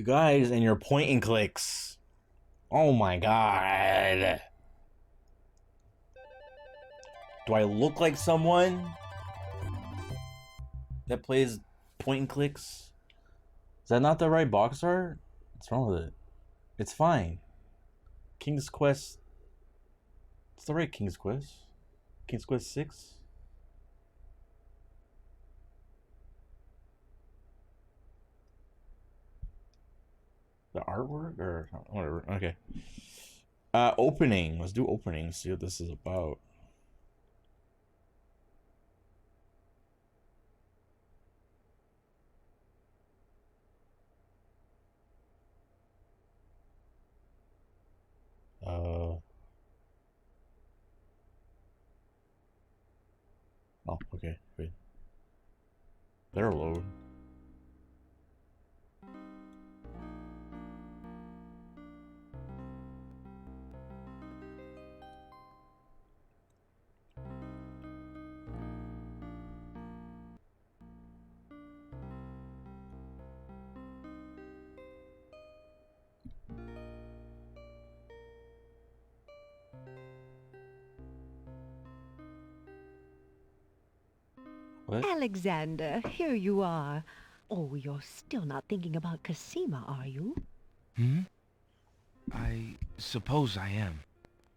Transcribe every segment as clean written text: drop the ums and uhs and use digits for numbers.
You guys and your point and clicks. Oh my god. Do I look like someone that plays point and clicks? Is that not the right box art? What's wrong with it? It's fine. King's Quest. It's the right King's Quest. King's Quest 6? The artwork? Or whatever. Okay. Opening. Let's do opening. See what this is about. Oh, okay. Wait. Better load. What? Alexander, here you are. Oh, you're still not thinking about Cosima, are you? I suppose I am.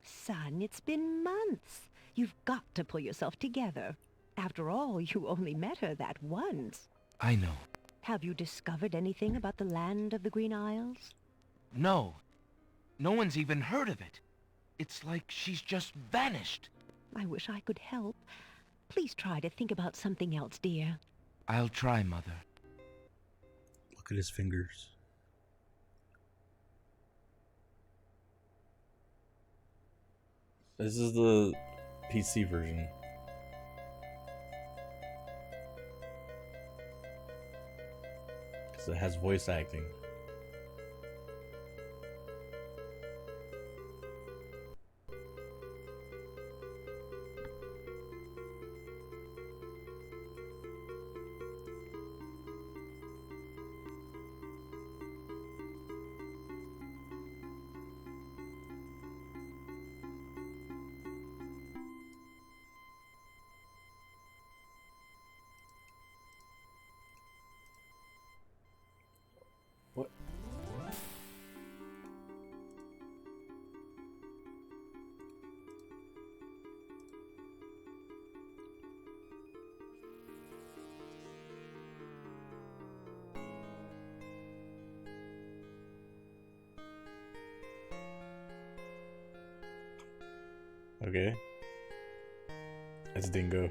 Son, it's been months. You've got to pull yourself together. After all, you only met her that once. I know. Have you discovered anything about the land of the Green Isles? No. No one's even heard of it. It's like she's just vanished. I wish I could help. Please try to think about something else, dear. I'll try, Mother. Look at his fingers. This is the PC version. Because it has voice acting. What? Okay. That's Dingo.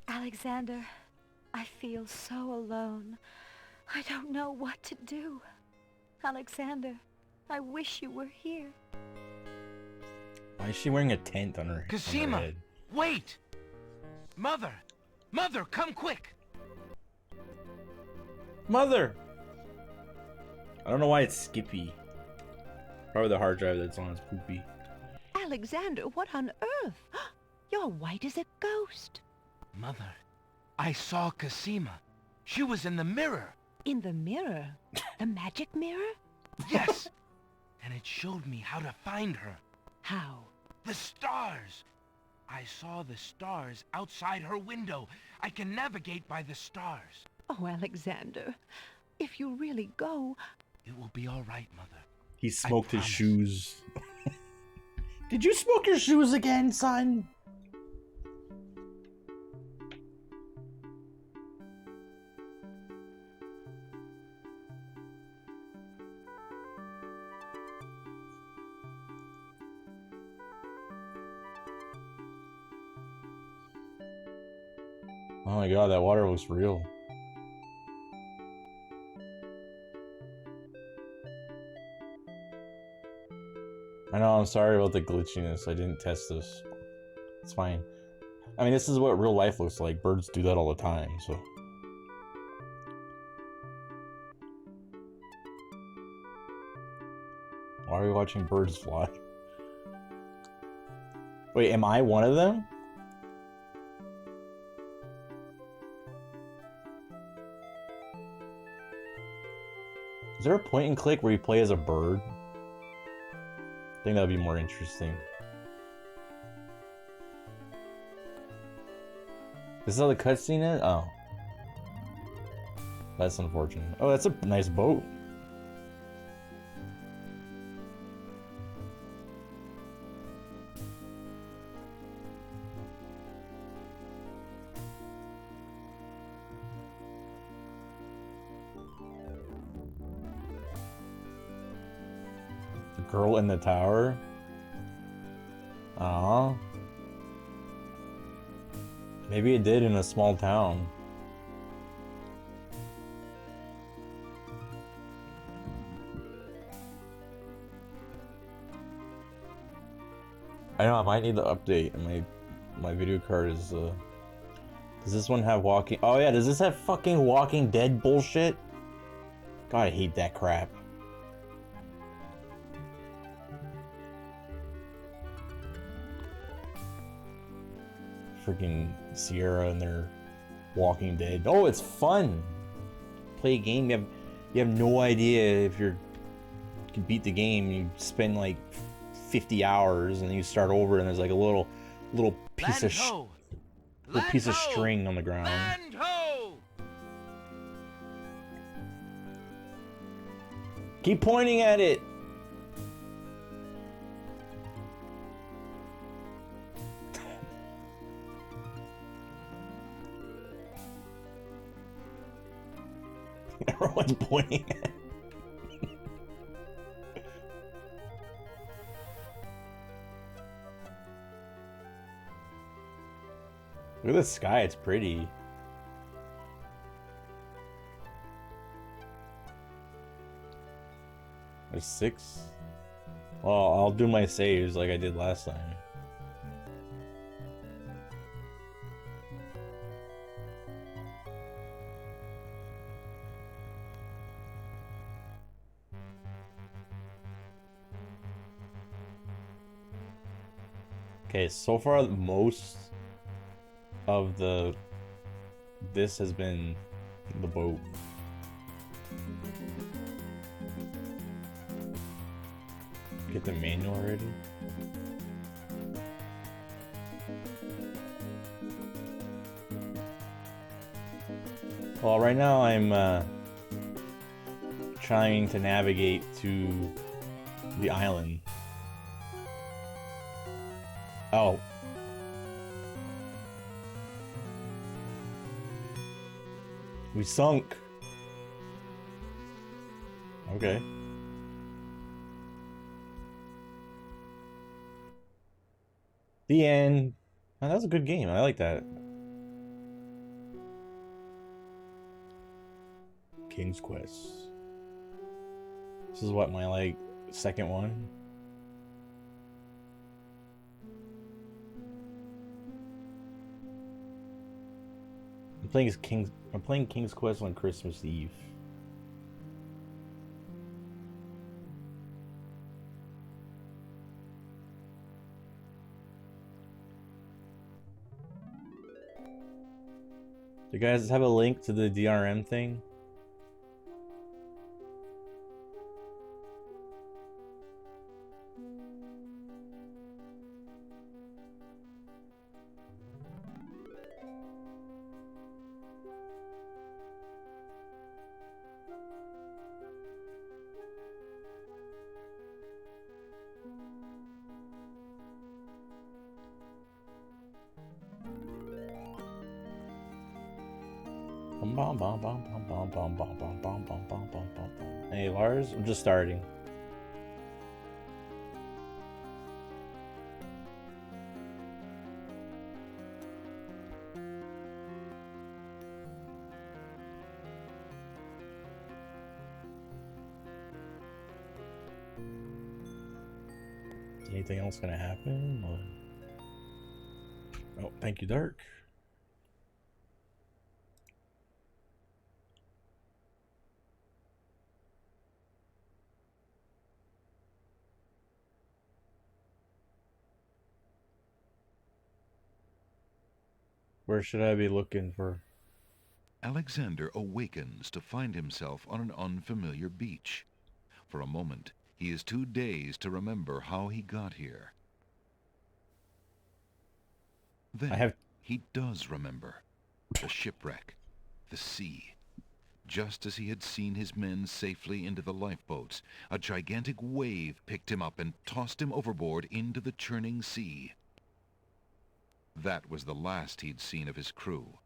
Alexander, I feel so alone. I don't know what to do. Alexander, I wish you were here. Why is she wearing a tent on her, Cosima! head? Wait! Mother! Mother, come quick! Mother! I don't know why it's Skippy. Probably the hard drive that's on is poopy. Alexander, what on earth? You're white as a ghost. Mother, I saw Cosima. She was in the mirror. In the mirror? The magic mirror? Yes! And it showed me how to find her. How? The stars! I saw the stars outside her window. I can navigate by the stars. Oh, Alexander, if you really go... It will be all right, Mother. He smoked his promise. shoes. Did you smoke your shoes again, son? Oh my god, that water looks real. I know, I'm sorry about the glitchiness. I didn't test this. It's fine. I mean, this is what real life looks like. Birds do that all the time, so. Why are we watching birds fly? Wait, am I one of them? Is there a point and click where you play as a bird? I think that'd be more interesting. This is how the cutscene is? Oh. That's unfortunate. Oh, that's a nice boat. The girl in the tower? Aw. Maybe it did in a small town. I know, I might need to update. My video card is, Does this one have walking... Oh yeah, does this have fucking Walking Dead bullshit? God, I hate that crap. Freaking Sierra and their Walking Dead. Oh, it's fun! Play a game, you have no idea if you can beat the game. You spend like 50 hours and then you start over and there's like a little piece of string on the ground. Land ho! Keep pointing at it. Everyone's pointing at it. Look at the sky, it's pretty. There's 6. Well, I'll do my saves like I did last time. Okay, so far most of this has been the boat. Get the manual already. Well, right now I'm trying to navigate to the island. Oh. We sunk. Okay. The end. Oh, that was a good game. I like that. King's Quest. This is what, my like second one? I'm playing King's Quest on Christmas Eve. Do you guys have a link to the DRM thing? Hey Lars, I'm just starting. Anything else gonna happen? Or... Oh, thank you, Dark. Where should I be looking for? Alexander awakens to find himself on an unfamiliar beach. For a moment, he is too dazed to remember how he got here. Then he does remember. The shipwreck, the sea. Just as he had seen his men safely into the lifeboats, a gigantic wave picked him up and tossed him overboard into the churning sea. That was the last he'd seen of his crew.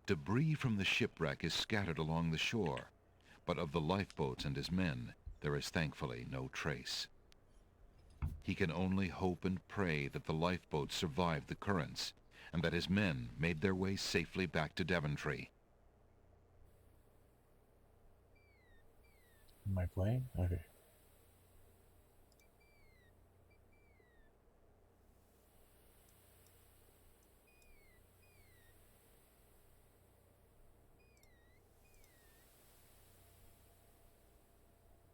Debris from the shipwreck is scattered along the shore, but of the lifeboats and his men, there is thankfully no trace. He can only hope and pray that the lifeboats survived the currents, and that his men made their way safely back to Daventry. Am I playing? Okay.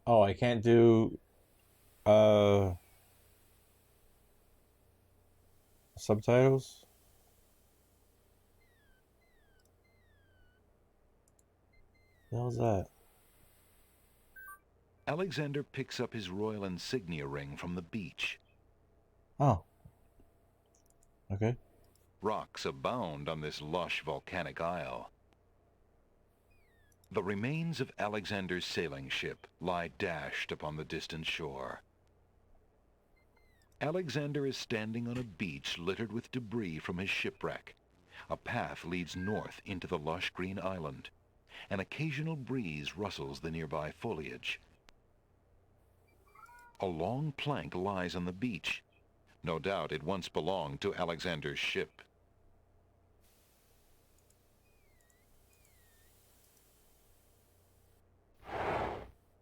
Oh, I can't do subtitles? What the hell is that? Alexander picks up his royal insignia ring from the beach. Oh. Okay. Rocks abound on this lush volcanic isle. The remains of Alexander's sailing ship lie dashed upon the distant shore. Alexander is standing on a beach littered with debris from his shipwreck. A path leads north into the lush green island. An occasional breeze rustles the nearby foliage. A long plank lies on the beach. No doubt it once belonged to Alexander's ship.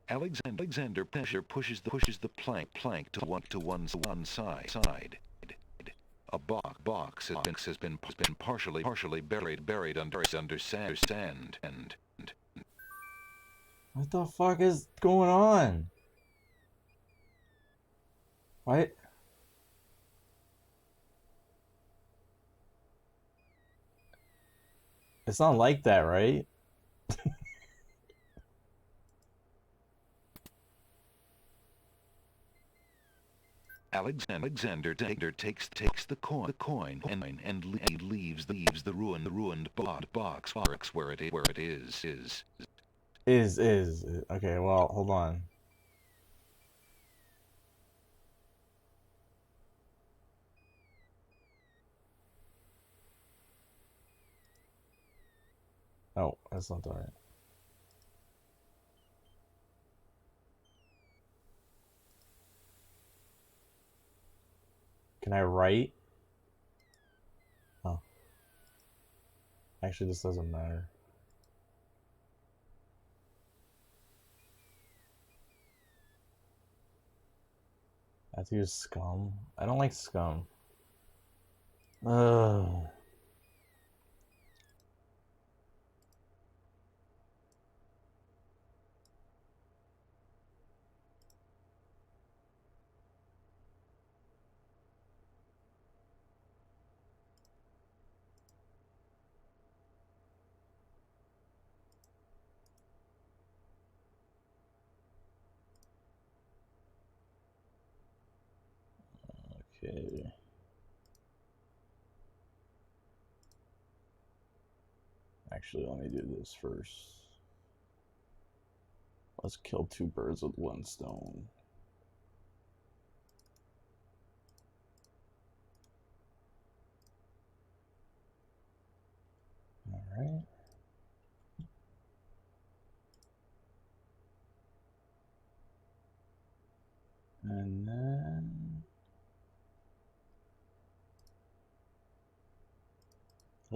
Alexander pushes the plank to one side. A box has been partially buried under sand. What the fuck is going on? What? It's not like that, right? Alexander takes the coin and leaves the ruined box where it is. Is. Okay, well, hold on. Oh, that's not right. Can I write? Oh. Actually, this doesn't matter. I have to use scum. I don't like scum. Ugh. Okay. Actually, let me do this first. Let's kill 2 birds with 1 stone. Alright. And then...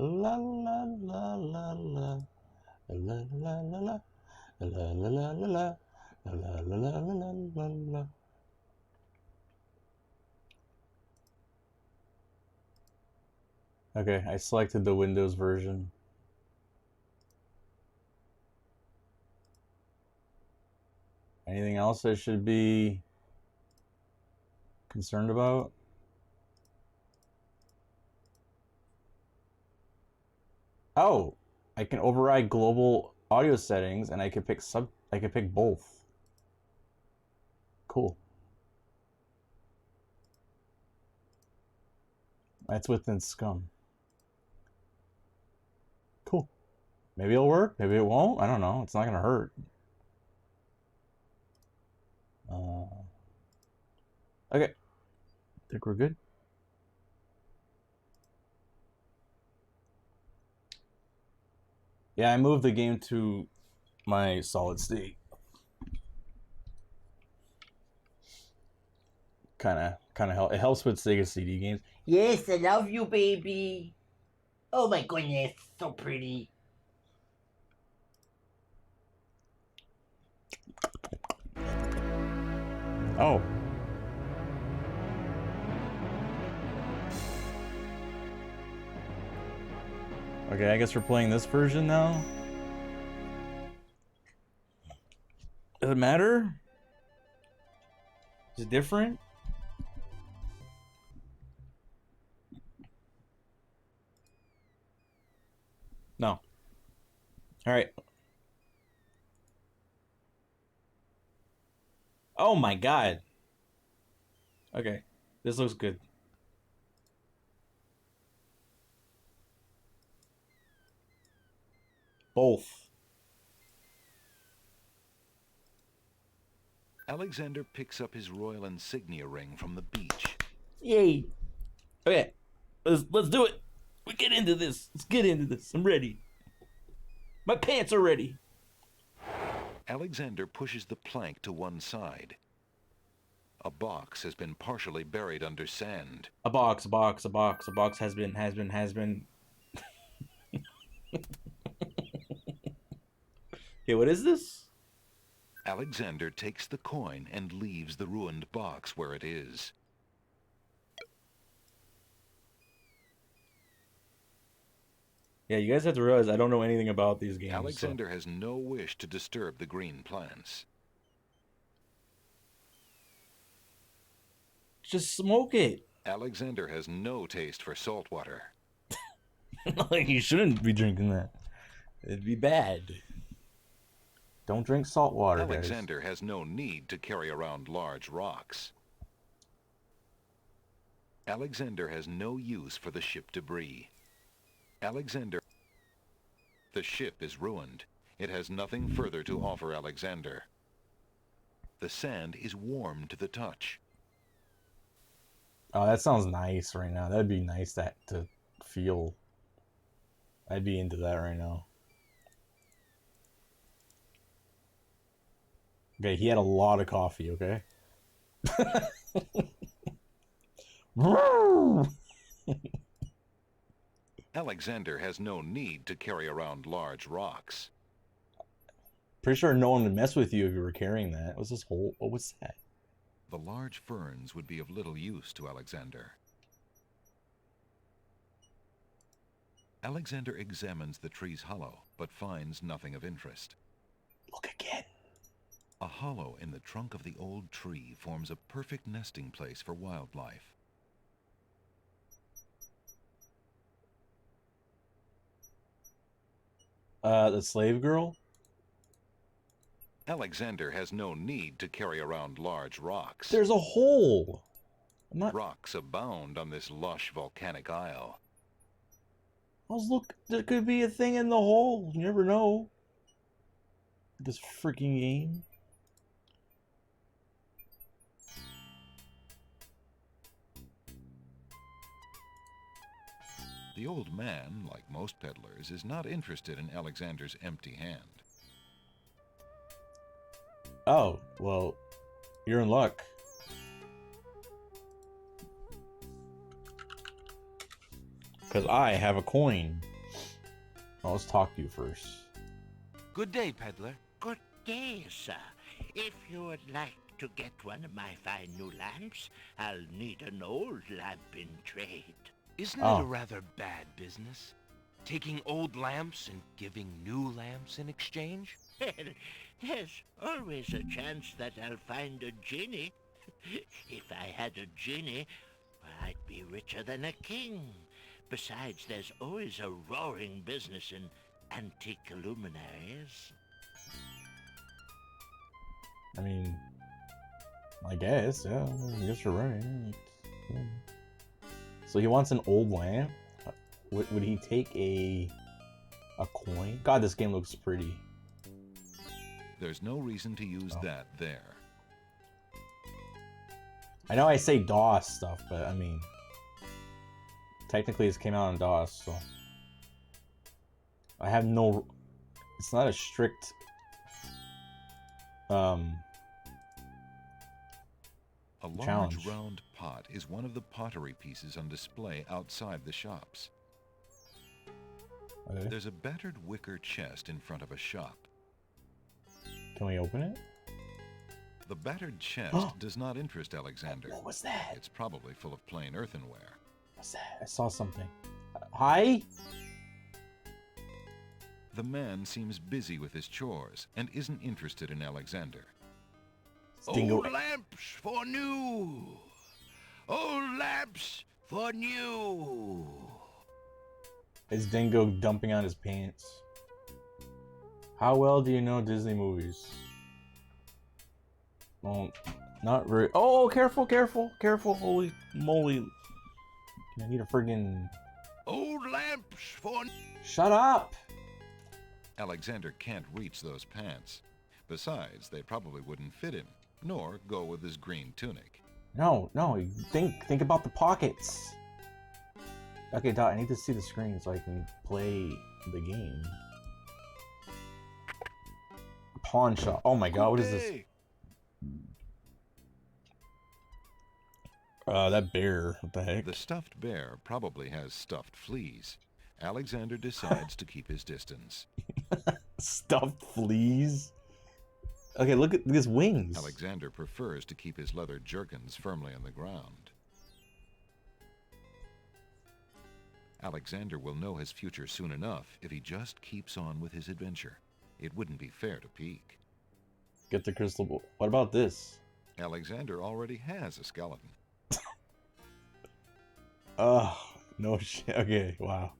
La la la la la. La la la la. La la la la la. La la la la la la. Okay, I selected the Windows version. Anything else I should be concerned about? Oh, I can override global audio settings, and I can pick both. Cool. That's within Scum. Cool. Maybe it'll work. Maybe it won't. I don't know. It's not gonna hurt. Okay. Think we're good. Yeah, I moved the game to my solid state. Kind of help. It helps with Sega CD games. Yes, I love you, baby. Oh my goodness, so pretty. Oh. Okay, I guess we're playing this version now. Does it matter? Is it different? No. Alright. Oh my god. Okay. This looks good. Both. Alexander picks up his royal insignia ring from the beach. Yay. Okay. Let's do it. We get into this. Let's get into this. I'm ready. My pants are ready. Alexander pushes the plank to one side. A box has been partially buried under sand. A box has been. Okay, what is this? Alexander takes the coin and leaves the ruined box where it is. Yeah, you guys have to realize I don't know anything about these games. Alexander has no wish to disturb the green plants. Just smoke it. Alexander has no taste for salt water. Like, you shouldn't be drinking that. It'd be bad. Don't drink salt water, Alexander guys. has no need to carry around large rocks. Alexander has no use for the ship debris. Alexander... The ship is ruined. It has nothing further to offer Alexander. The sand is warm to the touch. Oh, that sounds nice right now. That'd be nice to feel. I'd be into that right now. Okay, he had a lot of coffee, okay? Alexander has no need to carry around large rocks. Pretty sure no one would mess with you if you were carrying that. What's this hole? Oh, what's that? The large ferns would be of little use to Alexander. Alexander examines the tree's hollow, but finds nothing of interest. Look again. A hollow in the trunk of the old tree forms a perfect nesting place for wildlife. The slave girl? Alexander has no need to carry around large rocks. There's a hole. Rocks abound on this lush volcanic isle. Look, there could be a thing in the hole. You never know. This freaking game. The old man, like most peddlers, is not interested in Alexander's empty hand. Oh, well, you're in luck. Because I have a coin. Oh, let's talk to you first. Good day, peddler. Good day, sir. If you would like to get one of my fine new lamps, I'll need an old lamp in trade. Isn't it a rather bad business? Taking old lamps and giving new lamps in exchange? Well, there's always a chance that I'll find a genie. If I had a genie, I'd be richer than a king. Besides, there's always a roaring business in antique luminaries. I mean, I guess, yeah. I guess you're right. Yeah. So he wants an old lamp. Would he take a coin? God, this game looks pretty. There's no reason to use that there. I know I say DOS stuff, but I mean, technically this came out on DOS, so I have no. It's not a strict. A large challenge. round pot is one of the pottery pieces on display outside the shops. Okay. There's a battered wicker chest in front of a shop. Can we open it? The battered chest does not interest Alexander. What was that? It's probably full of plain earthenware. What's that? I saw something. Hi? The man seems busy with his chores and isn't interested in Alexander. Dingo. Old lamps for new. Old lamps for new. It's Dingo dumping on his pants. How well do you know Disney movies? Well, not really. Oh, careful, careful, careful. Holy moly. I need a friggin... Old lamps for... Shut up! Alexander can't reach those pants. Besides, they probably wouldn't fit him, nor go with his green tunic. No, think about the pockets. Okay, Dot, I need to see the screen so I can play the game. Pawn shop. Oh my god, what is this? That bear. What the heck? The stuffed bear probably has stuffed fleas. Alexander decides to keep his distance. Stuffed fleas? Okay, look at his wings. Alexander prefers to keep his leather jerkins firmly on the ground. Alexander will know his future soon enough if he just keeps on with his adventure. It wouldn't be fair to peek. Get the crystal ball. What about this? Alexander already has a skeleton. Oh, no shit. Okay, wow.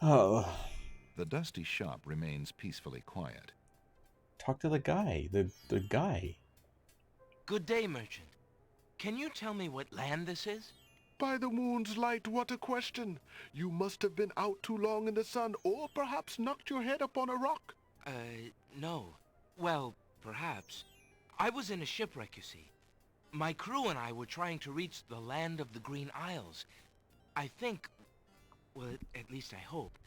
Oh. The dusty shop remains peacefully quiet. Talk to the guy. The guy. Good day, merchant. Can you tell me what land this is? By the moon's light, what a question! You must have been out too long in the sun, or perhaps knocked your head upon a rock. No. Well, perhaps. I was in a shipwreck, you see. My crew and I were trying to reach the land of the Green Isles. I think, well, at least I hope,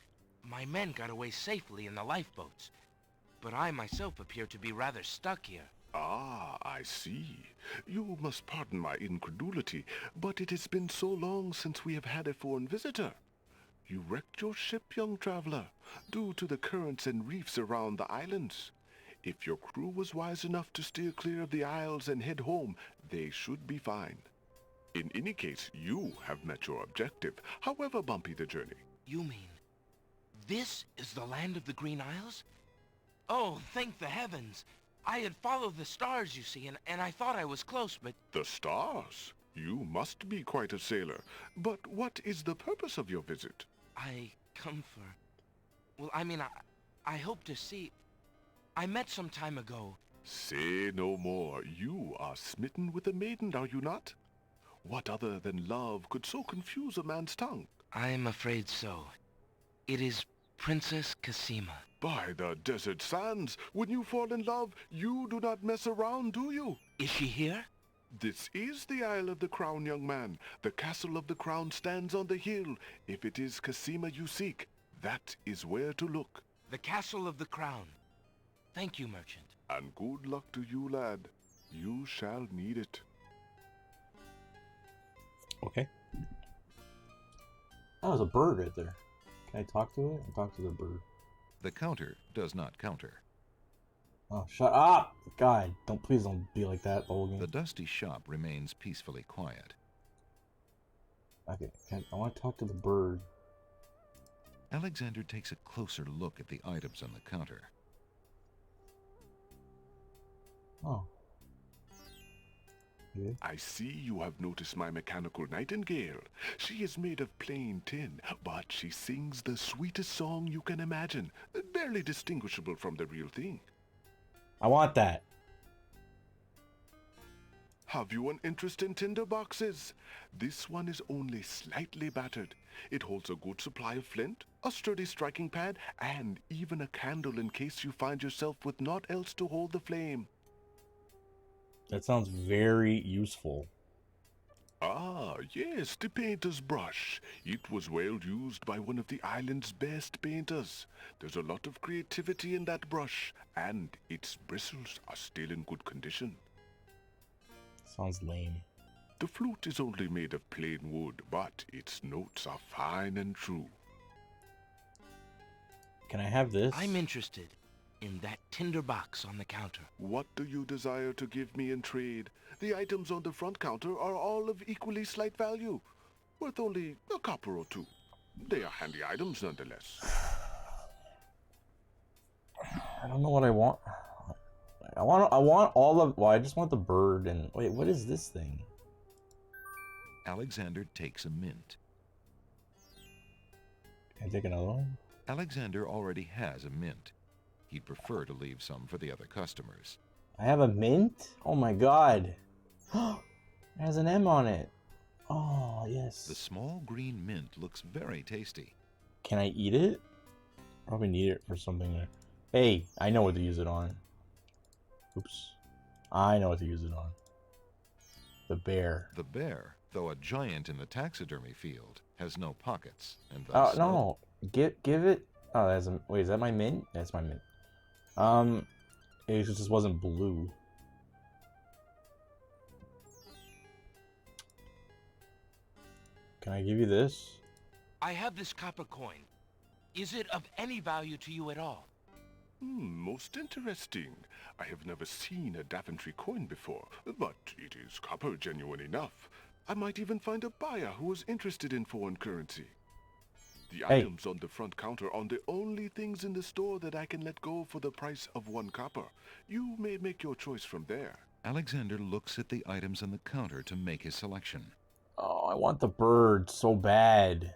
my men got away safely in the lifeboats. But I myself appear to be rather stuck here. Ah, I see. You must pardon my incredulity, but it has been so long since we have had a foreign visitor. You wrecked your ship, young traveler, due to the currents and reefs around the islands. If your crew was wise enough to steer clear of the isles and head home, they should be fine. In any case, you have met your objective, however bumpy the journey. You mean, this is the land of the Green Isles? Oh, thank the heavens! I had followed the stars, you see, and I thought I was close, but... The stars? You must be quite a sailor. But what is the purpose of your visit? I come for... Well, I mean, I hope to see... I met some time ago. Say no more. You are smitten with a maiden, are you not? What other than love could so confuse a man's tongue? I'm afraid so. It is Princess Cassima. By the desert sands, when you fall in love, you do not mess around, do you? Is she here? This is the Isle of the Crown, young man. The castle of the Crown stands on the hill. If it is Cassima you seek, that is where to look. The Castle of the Crown. Thank you, merchant. And good luck to you, lad. You shall need it. Okay. That was a bird right there. Can I talk to it? I talk to the bird. The counter does not counter. Oh, shut up! God, please don't be like that the whole game. The dusty shop remains peacefully quiet. Okay, I want to talk to the bird. Alexander takes a closer look at the items on the counter. Oh. Yeah. I see you have noticed my mechanical nightingale. She is made of plain tin, but she sings the sweetest song you can imagine, barely distinguishable from the real thing. I want that. Have you an interest in tinder boxes? This one is only slightly battered. It holds a good supply of flint, a sturdy striking pad, and even a candle in case you find yourself with naught else to hold the flame. That sounds very useful. Ah, yes, the painter's brush. It was well used by one of the island's best painters. There's a lot of creativity in that brush, and its bristles are still in good condition. Sounds lame. The flute is only made of plain wood, but its notes are fine and true. Can I have this? I'm interested in that tinder box on the counter. What do you desire to give me in trade? The items on the front counter are all of equally slight value, worth only a copper or two. They are handy items nonetheless. I don't know what I want. I want all of. Well, I just want the bird and wait. What is this thing? Alexander takes a mint. Can I take another one? Alexander already has a mint. He'd prefer to leave some for the other customers. I have a mint? Oh my god. It has an M on it. Oh, yes. The small green mint looks very tasty. Can I eat it? Probably need it for something. Hey, I know what to use it on. Oops. I know what to use it on. The bear. The bear, though a giant in the taxidermy field, has no pockets, and Oh, thus no. Give it. Oh, that's a, wait, is that my mint? That's my mint. It just wasn't blue. Can I give you this? I have this copper coin. Is it of any value to you at all? Most interesting. I have never seen a Daventry coin before, but it is copper genuine enough. I might even find a buyer who is interested in foreign currency. The Hey. items on the front counter are the only things in the store that I can let go for the price of 1 copper. You may make your choice from there. Alexander looks at the items on the counter to make his selection. Oh, I want the bird so bad.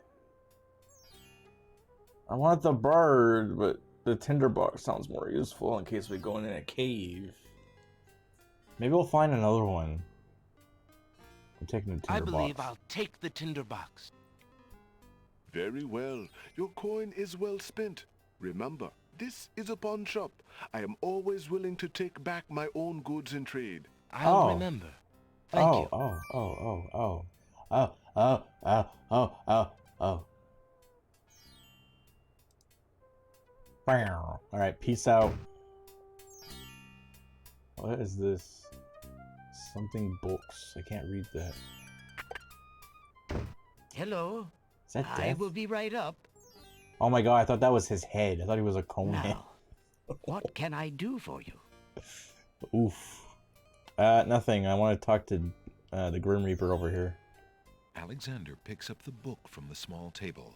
I want the bird, but the tinderbox sounds more useful in case we go in a cave. Maybe we'll find another one. I'm taking the tinderbox. I believe I'll take the tinder box. Very well. Your coin is well spent. Remember, this is a pawn shop. I am always willing to take back my own goods in trade. I'll remember. Thank you. Alright, peace out. What is this? Something books. I can't read that. Hello. Is that I death? will be right up. Oh my god, I thought that was his head. I thought he was a cone head. Now, what can I do for you? Oof. Nothing. I want to talk to the Grim Reaper over here. Alexander picks up the book from the small table.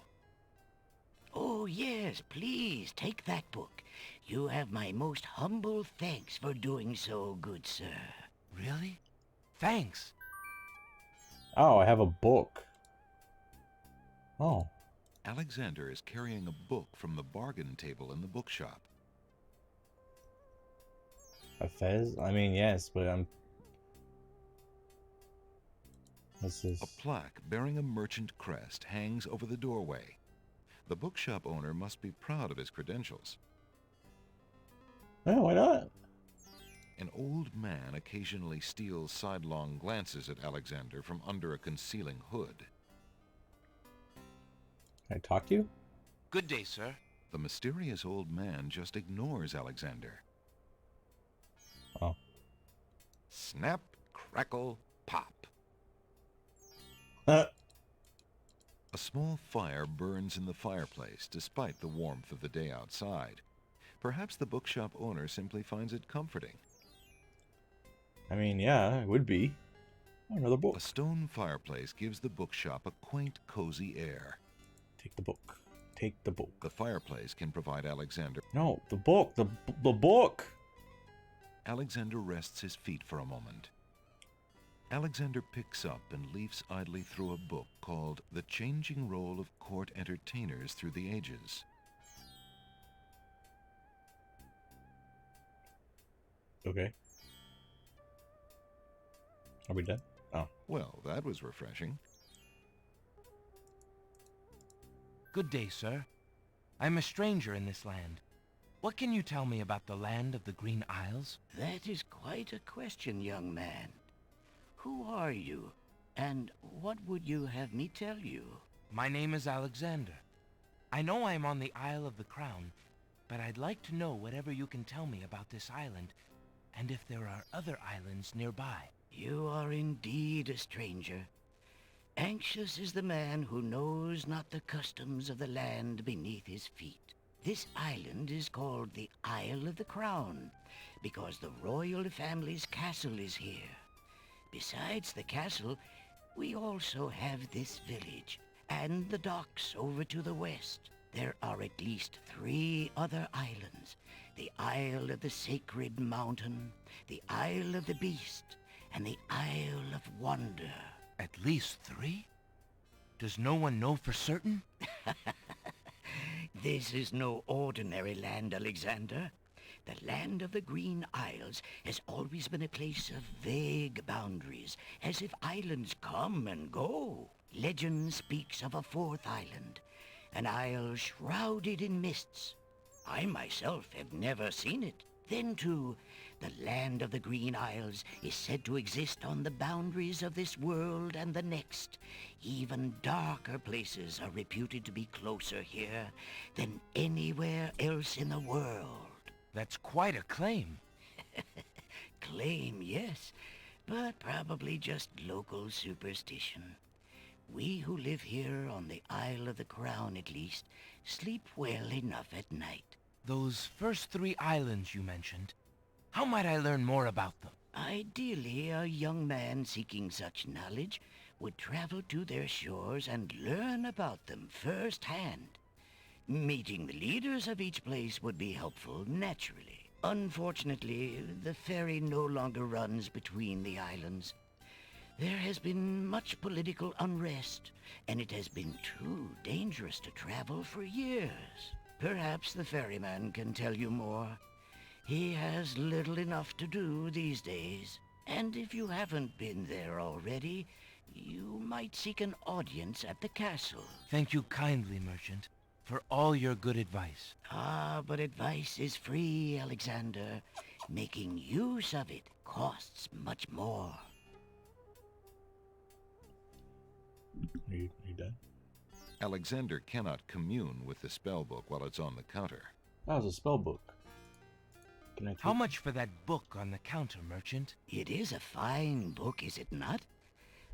Oh, yes, please, take that book. You have my most humble thanks for doing so, good sir. Really? Thanks. Oh, I have a book. Oh. Alexander is carrying a book from the bargain table in the bookshop. A fez? I mean, yes, but I'm... What's this? A plaque bearing a merchant crest hangs over the doorway. The bookshop owner must be proud of his credentials. Yeah, why not? An old man occasionally steals sidelong glances at Alexander from under a concealing hood. Can I talk to you? Good day, sir. The mysterious old man just ignores Alexander. Oh. Snap, crackle, pop. A small fire burns in the fireplace despite the warmth of the day outside. Perhaps the bookshop owner simply finds it comforting. I mean, yeah, it would be. Oh, another book. A stone fireplace gives the bookshop a quaint, cozy air. Take the book. Take the book. The fireplace can provide Alexander. No, the book. The book. Alexander rests his feet for a moment. Alexander picks up and leafs idly through a book called The Changing Role of Court Entertainers Through the Ages. Okay. Are we done? Oh. Well, that was refreshing. Good day, sir. I'm a stranger in this land. What can you tell me about the land of the Green Isles? That is quite a question, young man. Who are you, and what would you have me tell you? My name is Alexander. I know I'm on the Isle of the Crown, but I'd like to know whatever you can tell me about this island, and if there are other islands nearby. You are indeed a stranger. Anxious is the man who knows not the customs of the land beneath his feet. This island is called the Isle of the Crown, because the royal family's castle is here. Besides the castle, we also have this village, and the docks over to the west. There are at least 3 other islands. The Isle of the Sacred Mountain, the Isle of the Beast, and the Isle of Wonder. At least 3? Does no one know for certain? This is no ordinary land, Alexander. The land of the Green Isles has always been a place of vague boundaries, as if islands come and go. Legend speaks of a 4th island, an isle shrouded in mists. I myself have never seen it. Then, too, the land of the Green Isles is said to exist on the boundaries of this world and the next. Even darker places are reputed to be closer here than anywhere else in the world. That's quite a claim. Claim, yes, but probably just local superstition. We who live here on the Isle of the Crown, at least, sleep well enough at night. Those first 3 islands you mentioned, how might I learn more about them? Ideally, a young man seeking such knowledge would travel to their shores and learn about them firsthand. Meeting the leaders of each place would be helpful, naturally. Unfortunately, the ferry no longer runs between the islands. There has been much political unrest, and it has been too dangerous to travel for years. Perhaps the ferryman can tell you more. He has little enough to do these days. And if you haven't been there already, you might seek an audience at the castle. Thank you kindly, merchant, for all your good advice. Ah, but advice is free, Alexander. Making use of it costs much more. Are you done? Alexander cannot commune with the spellbook while it's on the counter. That was a spell book. Can I take... How much for that book on the counter, merchant? It is a fine book, is it not?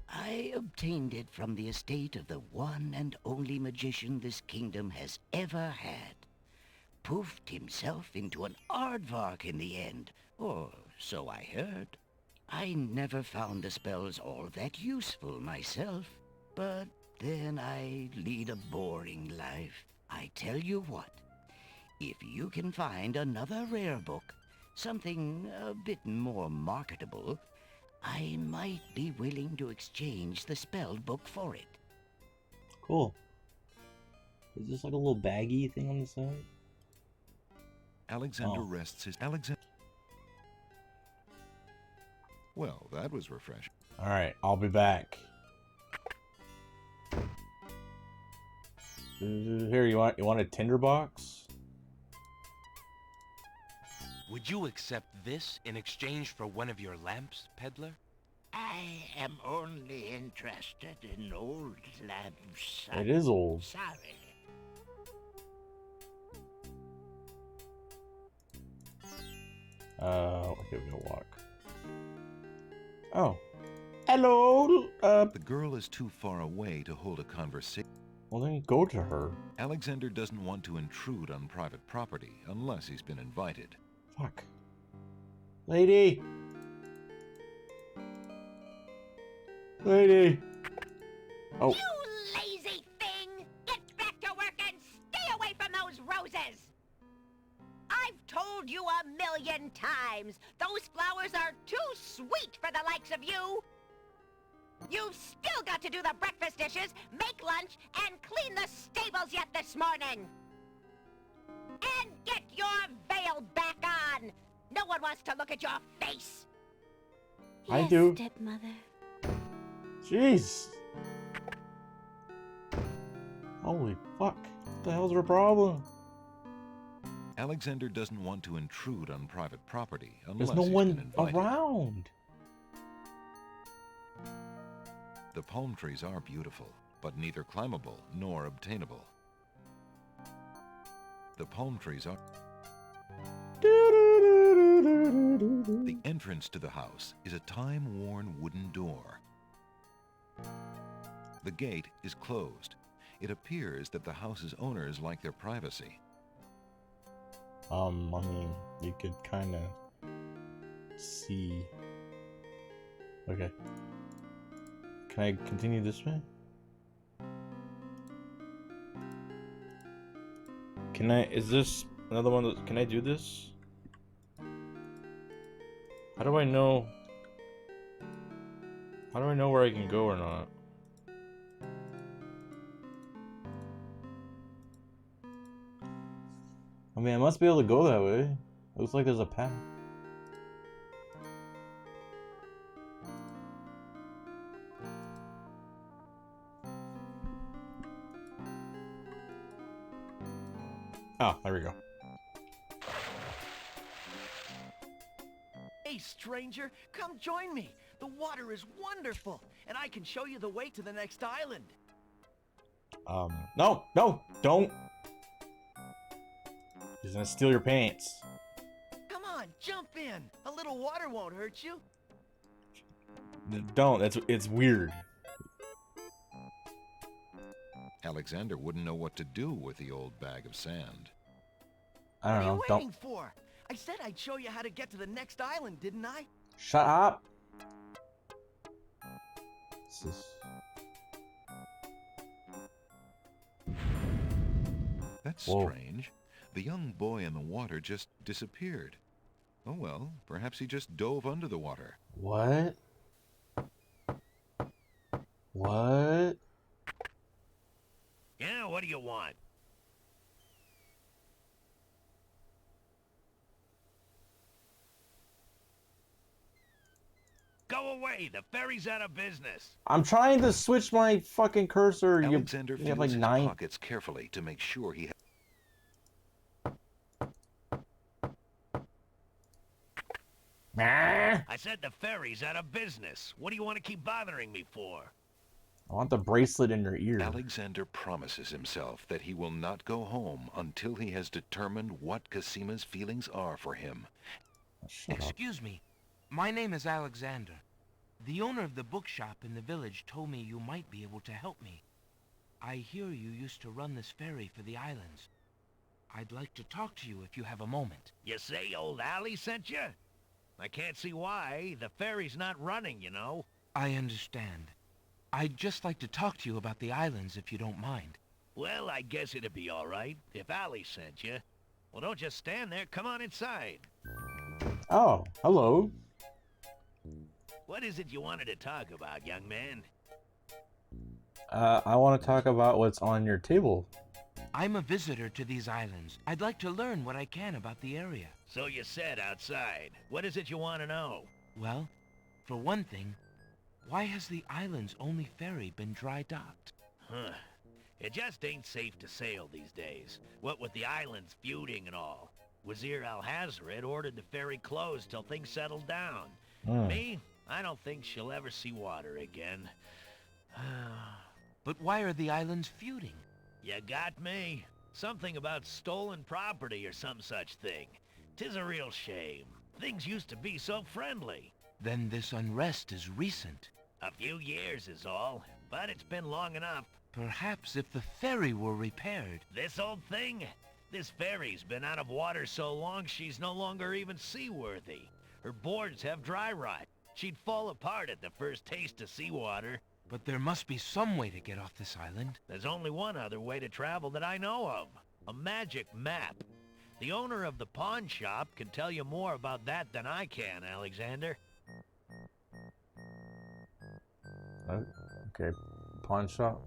I obtained it from the estate of the one and only magician this kingdom has ever had. Poofed himself into an aardvark in the end, or so I heard. I never found the spells all that useful myself, but then I lead a boring life. I tell you what, if you can find another rare book, something a bit more marketable, I might be willing to exchange the spelled book for it. Cool. Is this like a little baggy thing on the side? Alexander rests his... Well, that was refreshing. Alright, I'll be back. Here, you want a tinderbox? Would you accept this in exchange for one of your lamps, peddler? I am only interested in old lamps. It is old. Sorry. Okay, we're gonna walk. Oh. Hello! The girl is too far away to hold a conversation. Well then go to her. Alexander doesn't want to intrude on private property unless he's been invited. Fuck. Lady! Lady! Oh. You lazy thing! Get back to work and stay away from those roses! I've told you 1,000,000 times, those flowers are too sweet for the likes of you! You've still got to do the breakfast dishes, make lunch, and clean the stables yet this morning. And get your veil back on. No one wants to look at your face. I Yes, do. stepmother. Jeez. Holy fuck. What the hell's her problem? Alexander doesn't want to intrude on private property unless There's no he's been one invited. around. The palm trees are beautiful, but neither climbable nor obtainable. The palm trees are... The entrance to the house is a time-worn wooden door. The gate is closed. It appears that the house's owners like their privacy. I mean, you could kind of see. Okay. Can I continue this way? Can I, is this another one that, can I do this? How do I know where I can go or not? I mean, I must be able to go that way. Looks like there's a path. Oh, there we go. Hey, stranger, come join me. The water is wonderful, and I can show you the way to the next island. No, don't. He's gonna steal your pants. Come on, jump in. A little water won't hurt you. Don't. It's weird. Alexander wouldn't know what to do with the old bag of sand. I don't What are know. you Don't. waiting for? I said I'd show you how to get to the next island, didn't I? Shut up. This is... That's Whoa. strange. The young boy in the water just disappeared. Oh well, perhaps he just dove under the water. What? What? Yeah, what do you want? Go away, the ferry's out of business. I'm trying to switch my fucking cursor. Alexander You feels have like his 9. pockets carefully to make sure he... I I said the ferry's out of business. What do you want to keep bothering me for? want the bracelet in your ear. Alexander promises himself that he will not go home until he has determined what Casima's feelings are for him. Shut up. Excuse me. My name is Alexander. The owner of the bookshop in the village told me you might be able to help me. I hear you used to run this ferry for the islands. I'd like to talk to you if you have a moment. You say old Allie sent you? I can't see why. The ferry's not running, you know. I understand. I'd just like to talk to you about the islands if you don't mind. Well, I guess it'd be all right if Allie sent you. Well, don't just stand there. Come on inside. Oh, hello. What is it you wanted to talk about, young man? I want to talk about what's on your table. I'm a visitor to these islands. I'd like to learn what I can about the area. So you said outside. What is it you want to know? Well, for one thing, why has the island's only ferry been dry docked? Huh. It just ain't safe to sail these days. What with the islands feuding and all. Wazir Al-Hazred ordered the ferry closed till things settled down. Me, I don't think she'll ever see water again. But why are the islands feuding? You got me. Something about stolen property or some such thing. 'Tis a real shame. Things used to be so friendly. Then this unrest is recent. A few years is all, but it's been long enough. Perhaps if the ferry were repaired. This old thing? This ferry's been out of water so long she's no longer even seaworthy. Her boards have dry rot. She'd fall apart at the first taste of seawater. But there must be some way to get off this island. There's only one other way to travel that I know of. A magic map. The owner of the pawn shop can tell you more about that than I can, Alexander. Okay, pawn shop.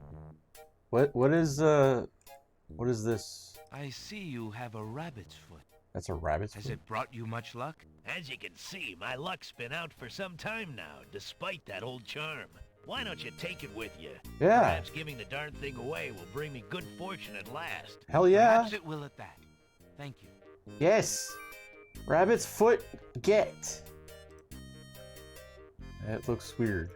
What is this? I see you have a rabbit's foot. That's a rabbit's Has foot? it brought you much luck? As you can see, my luck's been out for some time now, despite that old charm. Why don't you take it with you? Yeah. Perhaps giving the darn thing away will bring me good fortune at last. Hell yeah. Perhaps it will at that. Thank you. Yes. Rabbit's foot. Get. It looks weird.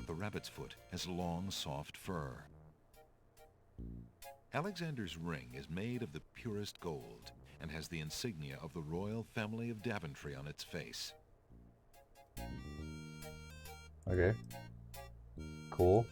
The rabbit's foot has long, soft fur. Alexander's ring is made of the purest gold and has the insignia of the royal family of Daventry on its face. Okay. Cool.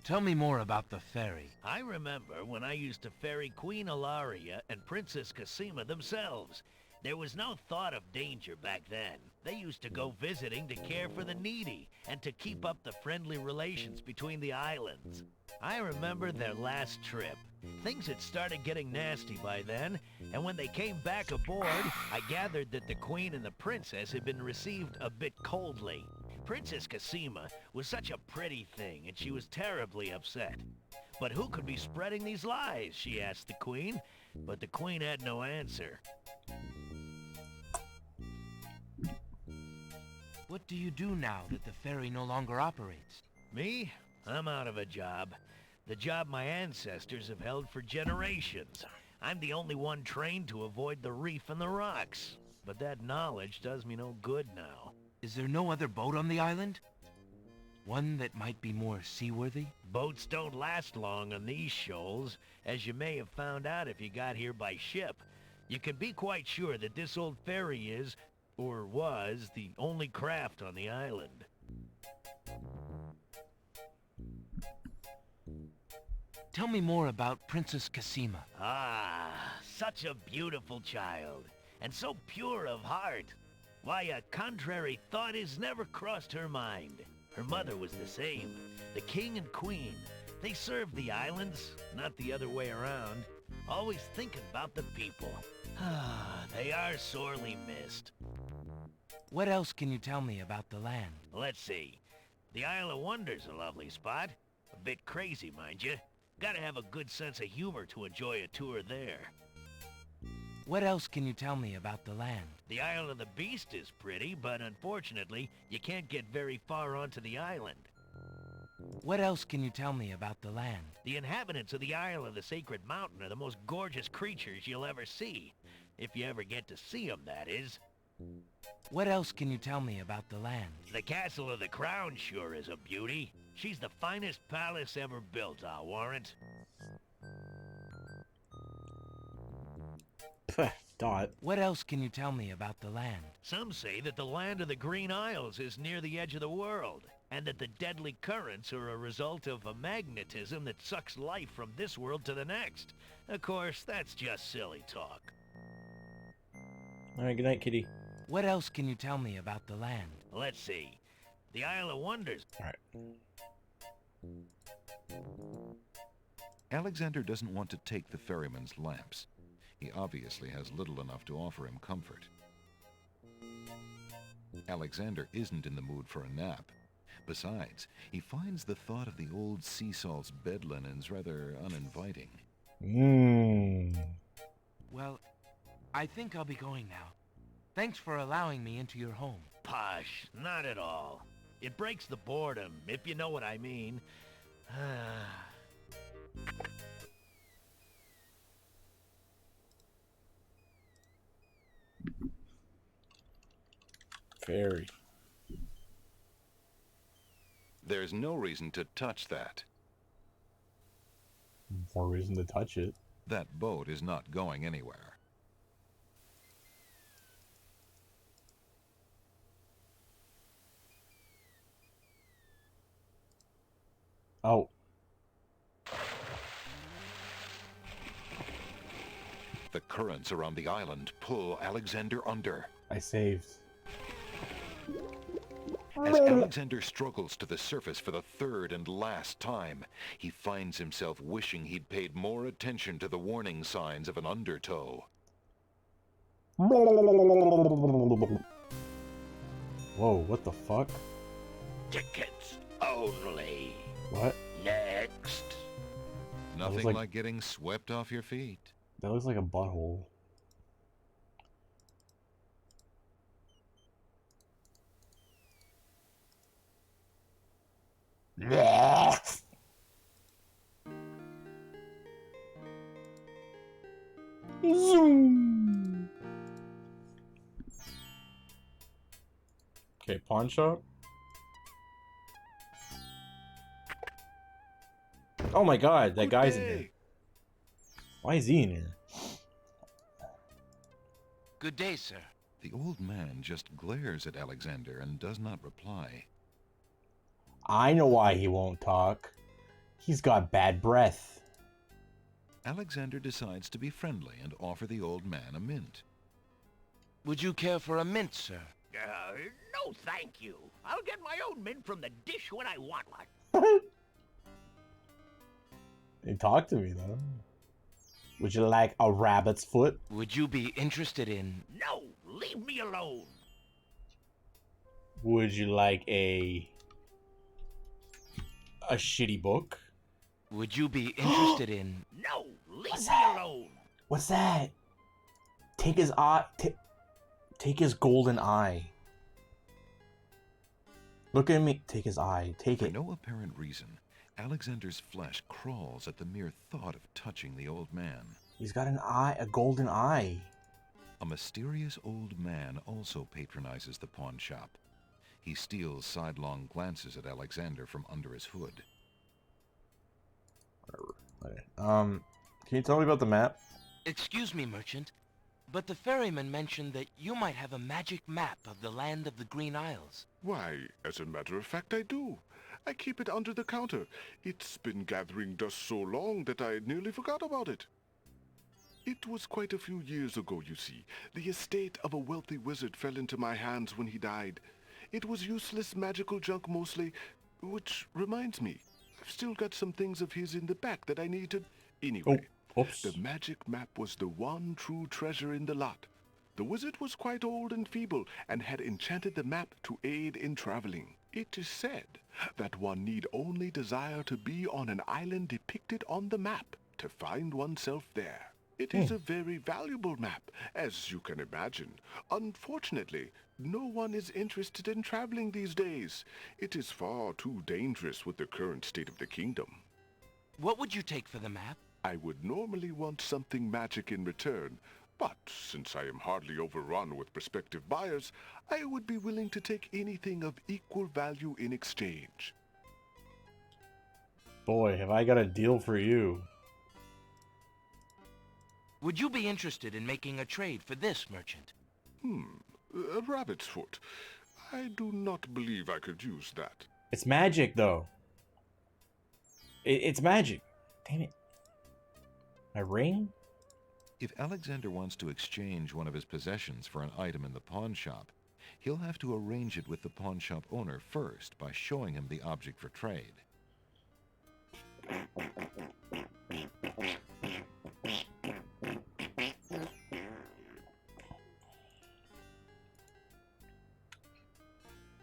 Tell me more about the ferry. I remember when I used to ferry Queen Ilaria and Princess Cosima themselves. There was no thought of danger back then. They used to go visiting to care for the needy and to keep up the friendly relations between the islands. I remember their last trip. Things had started getting nasty by then, and when they came back aboard, I gathered that the Queen and the Princess had been received a bit coldly. Princess Cosima was such a pretty thing, and she was terribly upset. But who could be spreading these lies, she asked the Queen, but the Queen had no answer. What do you do now that the ferry no longer operates? Me? I'm out of a job. The job my ancestors have held for generations. I'm the only one trained to avoid the reef and the rocks. But that knowledge does me no good now. Is there no other boat on the island? One that might be more seaworthy? Boats don't last long on these shoals, as you may have found out if you got here by ship. You can be quite sure that this old ferry is, or was, the only craft on the island. Tell me more about Princess Cosima. Ah, such a beautiful child, and so pure of heart. Why, a contrary thought has never crossed her mind. Her mother was the same. The king and queen, they served the islands, not the other way around. Always thinking about the people. Ah, they are sorely missed. What else can you tell me about the land? Let's see. The Isle of Wonder's a lovely spot. A bit crazy, mind you. Gotta have a good sense of humor to enjoy a tour there. What else can you tell me about the land? The Isle of the Beast is pretty, but unfortunately, you can't get very far onto the island. What else can you tell me about the land? The inhabitants of the Isle of the Sacred Mountain are the most gorgeous creatures you'll ever see. If you ever get to see them, that is. What else can you tell me about the land? The Castle of the Crown sure is a beauty. She's the finest palace ever built, I'll warrant. Dot. What else can you tell me about the land? Some say that the land of the Green Isles is near the edge of the world, and that the deadly currents are a result of a magnetism that sucks life from this world to the next. Of course, that's just silly talk. Alright, good night, kitty. What else can you tell me about the land? Let's see. The Isle of Wonders. Alright. Alexander doesn't want to take the ferryman's lamps. He obviously has little enough to offer him comfort. Alexander isn't in the mood for a nap. Besides, he finds the thought of the old sea salt's bed linens rather uninviting. Well, I think I'll be going now. Thanks for allowing me into your home. Posh, not at all. It breaks the boredom, if you know what I mean. Ferry. There's no reason to touch that. More reason to touch it. That boat is not going anywhere. Oh. The currents around the island pull Alexander under. I saved. As Alexander struggles to the surface for the third and last time, he finds himself wishing he'd paid more attention to the warning signs of an undertow. Whoa, what the fuck? tickets only. What? Next. Nothing like- like getting swept off your feet. That looks like a butthole. Zoom. Okay, pawn shop. Oh my god, that Good guy's in day. here. Why is he in here? Good day, sir. The old man just glares at Alexander and does not reply. I know why he won't talk. He's got bad breath. Alexander decides to be friendly and offer the old man a mint. Would you care for a mint, sir? No thank you. I'll get my own mint from the dish when I want one. He talked to me though. Would you like a rabbit's foot? Would you be interested in... No, leave me alone. Would you like a shitty book? Would you be interested in... No, leave What's me that? alone. What's that? Take his eye. Take his golden eye. Look at me. Take his eye. Take For it. no apparent reason, Alexander's flesh crawls at the mere thought of touching the old man. He's got an eye, a golden eye. A mysterious old man also patronizes the pawn shop. He steals sidelong glances at Alexander from under his hood. Okay. Can you tell me about the map? Excuse me, merchant, but the ferryman mentioned that you might have a magic map of the land of the Green Isles. Why, as a matter of fact, I do. I keep it under the counter. It's been gathering dust so long that I nearly forgot about it. It was quite a few years ago, you see. The estate of a wealthy wizard fell into my hands when he died. It was useless magical junk mostly, which reminds me, I've still got some things of his in the back that I need to... Anyway, Oops. the magic map was the one true treasure in the lot. The wizard was quite old and feeble and had enchanted the map to aid in traveling. It is said that one need only desire to be on an island depicted on the map to find oneself there. It is a very valuable map, as you can imagine. Unfortunately, no one is interested in traveling these days. It is far too dangerous with the current state of the kingdom. What would you take for the map? I would normally want something magic in return, but since I am hardly overrun with prospective buyers, I would be willing to take anything of equal value in exchange. Boy, have I got a deal for you. Would you be interested in making a trade for this, merchant? A rabbit's foot. I do not believe I could use that. It's magic, though. It's magic. Damn it. My ring? If Alexander wants to exchange one of his possessions for an item in the pawn shop, he'll have to arrange it with the pawn shop owner first by showing him the object for trade.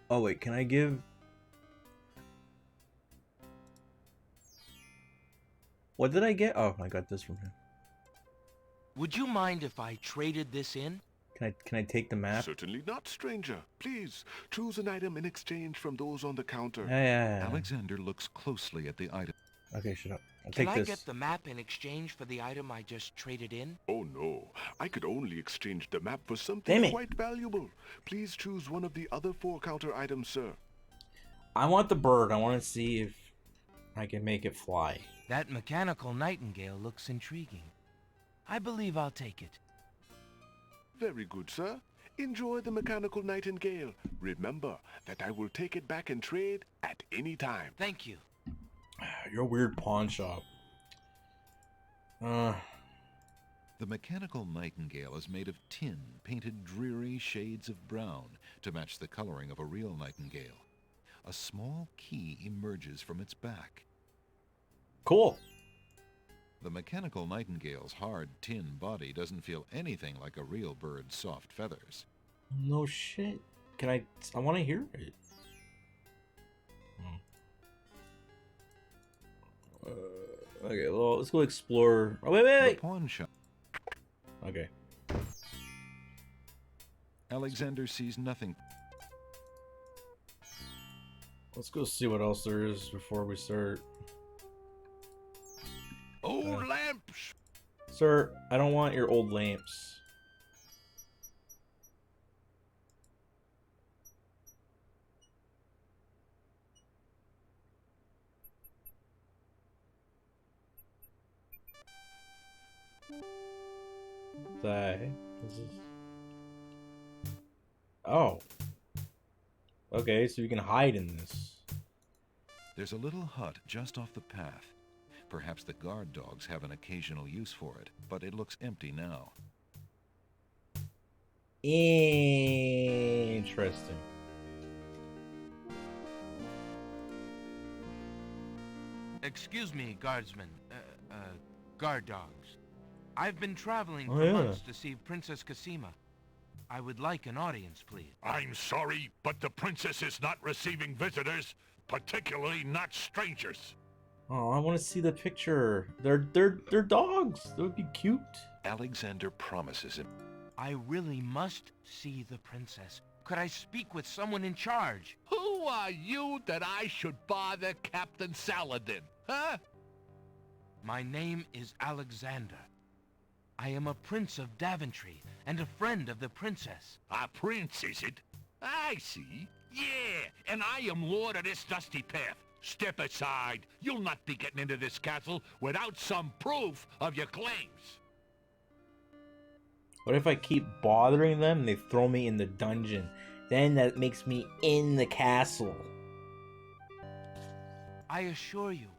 Oh, wait, can I give... What did I get? Oh, I got this from him. Would you mind if I traded this in? Can I take the map? Certainly not, stranger. Please, choose an item in exchange from those on the counter. Yeah. Alexander looks closely at the item. Okay, shut up. I'll Can take I this. get the map in exchange for the item I just traded in? Oh no, I could only exchange the map for Damn something it. quite valuable. Please choose one of the other 4 counter items, sir. I want the bird. I want to see if I can make it fly. That mechanical nightingale looks intriguing. I believe I'll take it. Very good, sir. Enjoy the mechanical nightingale. Remember that I will take it back in trade at any time. Thank you. You're a weird pawn shop. The mechanical nightingale is made of tin, painted dreary shades of brown to match the coloring of a real nightingale. A small key emerges from its back. Cool. The mechanical nightingale's hard tin body doesn't feel anything like a real bird's soft feathers. No shit. Can I want to hear it. Okay, well, let's go explore. Oh, wait. The pawn shop. Okay. Alexander sees nothing. Let's go see what else there is before we start. Old lamps! Sir, I don't want your old lamps. This is... Oh. Okay, so you can hide in this. There's a little hut just off the path. Perhaps the guard dogs have an occasional use for it, but it looks empty now. Interesting. Excuse me, guardsmen. Guard dogs. I've been traveling for months to see Princess Cassima. I would like an audience, please. I'm sorry, but the princess is not receiving visitors, particularly not strangers. Oh, I want to see the picture. They're dogs. That would be cute. Alexander promises him. I really must see the princess. Could I speak with someone in charge? Who are you that I should bother Captain Saladin, huh? My name is Alexander. I am a prince of Daventry and a friend of the princess. A prince, is it? I see. Yeah, and I am lord of this dusty path. Step aside. You'll not be getting into this castle without some proof of your claims. What if I keep bothering them and they throw me in the dungeon? Then that makes me in the castle. I assure you,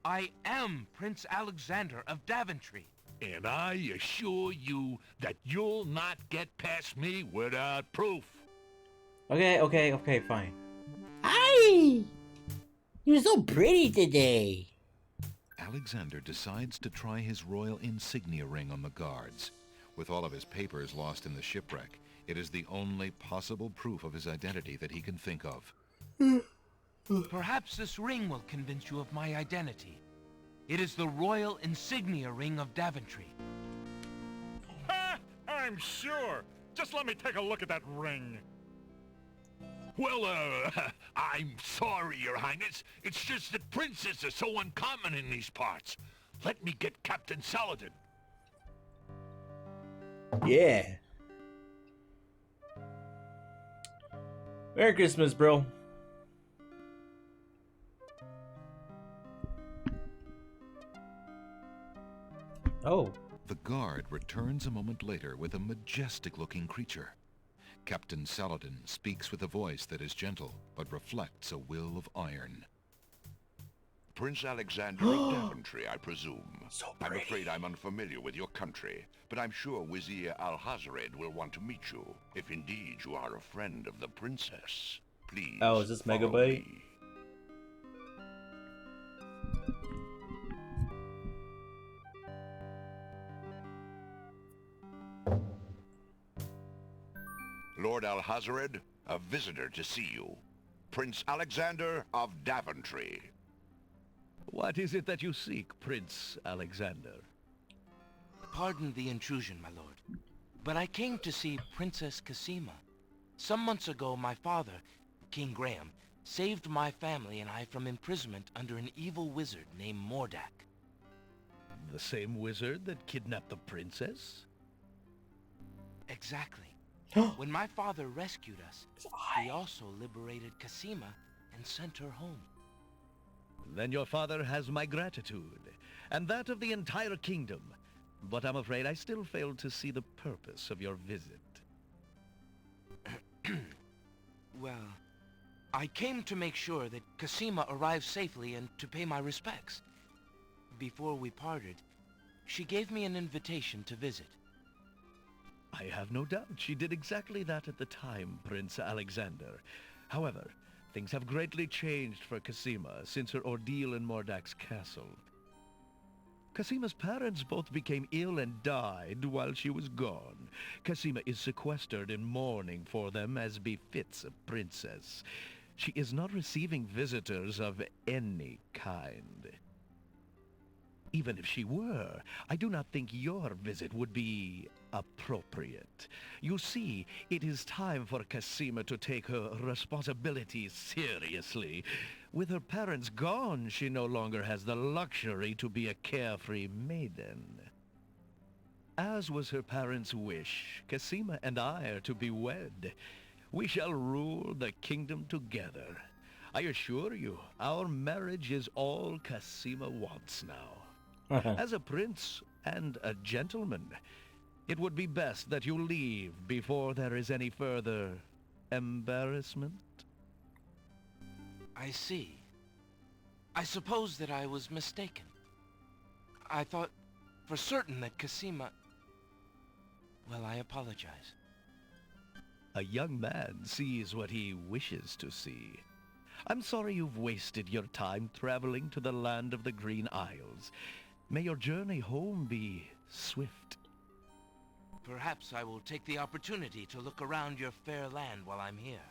I am Prince Alexander of Daventry. And I assure you that you'll not get past me without proof. Okay, fine. Hi! You're so pretty today. Alexander decides to try his royal insignia ring on the guards. With all of his papers lost in the shipwreck, it is the only possible proof of his identity that he can think of. Perhaps this ring will convince you of my identity. It is the royal insignia ring of Daventry. Ha! I'm sure. Just let me take a look at that ring. Well, I'm sorry, Your Highness. It's just that princes are so uncommon in these parts. Let me get Captain Saladin. Yeah. Merry Christmas, bro. Oh. The guard returns a moment later with a majestic-looking creature. Captain Saladin speaks with a voice that is gentle, but reflects a will of iron. Prince Alexander of Daventry, I presume. So I'm afraid I'm unfamiliar with your country, but I'm sure Wazir Al-Hazred will want to meet you, if indeed you are a friend of the princess. Please. Oh, is this follow Megabyte? me. Lord Al-Hazred, a visitor to see you. Prince Alexander of Daventry. What is it that you seek, Prince Alexander? Pardon the intrusion, my lord, but I came to see Princess Cassima. Some months ago, my father, King Graham, saved my family and I from imprisonment under an evil wizard named Mordak. The same wizard that kidnapped the princess? Exactly. When my father rescued us, he also liberated Cassima and sent her home. Then your father has my gratitude, and that of the entire kingdom. But I'm afraid I still fail to see the purpose of your visit. Well, I came to make sure that Cassima arrived safely and to pay my respects. Before we parted, she gave me an invitation to visit. I have no doubt she did exactly that at the time, Prince Alexander. However, things have greatly changed for Cassima since her ordeal in Mordak's castle. Cassima's parents both became ill and died while she was gone. Cassima is sequestered in mourning for them as befits a princess. She is not receiving visitors of any kind. Even if she were, I do not think your visit would be appropriate. You see, it is time for Cassima to take her responsibilities seriously. With her parents gone, she no longer has the luxury to be a carefree maiden. As was her parents' wish, Cassima and I are to be wed. We shall rule the kingdom together. I assure you, our marriage is all Cassima wants now. As a prince and a gentleman, it would be best that you leave before there is any further embarrassment. I see. I suppose that I was mistaken. I thought for certain that Cassima... Well, I apologize. A young man sees what he wishes to see. I'm sorry you've wasted your time traveling to the land of the Green Isles. May your journey home be swift. Perhaps I will take the opportunity to look around your fair land while I'm here.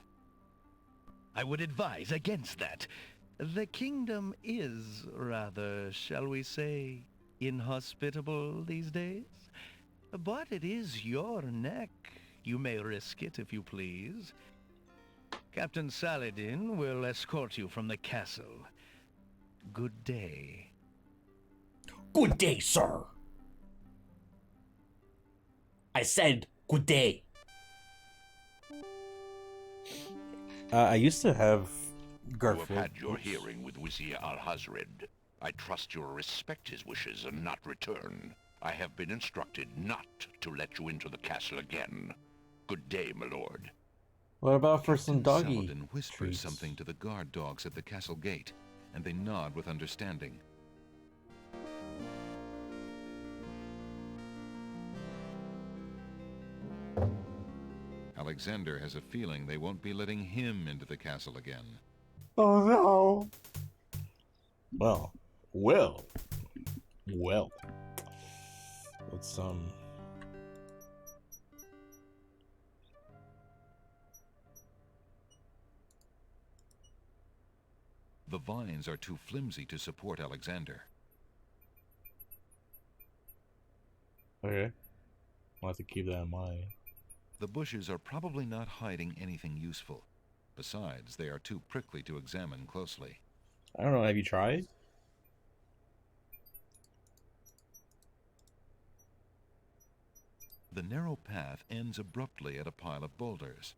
I would advise against that. The kingdom is rather, shall we say, inhospitable these days. But it is your neck. You may risk it if you please. Captain Saladin will escort you from the castle. Good day. Good day, sir. I said good day. I used to have Garfield. You have had your hearing with Vizier Alhazred. I trust you'll respect his wishes and not return. I have been instructed not to let you into the castle again. Good day, my lord. What about for some doggy Saladin whispers treats? something to the guard dogs at the castle gate, and they nod with understanding. Alexander has a feeling they won't be letting him into the castle again. Oh no. Well. Let's The vines are too flimsy to support Alexander. Okay. I'll have to keep that in mind. The bushes are probably not hiding anything useful. Besides, they are too prickly to examine closely. I don't know, have you tried? The narrow path ends abruptly at a pile of boulders.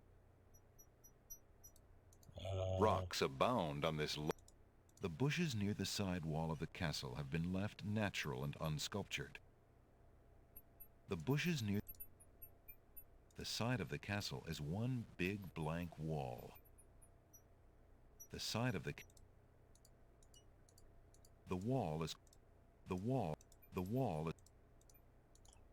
Rocks abound on this. The bushes near the side wall of the castle have been left natural and unsculptured. The bushes near the side of the castle is one big blank wall. The side of the wall is the wall is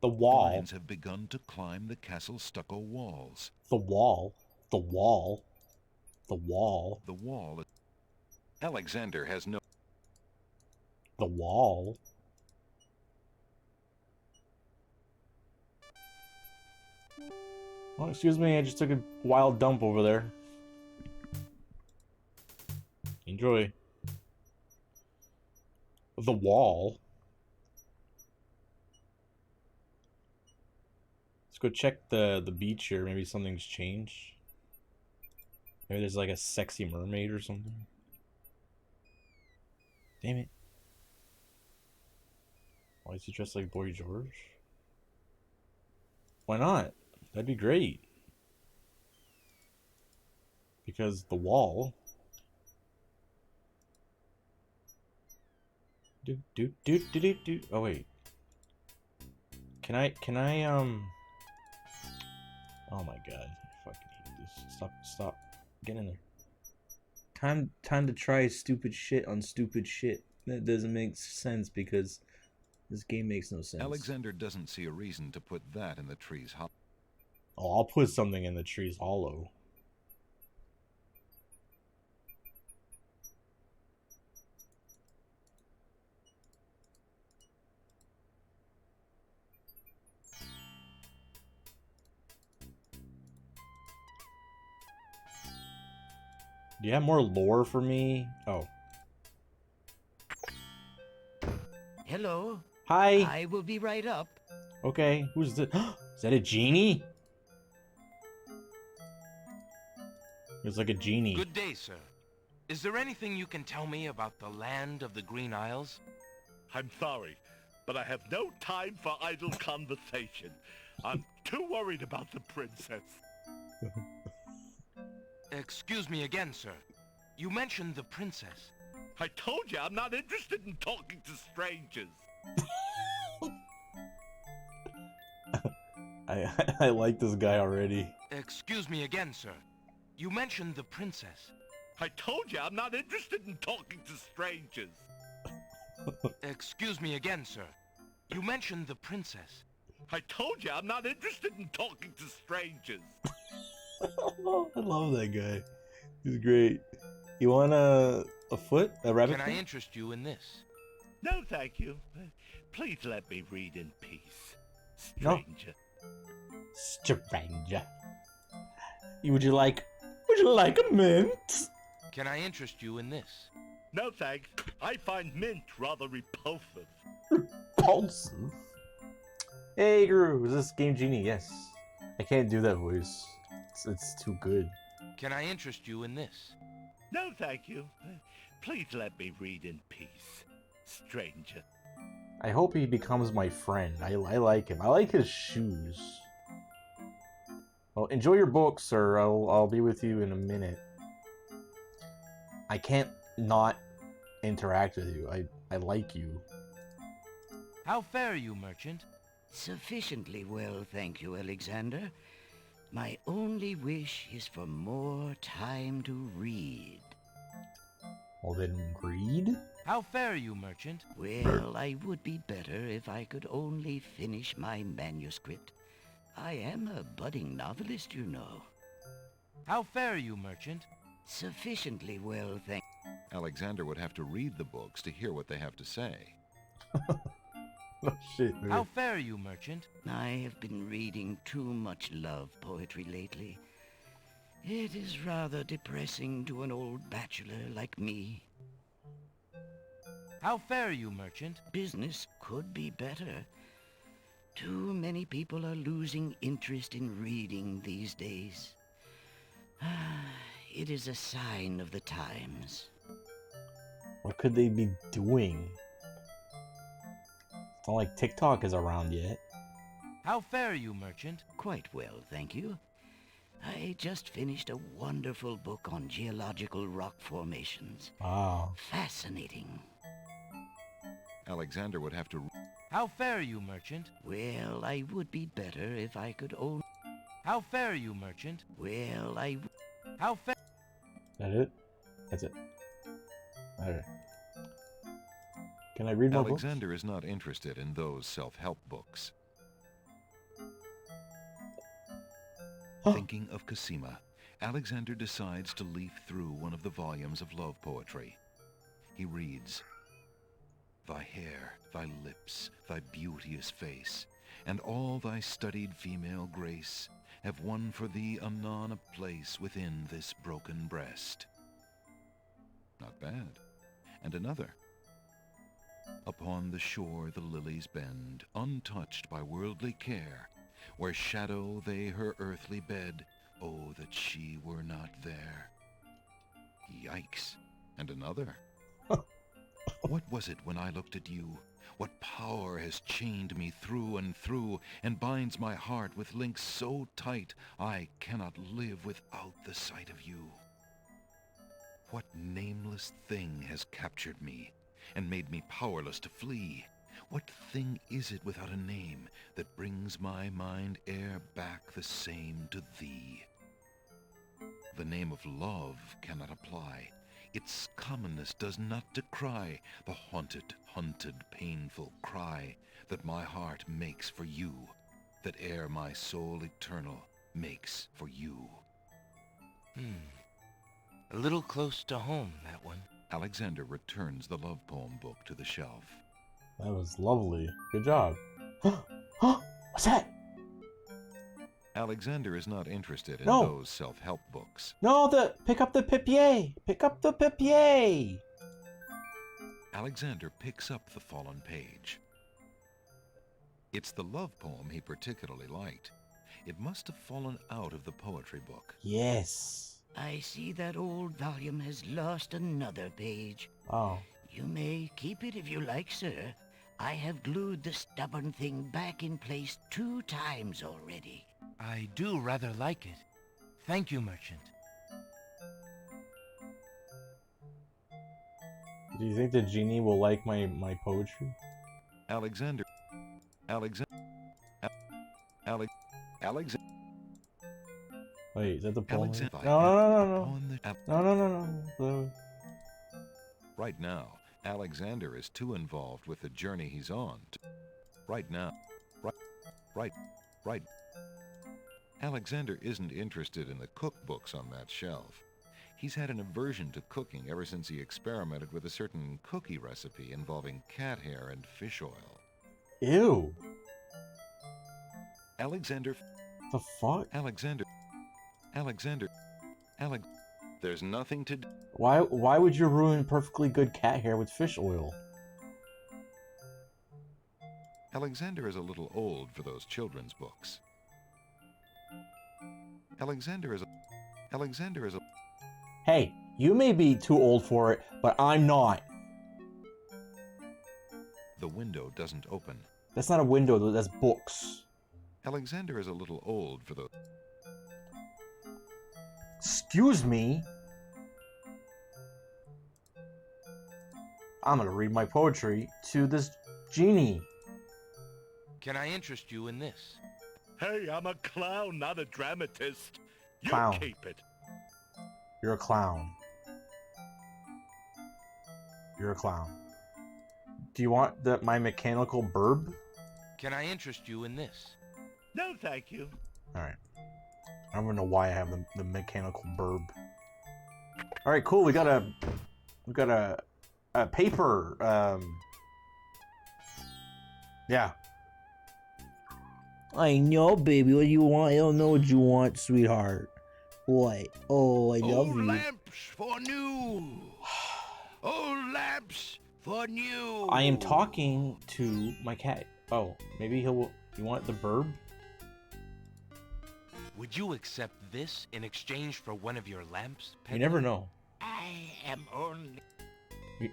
The wall. Vines have begun to climb the castle's stucco walls. The wall. The wall. The wall. The wall is... Alexander has no... The wall. Oh, excuse me, I just took a wild dump over there. Enjoy. The wall. Let's go check the beach here. Maybe something's changed. Maybe there's like a sexy mermaid or something. Damn it. Why is he dressed like Boy George? Why not? That'd be great. Because the wall. Do. Oh wait. Can I oh my god. I fucking hate this. Stop. Get in there. Time to try stupid shit on stupid shit. That doesn't make sense because this game makes no sense. Alexander doesn't see a reason to put that in the tree's hollow. Oh, I'll put something in the tree's hollow. Do you have more lore for me? Oh. Hello. Hi. I will be right up. Okay, who's this? Is that a genie? It's like a genie. Good day, sir. Is there anything you can tell me about the land of the Green Isles? I'm sorry, but I have no time for idle conversation. I'm too worried about the princess. Excuse me again, sir. You mentioned the princess. I told you I'm not interested in talking to strangers. I like this guy already. Excuse me again, sir. You mentioned the princess. I told you I'm not interested in talking to strangers. Excuse me again, sir. You mentioned the princess. I told you I'm not interested in talking to strangers. I love that guy. He's great. You want a foot? A rabbit Can foot? I interest you in this? No, thank you. Please let me read in peace. Stranger. Stranger. Would you like a mint? Can I interest you in this? No, thanks. I find mint rather repulsive. Repulsive? Hey, Guru, is this Game Genie? Yes. I can't do that voice. It's too good. Can I interest you in this? No, thank you. Please let me read in peace. Stranger. I hope he becomes my friend. I like him. I like his shoes. Well, enjoy your book, sir. I'll be with you in a minute. I can't not interact with you. I like you. How fare you, merchant? Sufficiently well, thank you, Alexander. My only wish is for more time to read. Well, then read? How fare you, merchant? Well, I would be better if I could only finish my manuscript. I am a budding novelist, you know. How fare you, merchant? Sufficiently well, thank you. Alexander would have to read the books to hear what they have to say. Oh, shit, dude. How fare you, merchant? I have been reading too much love poetry lately. It is rather depressing to an old bachelor like me. How fare you, merchant? Business could be better. Too many people are losing interest in reading these days. It is a sign of the times. What could they be doing? It's not like TikTok is around yet. How fare you, merchant? Quite well, thank you. I just finished a wonderful book on geological rock formations. Wow. Fascinating. Alexander would have to... How fare you, merchant? Well, I would be better if I could own... How fare you, merchant? Well, How fare... That it? That's it. Alright. Can I read more books? Alexander is not interested in those self-help books. Thinking of Cosima, Alexander decides to leaf through one of the volumes of love poetry. He reads, "Thy hair, thy lips, thy beauteous face, and all thy studied female grace have won for thee anon a place within this broken breast." Not bad. And another. "Upon the shore the lilies bend, untouched by worldly care, where shadow they her earthly bed, oh, that she were not there." Yikes. And another. "What was it when I looked at you? What power has chained me through and through, and binds my heart with links so tight I cannot live without the sight of you? What nameless thing has captured me, and made me powerless to flee? What thing is it without a name, that brings my mind e'er back the same to thee? The name of love cannot apply. Its commonness does not decry the haunted, hunted, painful cry that my heart makes for you, that e'er my soul eternal makes for you." A little close to home, that one. Alexander returns the love poem book to the shelf. That was lovely. Good job. What's that? Alexander is not interested in No. those self-help books. No, pick up the papier. Pick up the papier. Alexander picks up the fallen page. It's the love poem he particularly liked. It must have fallen out of the poetry book. Yes. I see that old volume has lost another page. Oh. You may keep it if you like, sir. I have glued the stubborn thing back in place 2 times already. I do rather like it. Thank you, merchant. Do you think the genie will like my poetry? Alexander. Wait, is that the poem? Alexander. No. Right now, Alexander is too involved with the journey he's on. Right now. Alexander isn't interested in the cookbooks on that shelf. He's had an aversion to cooking ever since he experimented with a certain cookie recipe involving cat hair and fish oil. Ew. Alexander. The fuck? Alexander. There's nothing to do. Why would you ruin perfectly good cat hair with fish oil? Alexander is a little old for those children's books. Alexander is a... Hey, you may be too old for it, but I'm not. The window doesn't open. That's not a window, that's books. Alexander is a little old for those... Excuse me? I'm gonna read my poetry to this genie. Can I interest you in this? Hey, I'm a clown, not a dramatist. You Clown. keep it. You're a clown. You're a clown. Do you want my mechanical burb? Can I interest you in this? No, thank you. Alright. I don't even know why I have the mechanical burb. Alright, cool. We got a paper. Yeah. I know, baby. What do you want? I don't know what you want, sweetheart. What? Oh, I love you. Lamps for new. Oh, lamps for new. I am talking to my cat. Oh, maybe you want the burb? Would you accept this in exchange for one of your lamps, You never know. I am only... You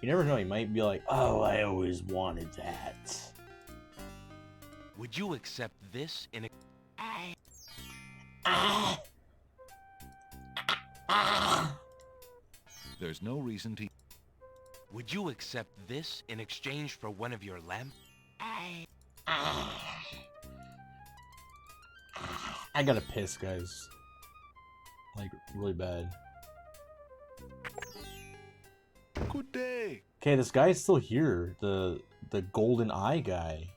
never know. He might be like, oh, I always wanted that. Would you accept this in There's no reason to... Would you accept this in exchange for one of your lamps? I gotta piss, guys. Like, really bad. Good day. Okay, this guy's still here. The golden eye guy.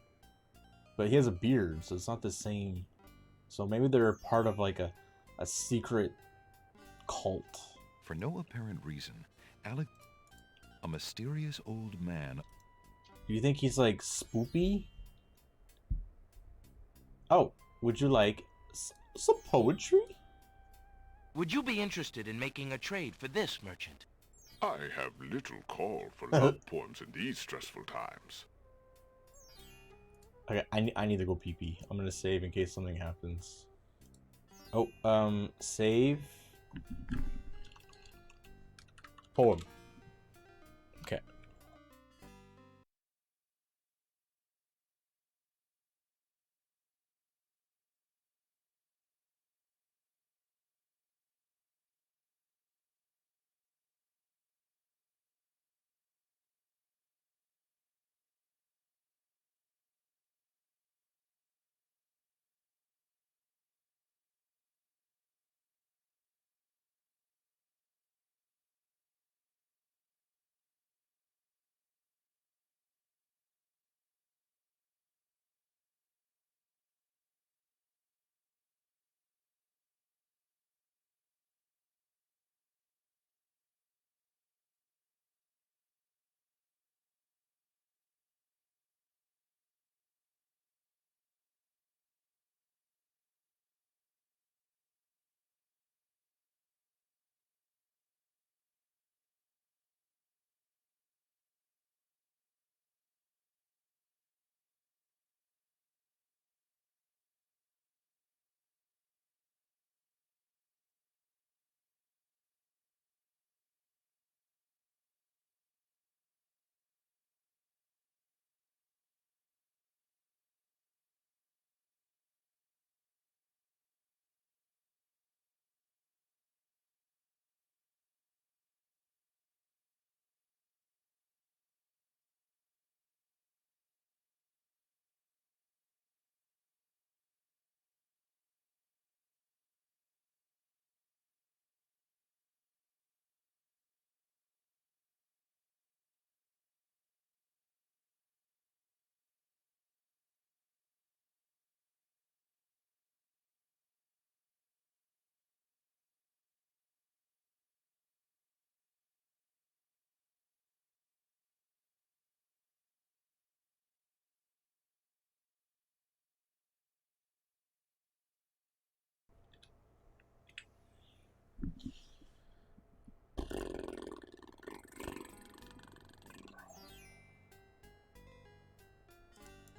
But he has a beard, so it's not the same. So maybe they're part of like a secret cult. For no apparent reason, a mysterious old man... Do you think he's like spoopy? Oh, would you like some poetry? Would you be interested in making a trade for this, merchant? I have little call for love poems in these stressful times. Okay, I need to go pee-pee. I'm gonna save in case something happens. Oh, save. Poem. Okay.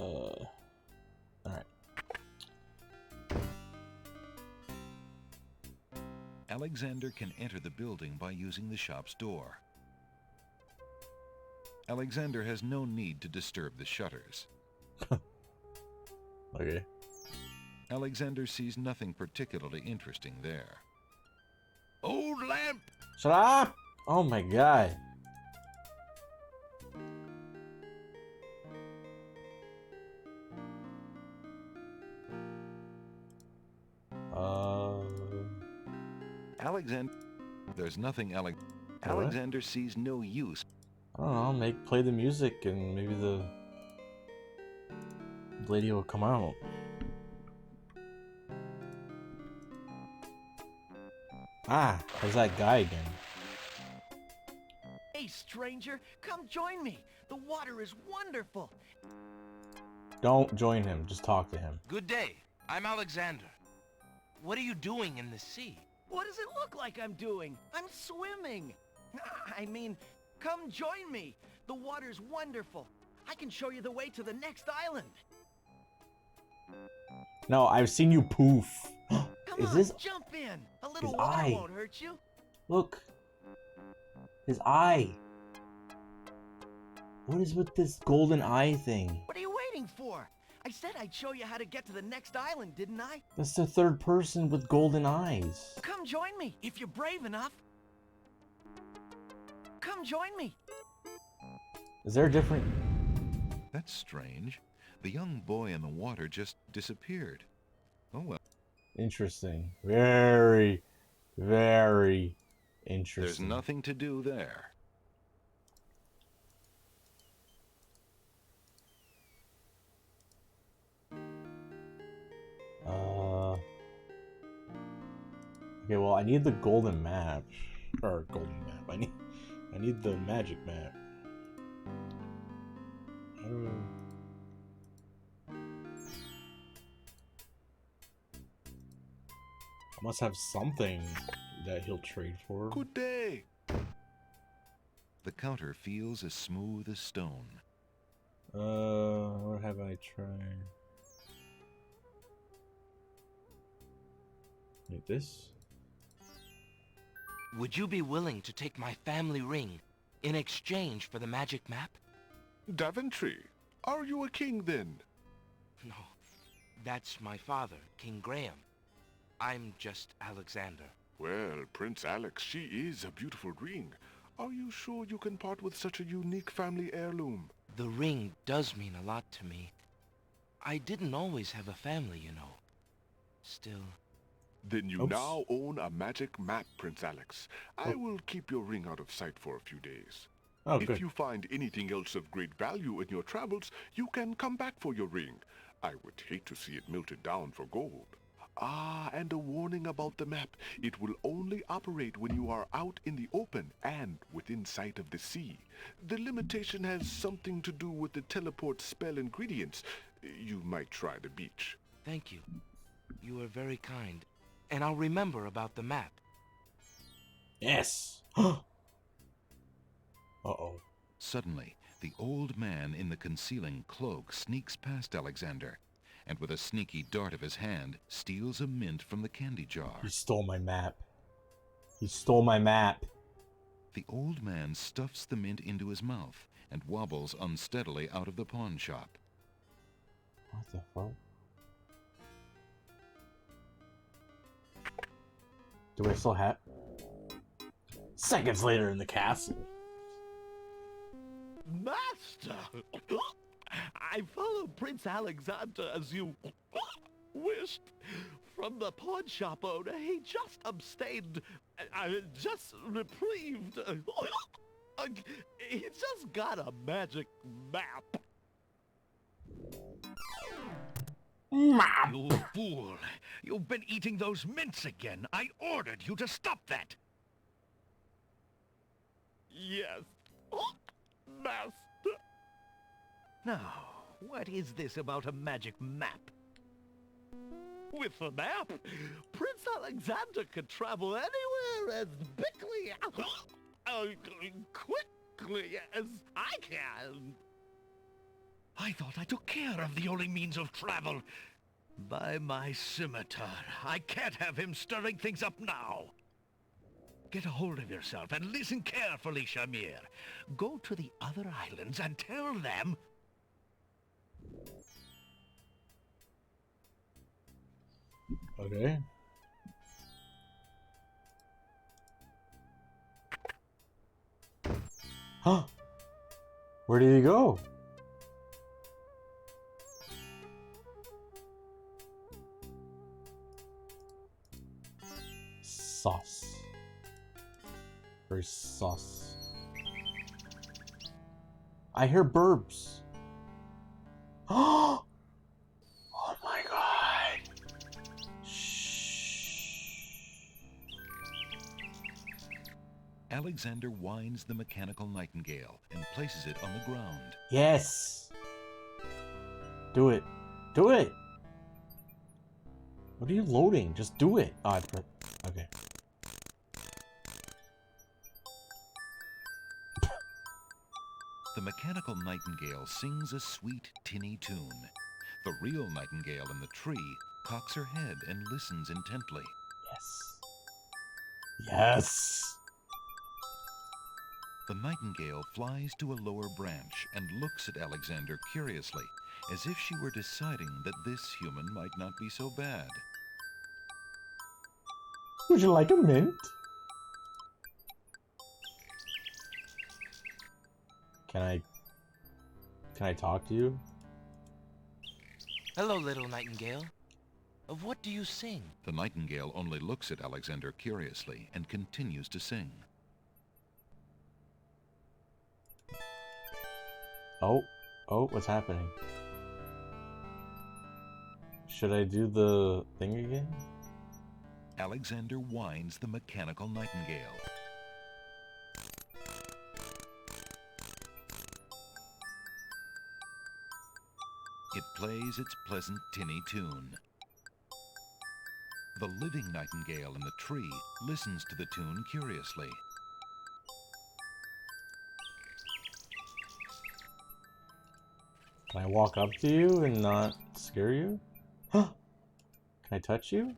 Alright. Alexander can enter the building by using the shop's door. Alexander has no need to disturb the shutters. Okay. Alexander sees nothing particularly interesting there. Old lamp! Shut up! Oh my god. Alexander... There's nothing Alexander sees no use. I don't know, play the music and maybe the lady will come out. Ah, there's that guy again. Hey, stranger, come join me. The water is wonderful. Don't join him, just talk to him. Good day. I'm Alexander. What are you doing in the sea? What does it look like I'm doing? I'm swimming. I mean, come join me. The water's wonderful. I can show you the way to the next island. No, I've seen you poof. Come Is on, this jump in. A little his water eye? won't hurt you. Look. His eye. What is with this golden eye thing? What are you waiting for? I said I'd show you how to get to the next island, didn't I? That's the third person with golden eyes. Come join me, if you're brave enough. Come join me. Is there a different... That's strange. The young boy in the water just disappeared. Oh well. Interesting. Very, very interesting. There's nothing to do there. Okay, well, I need the golden map. Or golden map. I need the magic map. I must have something that he'll trade for. Good day. The counter feels as smooth as stone. What have I tried? Like this? Would you be willing to take my family ring in exchange for the magic map? Daventry, are you a king then? No, that's my father, King Graham. I'm just Alexander. Well, Prince Alex, she is a beautiful ring. Are you sure you can part with such a unique family heirloom? The ring does mean a lot to me. I didn't always have a family, you know. Still... Then you Oops. now own a magic map, Prince Alex. I will keep your ring out of sight for a few days. Oh, If good. you find anything else of great value in your travels, you can come back for your ring. I would hate to see it melted down for gold. Ah, and a warning about the map. It will only operate when you are out in the open and within sight of the sea. The limitation has something to do with the teleport spell ingredients. You might try the beach. Thank you. You are very kind. And I'll remember about the map. Yes! Uh-oh. Suddenly, the old man in the concealing cloak sneaks past Alexander, and with a sneaky dart of his hand, steals a mint from the candy jar. He stole my map. He stole my map. The old man stuffs the mint into his mouth and wobbles unsteadily out of the pawn shop. What the fuck? Do I still have... Seconds later in the castle. Master! I followed Prince Alexander as you wished. From the pawn shop owner, he just abstained, just reprieved. He just got a magic map. You fool! You've been eating those mints again. I ordered you to stop that. Yes, Master. Now, what is this about a magic map? With the map, Prince Alexander could travel anywhere as quickly as I can. I thought I took care of the only means of travel. By my scimitar, I can't have him stirring things up now. Get a hold of yourself and listen carefully, Shamir. Go to the other islands and tell them... Okay. Huh? Where did he go? Sauce. Very sauce. I hear burps. Oh my god. Alexander winds the mechanical nightingale and places it on the ground. Yes. Do it. Do it. What are you loading? Just do it. Oh, okay. The mechanical nightingale sings a sweet, tinny tune. The real nightingale in the tree cocks her head and listens intently. Yes. Yes. The nightingale flies to a lower branch and looks at Alexander curiously, as if she were deciding that this human might not be so bad. Would you like a mint? Can I talk to you? Hello, little nightingale. Of what do you sing? The nightingale only looks at Alexander curiously and continues to sing. Oh, what's happening? Should I do the thing again? Alexander winds the mechanical nightingale. It plays its pleasant tinny tune. The living nightingale in the tree listens to the tune curiously. Can I walk up to you and not scare you? Huh? Can I touch you?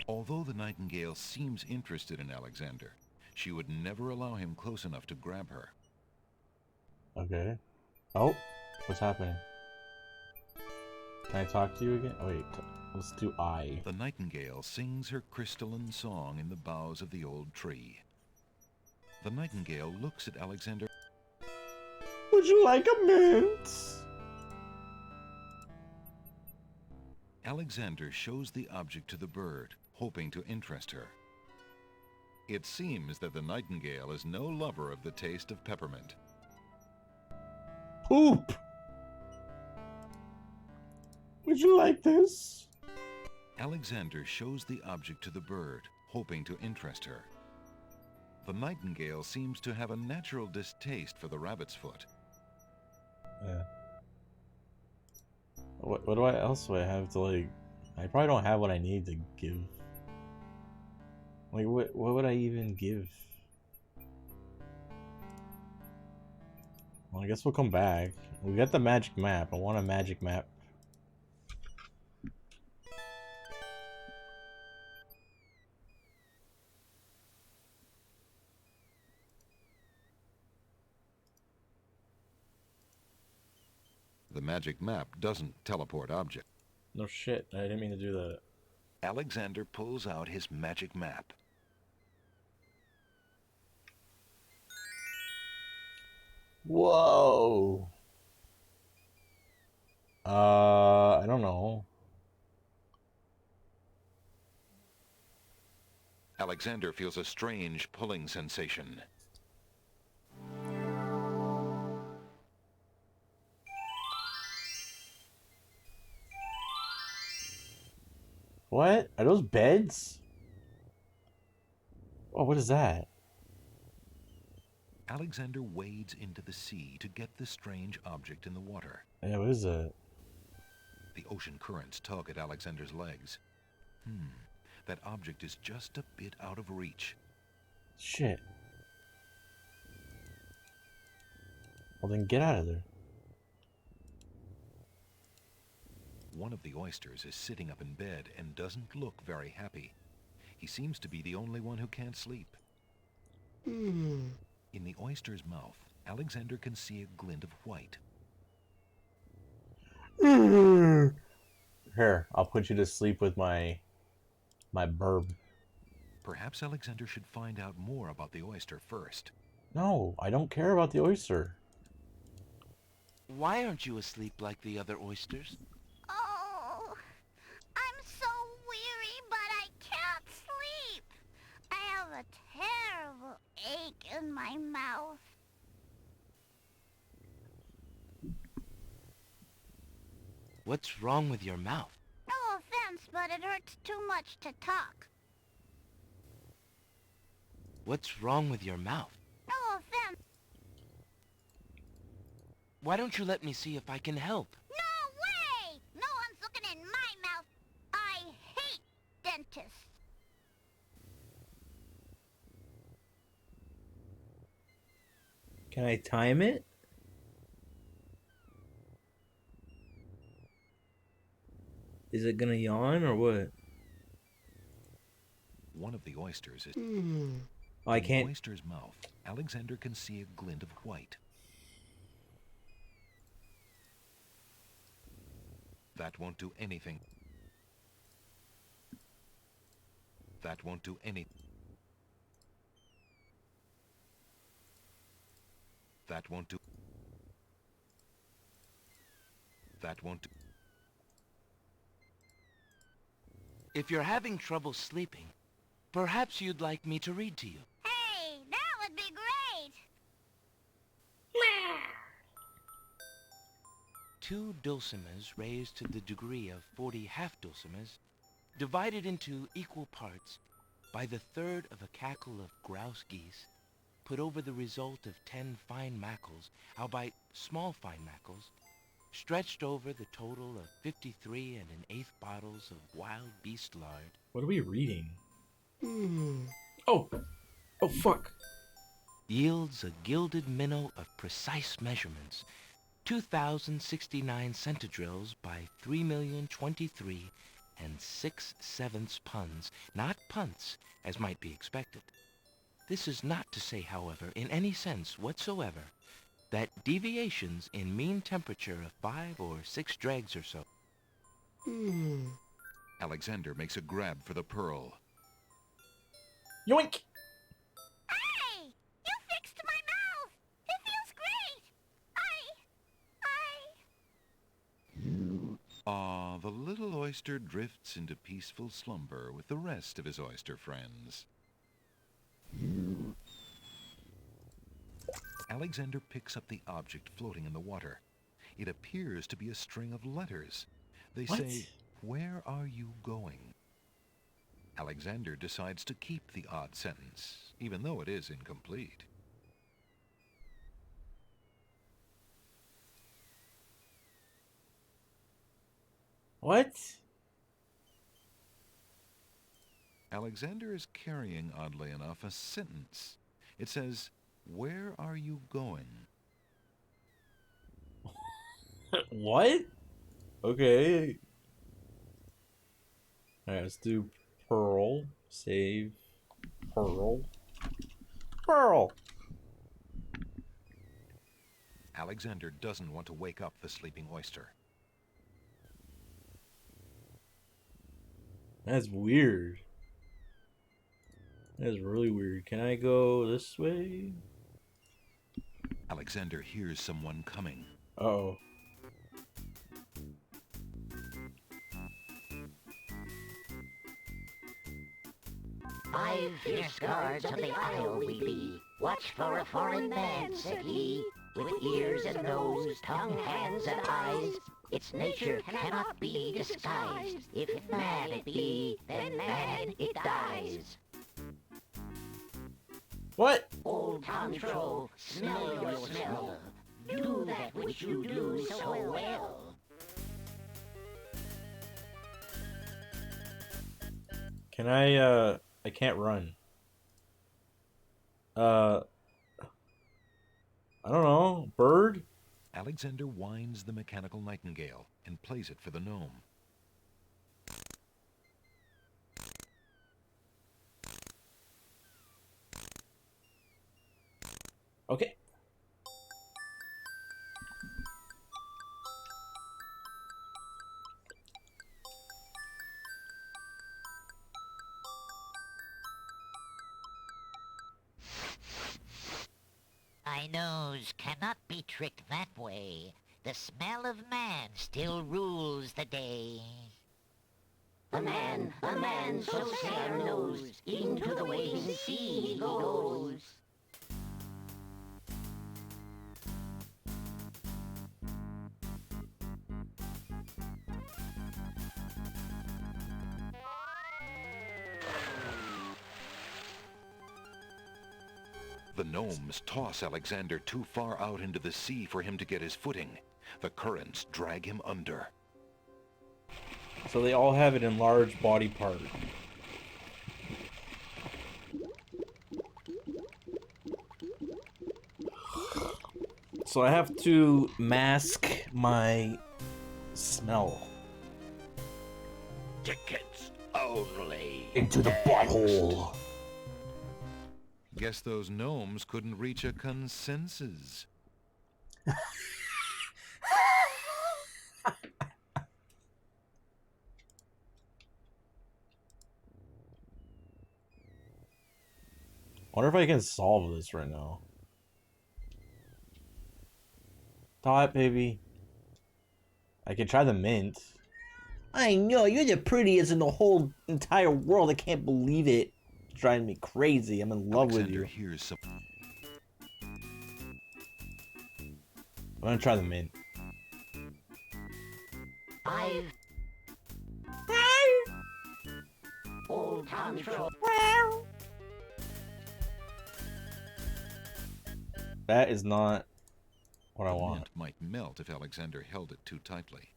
Although the nightingale seems interested in Alexander, she would never allow him close enough to grab her. Okay. Oh, what's happening? Can I talk to you again? Oh, wait, let's do I. The nightingale sings her crystalline song in the boughs of the old tree. The nightingale looks at Alexander. Would you like a mint? Alexander shows the object to the bird, hoping to interest her. It seems that the nightingale is no lover of the taste of peppermint. Poop! Would you like this? Alexander shows the object to the bird, hoping to interest her. The nightingale seems to have a natural distaste for the rabbit's foot. Yeah. What else do I have to, like... I probably don't have what I need to give. Like, what would I even give? Well, I guess we'll come back. We got the magic map. I want a magic map. The magic map doesn't teleport objects. No shit, I didn't mean to do that. Alexander pulls out his magic map. Whoa! I don't know. Alexander feels a strange pulling sensation. What? Are those beds? Oh, what is that? Alexander wades into the sea to get the strange object in the water. Yeah, what is that? The ocean currents tug at Alexander's legs. That object is just a bit out of reach. Shit. Well, then get out of there. One of the oysters is sitting up in bed and doesn't look very happy. He seems to be the only one who can't sleep. In the oyster's mouth, Alexander can see a glint of white. Here, I'll put you to sleep with my burb. Perhaps Alexander should find out more about the oyster first. No, I don't care about the oyster. Why aren't you asleep like the other oysters? Oh, I'm so weary, but I can't sleep. I have a terrible ache in my mouth. What's wrong with your mouth? No offense, but it hurts too much to talk. What's wrong with your mouth? No offense. Why don't you let me see if I can help? No way! No one's looking in my mouth. I hate dentists. Can I time it? Is it gonna yawn or what? One of the oysters is... Oh, I can't... In the oyster's mouth, Alexander can see a glint of white. That won't do anything. That won't do any... That won't do... That won't do... If you're having trouble sleeping, perhaps you'd like me to read to you. Hey, that would be great. 2 dulcimers raised to the degree of 40 half-dulcimers, divided into equal parts by the third of a cackle of grouse geese, put over the result of 10 fine mackles, albeit small fine mackles, stretched over the total of 53 1/8 bottles of wild beast lard. What are we reading? Oh! Oh, fuck! Yields a gilded minnow of precise measurements, 2,069 centidrills by 3,023 6/7 puns, not punts, as might be expected. This is not to say, however, in any sense whatsoever, that deviations in mean temperature of 5 or 6 dregs or so. Alexander makes a grab for the pearl. Yoink! Hey, you fixed my mouth. It feels great. The little oyster drifts into peaceful slumber with the rest of his oyster friends. Alexander picks up the object floating in the water. It appears to be a string of letters. They say, "Where are you going?" Alexander decides to keep the odd sentence, even though it is incomplete. What? Alexander is carrying, oddly enough, a sentence. It says, "Where are you going?" What? Okay. Alright, let's do pearl. Save. Pearl. Pearl! Alexander doesn't want to wake up the sleeping oyster. That's weird. That's really weird. Can I go this way? Alexander hears someone coming. Uh-oh. "5 fierce guards of the isle we be. Watch for a foreign man," said he, "with ears and nose, tongue, hands, and eyes. Its nature cannot be disguised. If mad it be, then mad it dies." What? Old Tom Troll, smell your smell. Do that which you do so well. Can I can't run. I don't know. Bird? Alexander winds the mechanical nightingale and plays it for the gnome. Okay. My nose cannot be tricked that way. The smell of man still rules the day. A man, so fair knows, into the waving sea he goes. The gnomes toss Alexander too far out into the sea for him to get his footing. The currents drag him under. So they all have an enlarged body part. So I have to mask my smell. Tickets only. Into the butthole. Guess those gnomes couldn't reach a consensus. Wonder if I can solve this right now. Thought, baby. I can try the mint. I know, you're the prettiest in the whole entire world. I can't believe it. It's driving me crazy. I'm in love with you. Alexander hears some... I'm gonna try the mint. Old Tom Troll. That is not what I The want. mint might melt if Alexander held it too tightly.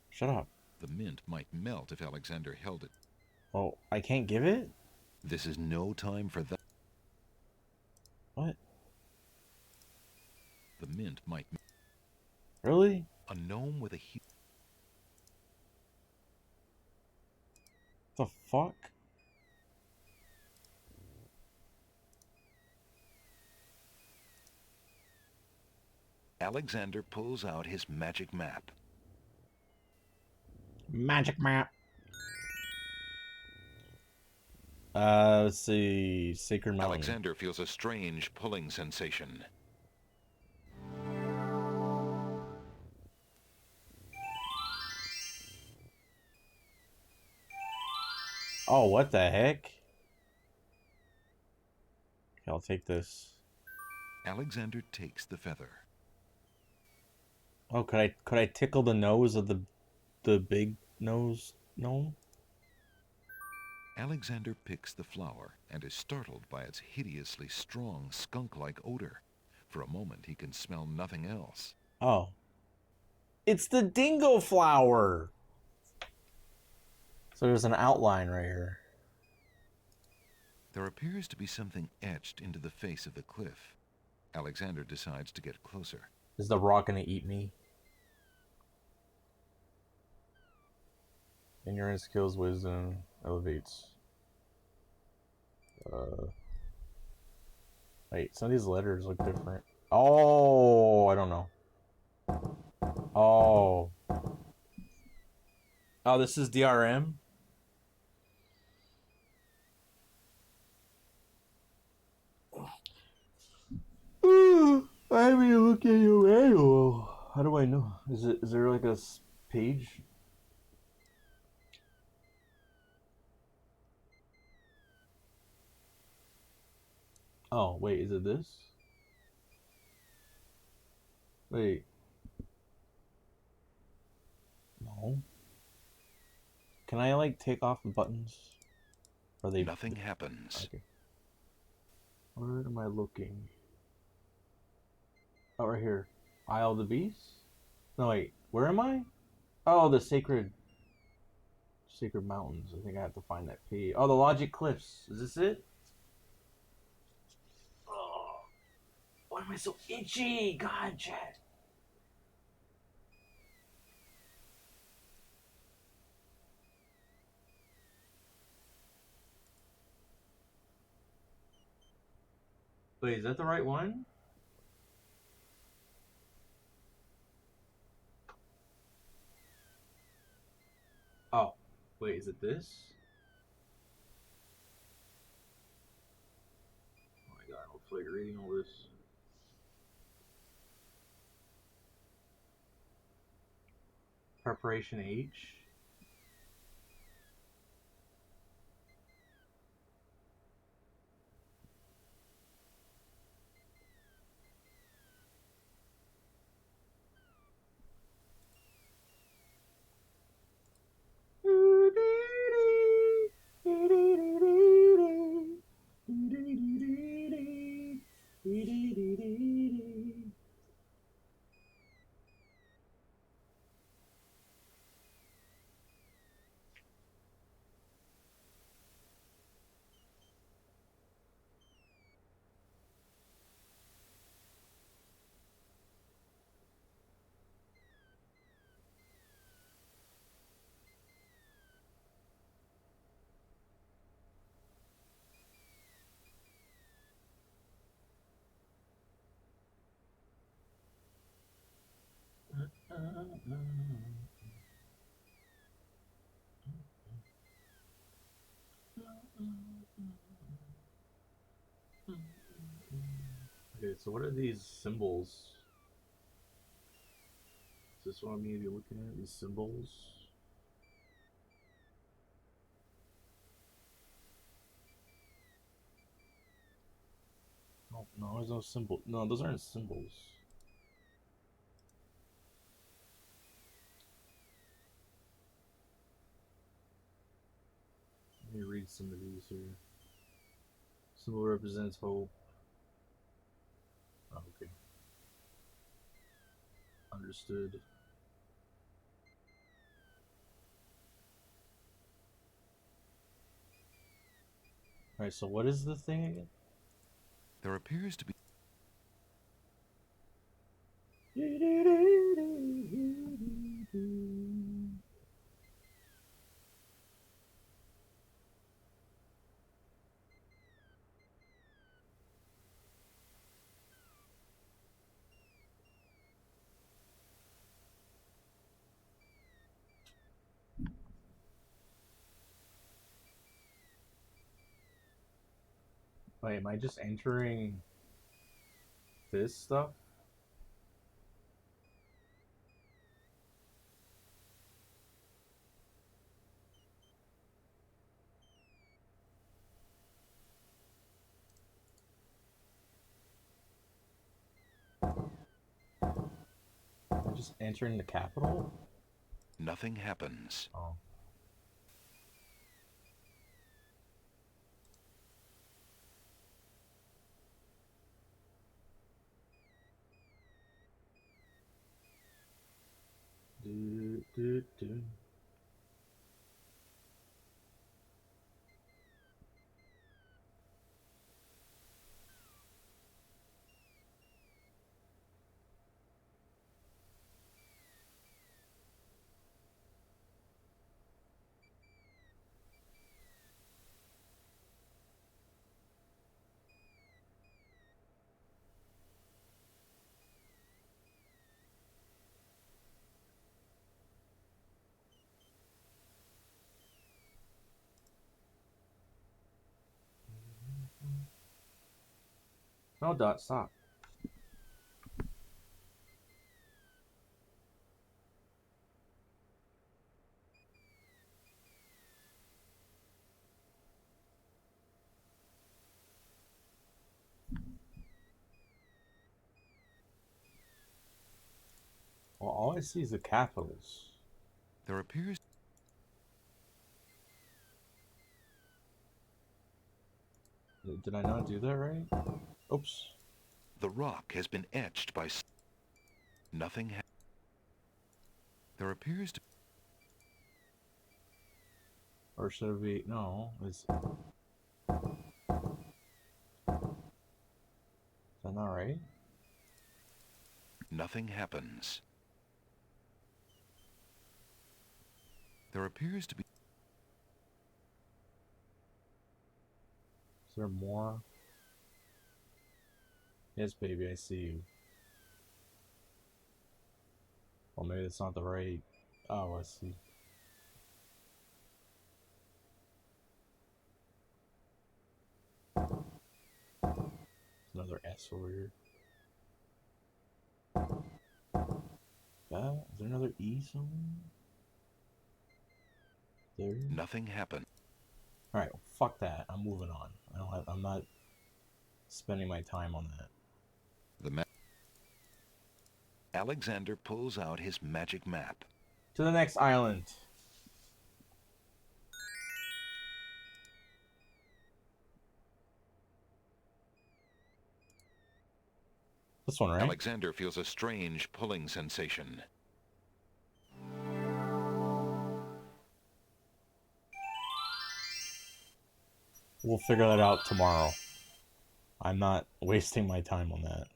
Shut up. The mint might melt if Alexander held it. Oh, I can't give it? This is no time for that. What? The mint might... Really? A gnome with a... The fuck? Alexander pulls out his magic map. Magic map. Let's see. Sacred Mountain. Alexander feels a strange pulling sensation. Oh, what the heck? Okay, I'll take this. Alexander takes the feather. Oh, could I tickle the nose of the big nose gnome? Alexander picks the flower and is startled by its hideously strong skunk-like odor. For a moment, he can smell nothing else. Oh. It's the dingo flower! So there's an outline right here. There appears to be something etched into the face of the cliff. Alexander decides to get closer. Is the rock gonna eat me? Endurance, skills, wisdom, elevates. Wait, some of these letters look different. Oh, I don't know. Oh. Oh, this is DRM? I haven't even looked at your manual. How do I know? Is there like a page? Oh, wait, is it this? Wait. No. Can I like take off the buttons? Are they... Nothing happens. Okay. Where am I looking? Oh, right here. Isle of the Beasts? No, wait. Where am I? Oh, the Sacred Mountains. I think I have to find that page. Oh, the Logic Cliffs. Is this it? Oh. Why am am I so itchy? God, chat. Wait, is that the right one? Oh, wait, is it this? Oh my god, I don't feel like reading all this. Preparation H. Okay, so what are these symbols? Is this what I'm going to be looking at? These symbols? No, no, there's no symbol. No, those aren't symbols. Let me read some of these here. Symbol represents hope. Oh, okay. Understood. Alright, so what is the thing again? There appears to be... Wait, am I just entering this stuff? I'm just entering the capital? Nothing happens. Oh. Do, do, do. No, dot, stop. Well, all I see is the capitals. There appears... Did I not do that right? Oops. The rock has been etched by... Nothing happens. There appears to... Or should it be... No, it's... Is that not right? Nothing happens. There appears to be... Is there more? Yes, baby, I see you. Well, maybe that's not the right... Oh, I see. Another S over here. Is there another E somewhere? There. Nothing happened. All right, well, fuck that. I'm moving on. I'm not spending my time on that. Alexander pulls out his magic map. To the next island. This one, right? Alexander feels a strange pulling sensation. We'll figure that out tomorrow. I'm not wasting my time on that.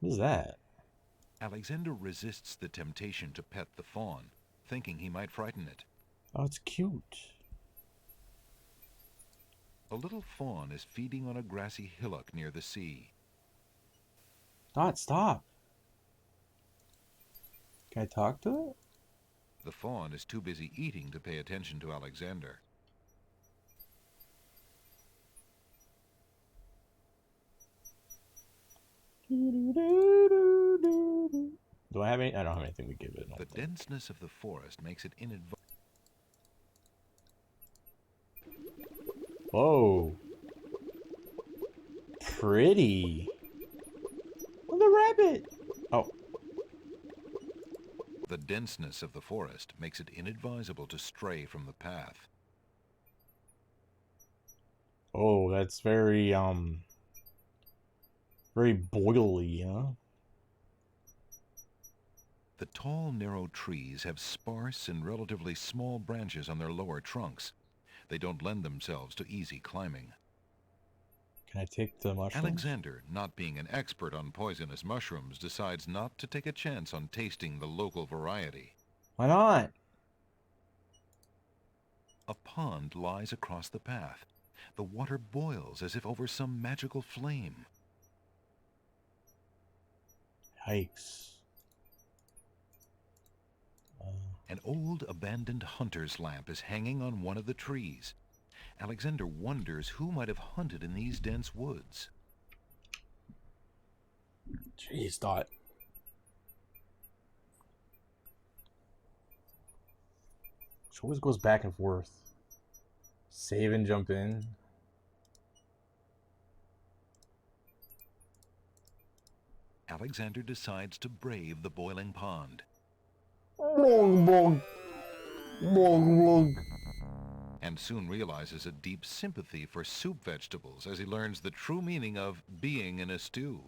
What is that? Alexander resists the temptation to pet the fawn, thinking he might frighten it. Oh, it's cute. A little fawn is feeding on a grassy hillock near the sea. Dot, stop. Can I talk to it? The fawn is too busy eating to pay attention to Alexander. Do I have any? I don't have anything to give it. The denseness of the forest makes it inadvisable. Whoa. Pretty. Oh, the rabbit. Oh. The denseness of the forest makes it inadvisable to stray from the path. Oh, that's very boily, huh? The tall, narrow trees have sparse and relatively small branches on their lower trunks. They don't lend themselves to easy climbing. Can I take the mushrooms? Alexander, not being an expert on poisonous mushrooms, decides not to take a chance on tasting the local variety. Why not? A pond lies across the path. The water boils as if over some magical flame. Yikes. An old abandoned hunter's lamp is hanging on one of the trees. Alexander wonders who might have hunted in these dense woods. Jeez, Dot. She always goes back and forth. Save and jump in. Alexander decides to brave the boiling pond. Bong, bong. Bong, bong. And soon realizes a deep sympathy for soup vegetables as he learns the true meaning of being in a stew.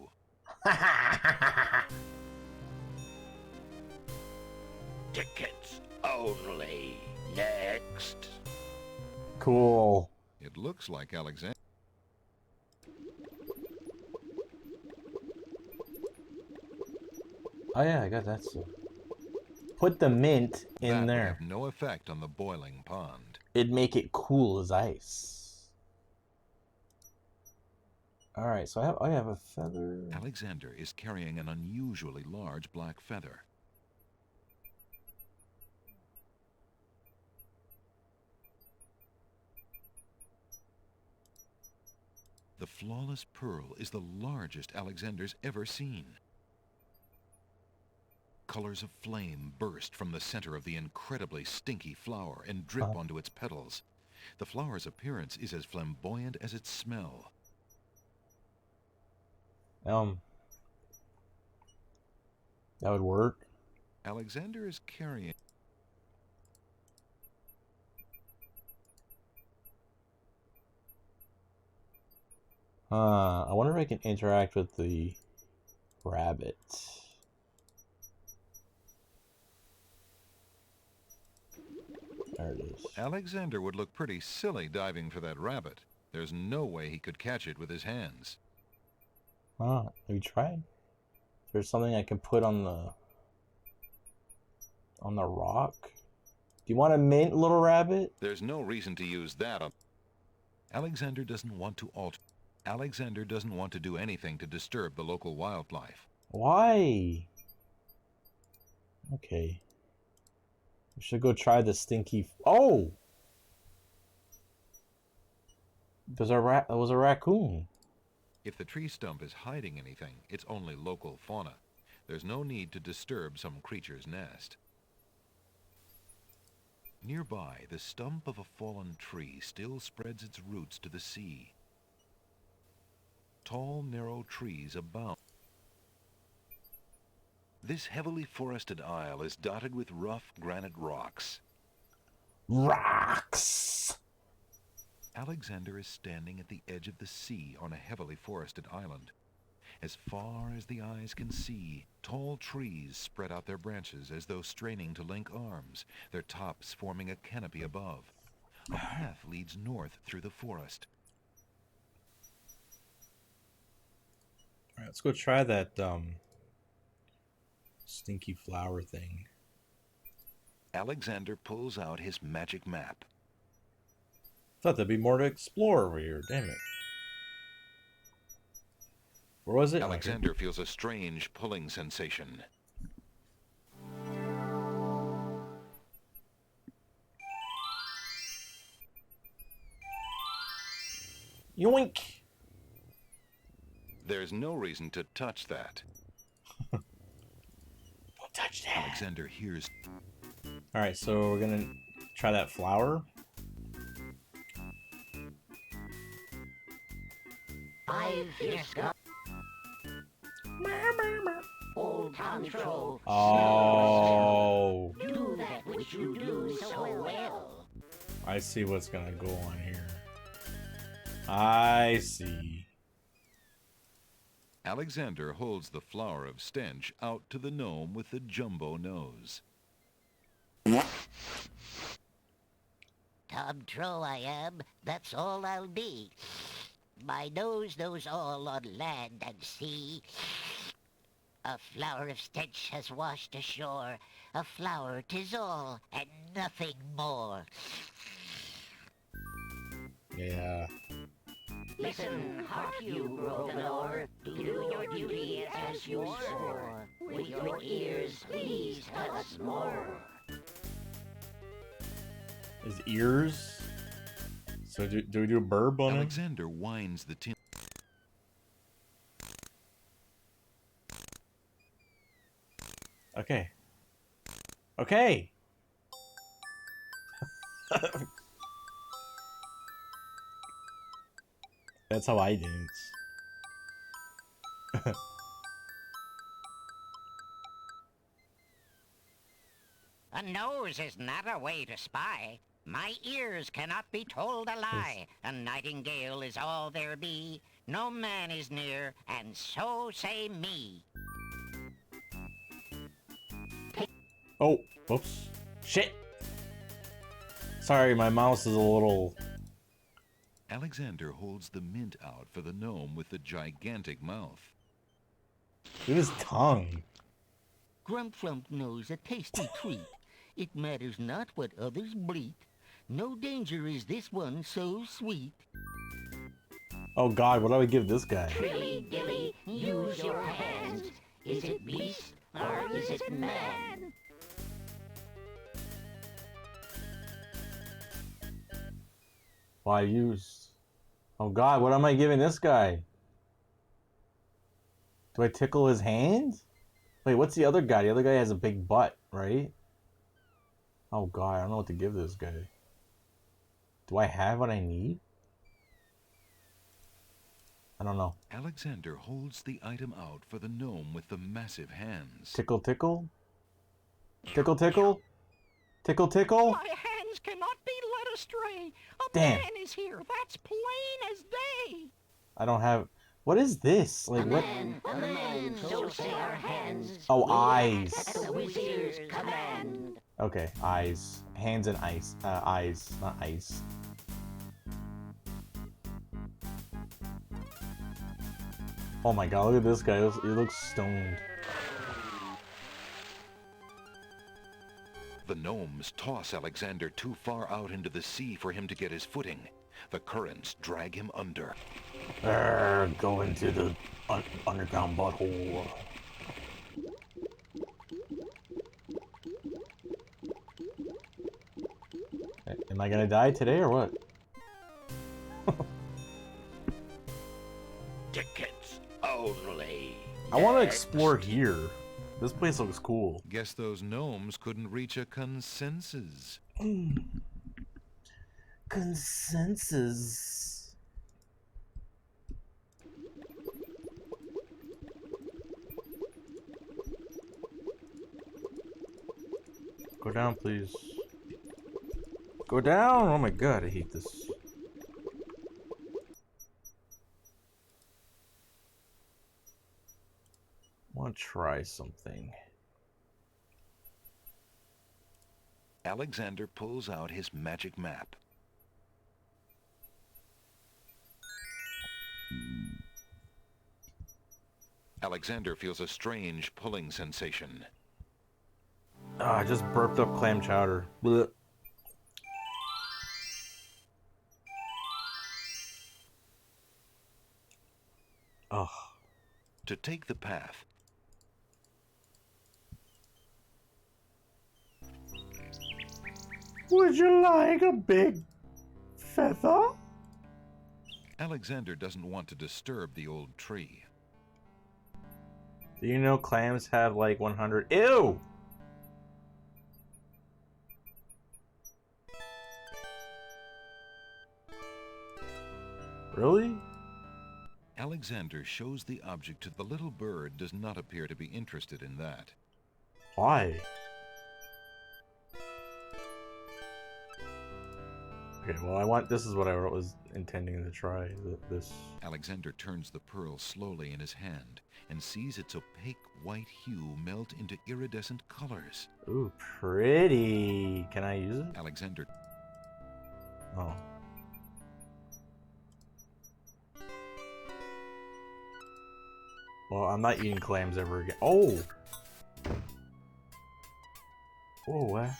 Tickets only. Next. Cool. It looks like Alexander. Oh yeah, I got that stuff. Put the mint in That there. would have no effect on the boiling pond. It'd make it cool as ice. Alright, so I have a feather. Alexander is carrying an unusually large black feather. The flawless pearl is the largest Alexander's ever seen. Colors of flame burst from the center of the incredibly stinky flower and drip onto its petals. The flower's appearance is as flamboyant as its smell. That would work. Alexander is carrying... I wonder if I can interact with the rabbit. There it is. Alexander would look pretty silly diving for that rabbit. There's no way he could catch it with his hands. Have you tried? There's something I can put on the rock. Do you want a mint, little rabbit? There's no reason to use that on... Alexander doesn't want to alter... Alexander doesn't want to do anything to disturb the local wildlife. Why? Okay. We should go try the stinky... Oh! There's a rat. That was a raccoon. If the tree stump is hiding anything, it's only local fauna. There's no need to disturb some creature's nest. Nearby, the stump of a fallen tree still spreads its roots to the sea. Tall, narrow trees abound. This heavily forested isle is dotted with rough granite rocks. Rocks! Alexander is standing at the edge of the sea on a heavily forested island. As far as the eyes can see, tall trees spread out their branches as though straining to link arms, their tops forming a canopy above. A path leads north through the forest. Alright, let's go try that stinky flower thing. Alexander pulls out his magic map. Thought there'd be more to explore over here, damn it. Where was it? Alexander feels a strange pulling sensation. Yoink! There's no reason to touch that. Don't touch that. Alexander hears... Alright, so we're gonna try that flower. Old Tom Troll. Oh. Do that which you do so well. I see what's gonna go on here. I see. Alexander holds the flower of stench out to the gnome with the jumbo nose. Tom Troll I am, that's all I'll be. My nose knows all on land and sea. A flower of stench has washed ashore. A flower 'tis all, and nothing more. Yeah. Listen, hark you, Grovenor. Do your duty as you swore. With your ears, please tell us more. His ears? So do we do a burb on him? Alexander winds the tin. Okay. Okay! That's how I dance. A nose is not a way to spy. My ears cannot be told a lie. A nightingale is all there be. No man is near, and so say me. Oh, whoops. Shit! Sorry, my mouse is a little... Alexander holds the mint out for the gnome with the gigantic mouth. Look at his tongue. Grumflump knows a tasty treat. It matters not what others bleat. No danger is this one so sweet. Oh god, what do I give this guy? Trilly dilly, use your hands. Is it beast or is it man? Well, I used... Oh god, what am I giving this guy? Do I tickle his hand? Wait, what's the other guy? The other guy has a big butt, right? Oh god, I don't know what to give this guy. Do I have what I need? I don't know. Alexander holds the item out for the gnome with the massive hands. Tickle, tickle? Tickle, tickle? Tickle, tickle? My hands cannot be led astray. A Damn. man is here. That's plain as day. I don't have... What is this? Like, what? A man, so say our hands. Oh, eyes. At the wizard's command. Okay, eyes. Hands and ice. Eyes, not ice. Oh my god, look at this guy. He looks stoned. The gnomes toss Alexander too far out into the sea for him to get his footing. The currents drag him under. Go into the underground butthole. Am I gonna die today or what? Tickets only. I want to explore here. This place looks cool. Guess those gnomes couldn't reach a consensus. Consensus. Go down, please. Go down! Oh my god, I hate this. I want to try something. Alexander pulls out his magic map. Alexander feels a strange pulling sensation. Ah, I just burped up clam chowder. Blech. Oh. To take the path, Would you like a big feather? Alexander doesn't want to disturb the old tree. Do you know clams have like 100? Ew! Really? Alexander shows the object to the little bird does not appear to be interested in that. Why? Okay, well this is what I was intending to try, this. Alexander turns the pearl slowly in his hand and sees its opaque white hue melt into iridescent colors. Ooh, pretty. Can I use it? Alexander. Oh. Well, I'm not eating clams ever again. Oh! Whoa, what?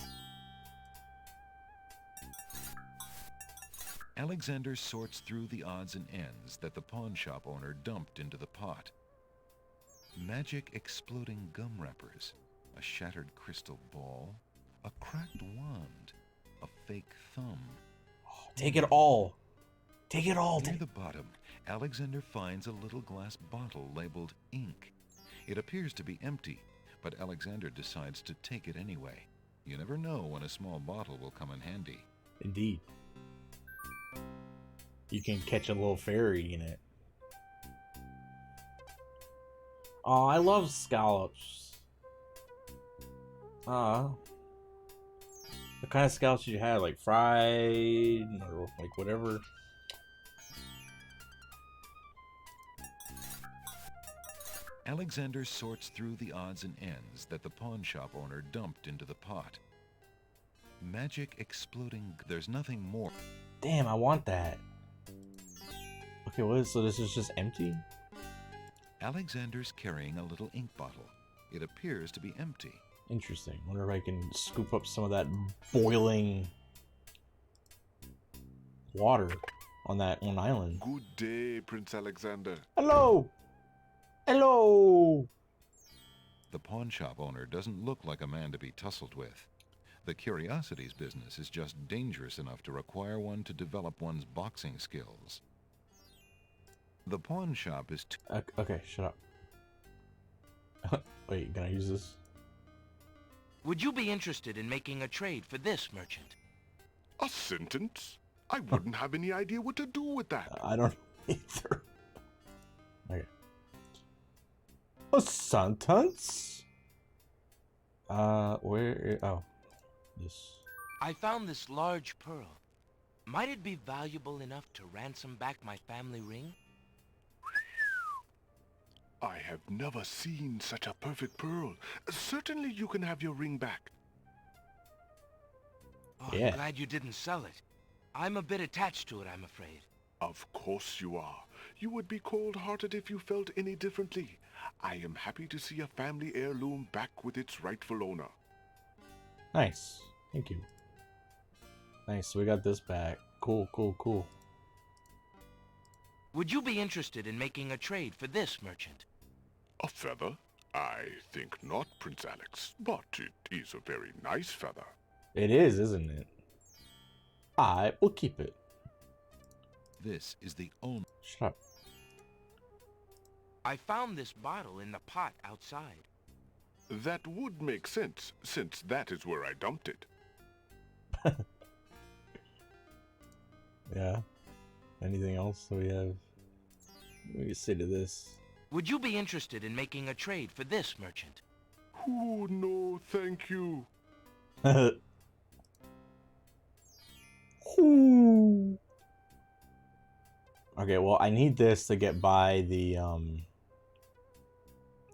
Alexander sorts through the odds and ends that the pawn shop owner dumped into the pot. Magic exploding gum wrappers, a shattered crystal ball, a cracked wand, a fake thumb. Take it all! Take it all! Near the bottom, Alexander finds a little glass bottle labeled ink. It appears to be empty, but Alexander decides to take it anyway. You never know when a small bottle will come in handy. Indeed. You can catch a little fairy in it. Oh, I love scallops. What kind of scallops did you have? Like fried or like whatever? Alexander sorts through the odds and ends that the pawn shop owner dumped into the pot. Magic exploding. There's nothing more. Damn, I want that. Okay, what is, so this is just empty? Alexander's carrying a little ink bottle. It appears to be empty. Interesting. Wonder if I can scoop up some of that boiling water on that one island. Good day, Prince Alexander. Hello! Hello! The pawn shop owner doesn't look like a man to be tussled with. The curiosities business is just dangerous enough to require one to develop one's boxing skills. The pawn shop is okay, shut up. Wait, can I use this? Would you be interested in making a trade for this, merchant? A sentence? I wouldn't have any idea what to do with that. I don't either. Okay. A sentence? Where? Oh. This. I found this large pearl. Might it be valuable enough to ransom back my family ring? I have never seen such a perfect pearl. Certainly you can have your ring back. Oh, yeah. I'm glad you didn't sell it. I'm a bit attached to it, I'm afraid. Of course you are. You would be cold-hearted if you felt any differently. I am happy to see a family heirloom back with its rightful owner. Nice. Thank you. Nice, so we got this back. Cool, cool, cool. Would you be interested in making a trade for this, merchant? A feather? I think not, Prince Alex, but it is a very nice feather. It is, isn't it? I will keep it. This is the only... Shut up. I found this bottle in the pot outside. That would make sense, since that is where I dumped it. Yeah. Anything else that we have? What do you say to this? Would you be interested in making a trade for this, merchant? Oh, no, thank you. Okay, well, I need this to get by the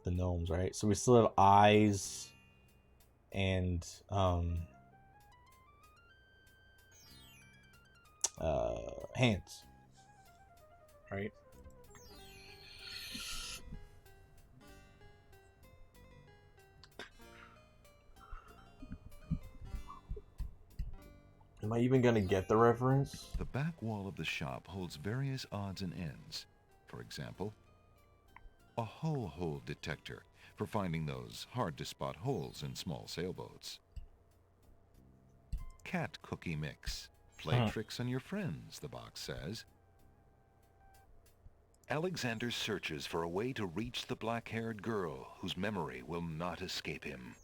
gnomes, right? So we still have eyes and hands, right? Am I even gonna get the reference? The back wall of the shop holds various odds and ends. For example, a hole detector for finding those hard-to-spot holes in small sailboats. Cat cookie mix. Play tricks on your friends, the box says. Alexander searches for a way to reach the black-haired girl whose memory will not escape him.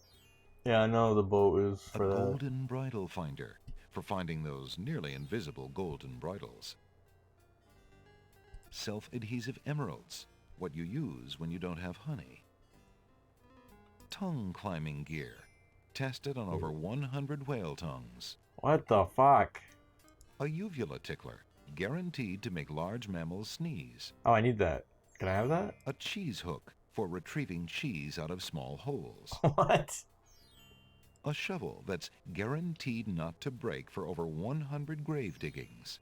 Yeah, I know the boat is for A that. golden bridle finder for finding those nearly invisible golden bridles. Self-adhesive emeralds, what you use when you don't have honey. Tongue climbing gear, tested on over 100 whale tongues. What the fuck? A uvula tickler, guaranteed to make large mammals sneeze. Oh, I need that. Can I have that? A cheese hook for retrieving cheese out of small holes. What? A shovel that's guaranteed not to break for over 100 grave diggings.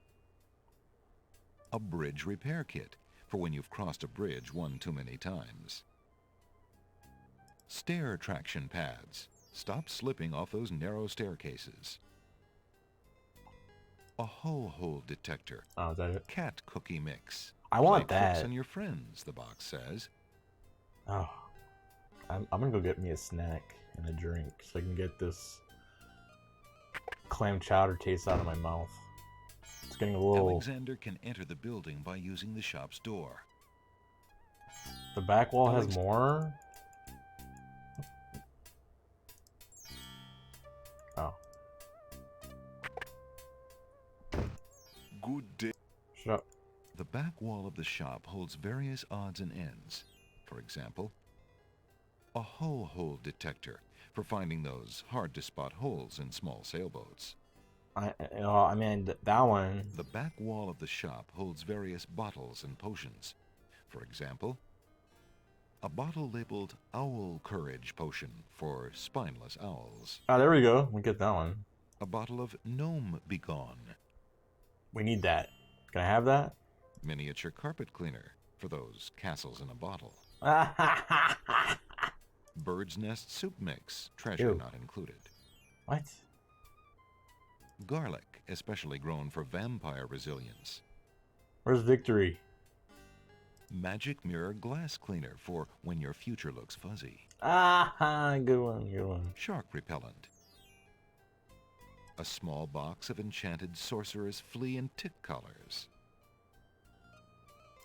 A bridge repair kit for when you've crossed a bridge one too many times. Stair traction pads. Stop slipping off those narrow staircases. A hole detector. Oh, is that it? Cat cookie mix. I want Play that. tricks on your friends, the box says. Oh. I'm gonna go get me a snack and a drink so I can get this clam chowder taste out of my mouth. It's getting a little... Alexander can enter the building by using the shop's door. The back wall has more? Oh. Good day. Shut up. The back wall of the shop holds various odds and ends. For example, a hole detector for finding those hard-to-spot holes in small sailboats. I mean, that one... The back wall of the shop holds various bottles and potions. For example, a bottle labeled Owl Courage Potion for spineless owls. Oh, there we go. We get that one. A bottle of Gnome Begone. We need that. Can I have that? Miniature carpet cleaner for those castles in a bottle. Bird's nest soup mix, treasure Ew. not included. What? Garlic, especially grown for vampire resilience. Where's Victory? Magic mirror glass cleaner for when your future looks fuzzy. Ah, good one, good one. Shark repellent. A small box of enchanted sorcerer's flea and tick collars.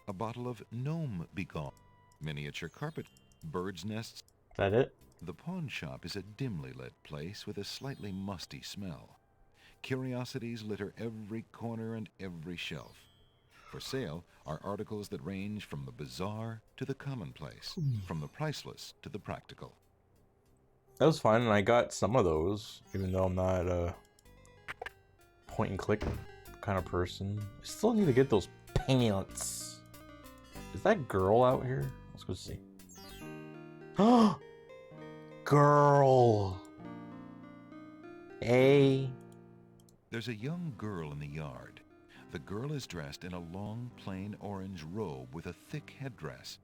A bottle of Gnome Begone. Miniature carpet. Bird's nests. Is that it? The pawn shop is a dimly lit place with a slightly musty smell. Curiosities litter every corner and every shelf. For sale are articles that range from the bizarre to the commonplace, from the priceless to the practical. That was fun, and I got some of those, even though I'm not a point and click kind of person. I still need to get those pants. Is that girl out here? Let's go see. Girl! Hey. There's a young girl in the yard. The girl is dressed in a long, plain orange robe with a thick headdress.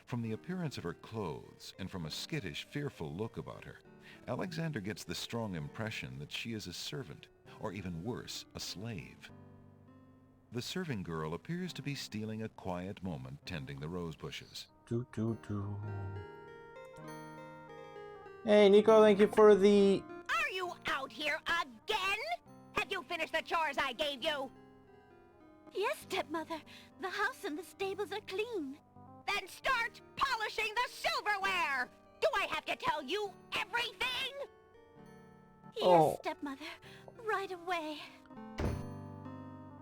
From the appearance of her clothes, and from a skittish, fearful look about her, Alexander gets the strong impression that she is a servant, or even worse, a slave. The serving girl appears to be stealing a quiet moment tending the rose bushes. Hey, Nico, thank you for the... Are you out here again? Have you finished the chores I gave you? Yes, stepmother. The house and the stables are clean. Then start polishing the silverware! Do I have to tell you everything? Yes, stepmother. Right away.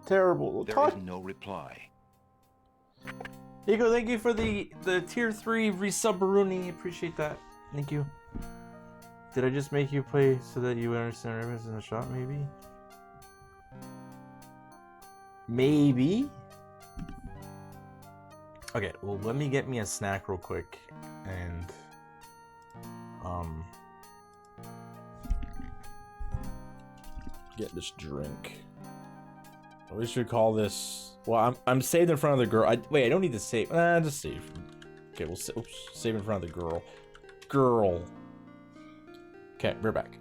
Terrible. There is no reply. Nico, thank you for the tier 3 resub-a-rooney. Appreciate that. Thank you. Did I just make you play so that you would understand references in the shop, maybe? Maybe? Okay, well, let me get me a snack real quick. And... get this drink. We should call this... Well, I'm saved in front of the girl. Wait, I don't need to save. Just save. Okay, we'll save in front of the girl. Girl. Okay, we're back.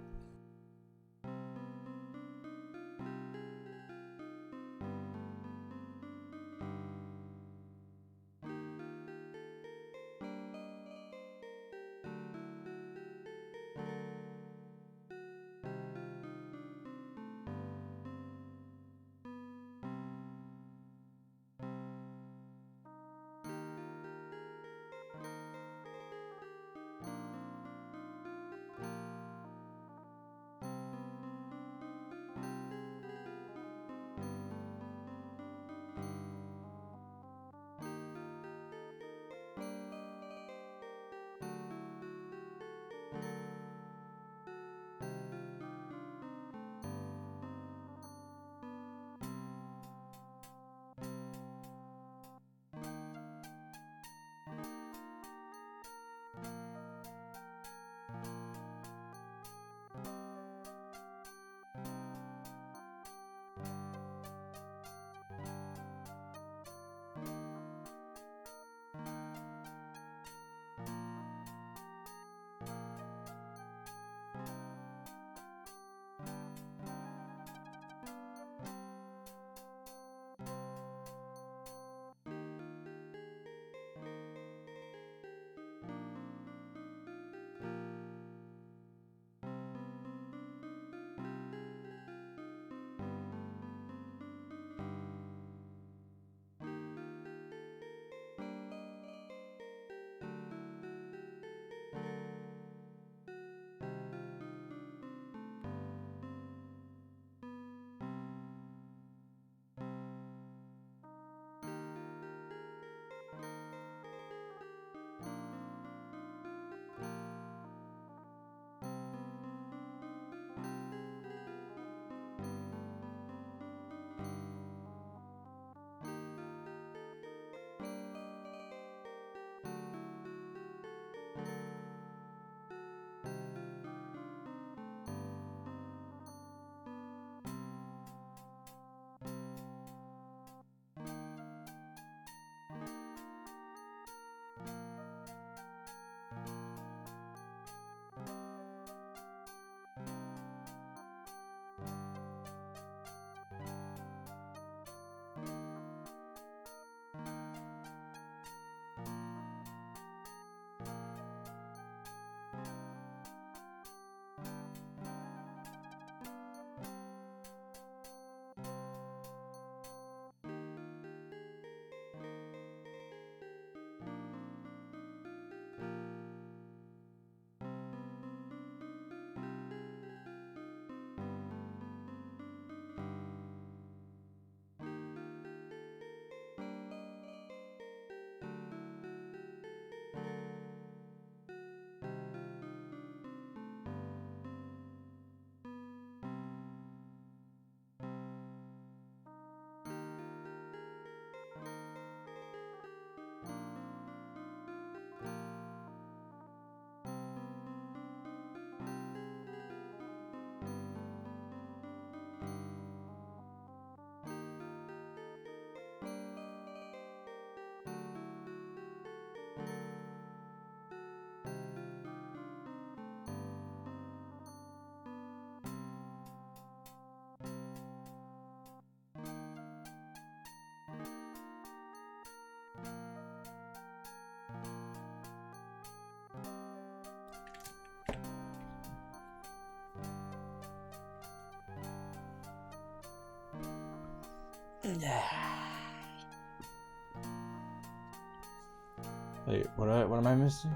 Wait, what am I missing?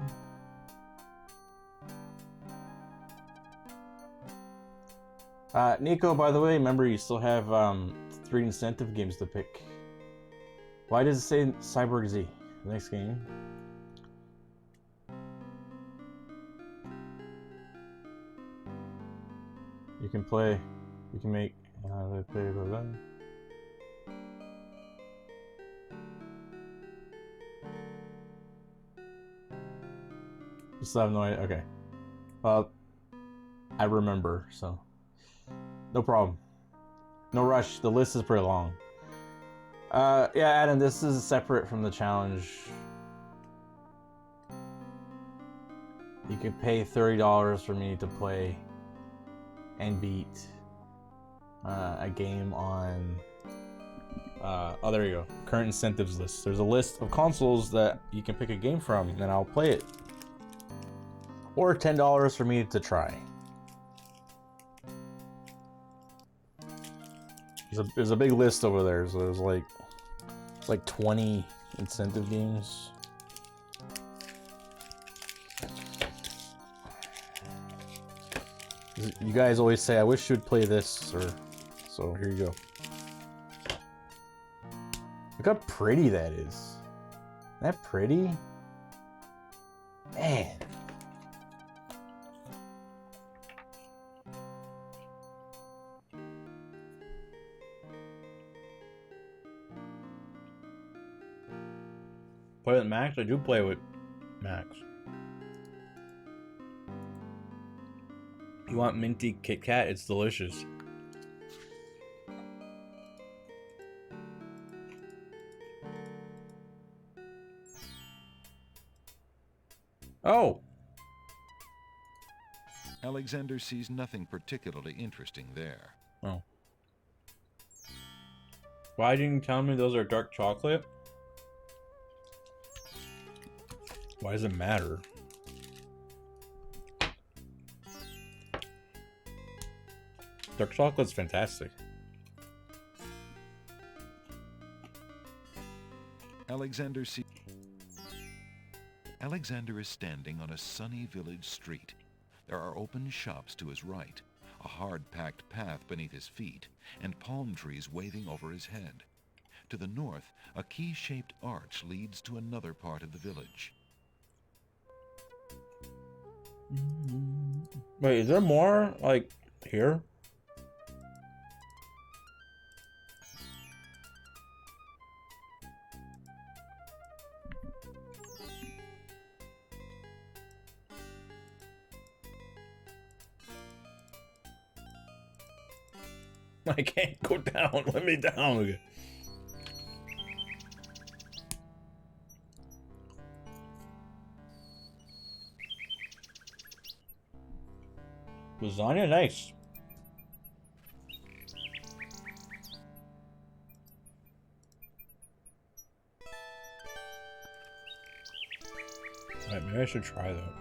Nico, by the way, remember you still have 3 incentive games to pick. Why does it say Cyborg Z? The next game. You can play. You can make. Play blah blah. Just have no idea. Okay. Well, I remember, so no problem. No rush. The list is pretty long. Yeah, Adam, this is separate from the challenge. You could pay $30 for me to play and beat a game on. Oh, there you go. Current incentives list. There's a list of consoles that you can pick a game from, and then I'll play it. Or $10 for me to try. There's a big list over there. So there's like 20 incentive games. You guys always say, I wish you'd play this, or so here you go. Look how pretty that is. Isn't that pretty? Man. Play with Max? I do play with Max. You want minty Kit Kat? It's delicious. Oh! Alexander sees nothing particularly interesting there. Oh. Why didn't you tell me those are dark chocolate? Why does it matter? Dark chocolate's fantastic. Alexander is standing on a sunny village street. There are open shops to his right, a hard-packed path beneath his feet, and palm trees waving over his head. To the north, a key-shaped arch leads to another part of the village. Wait, is there more, like, here? I can't go down. Let me down. Okay. Lasagna, nice. Alright, maybe I should try that.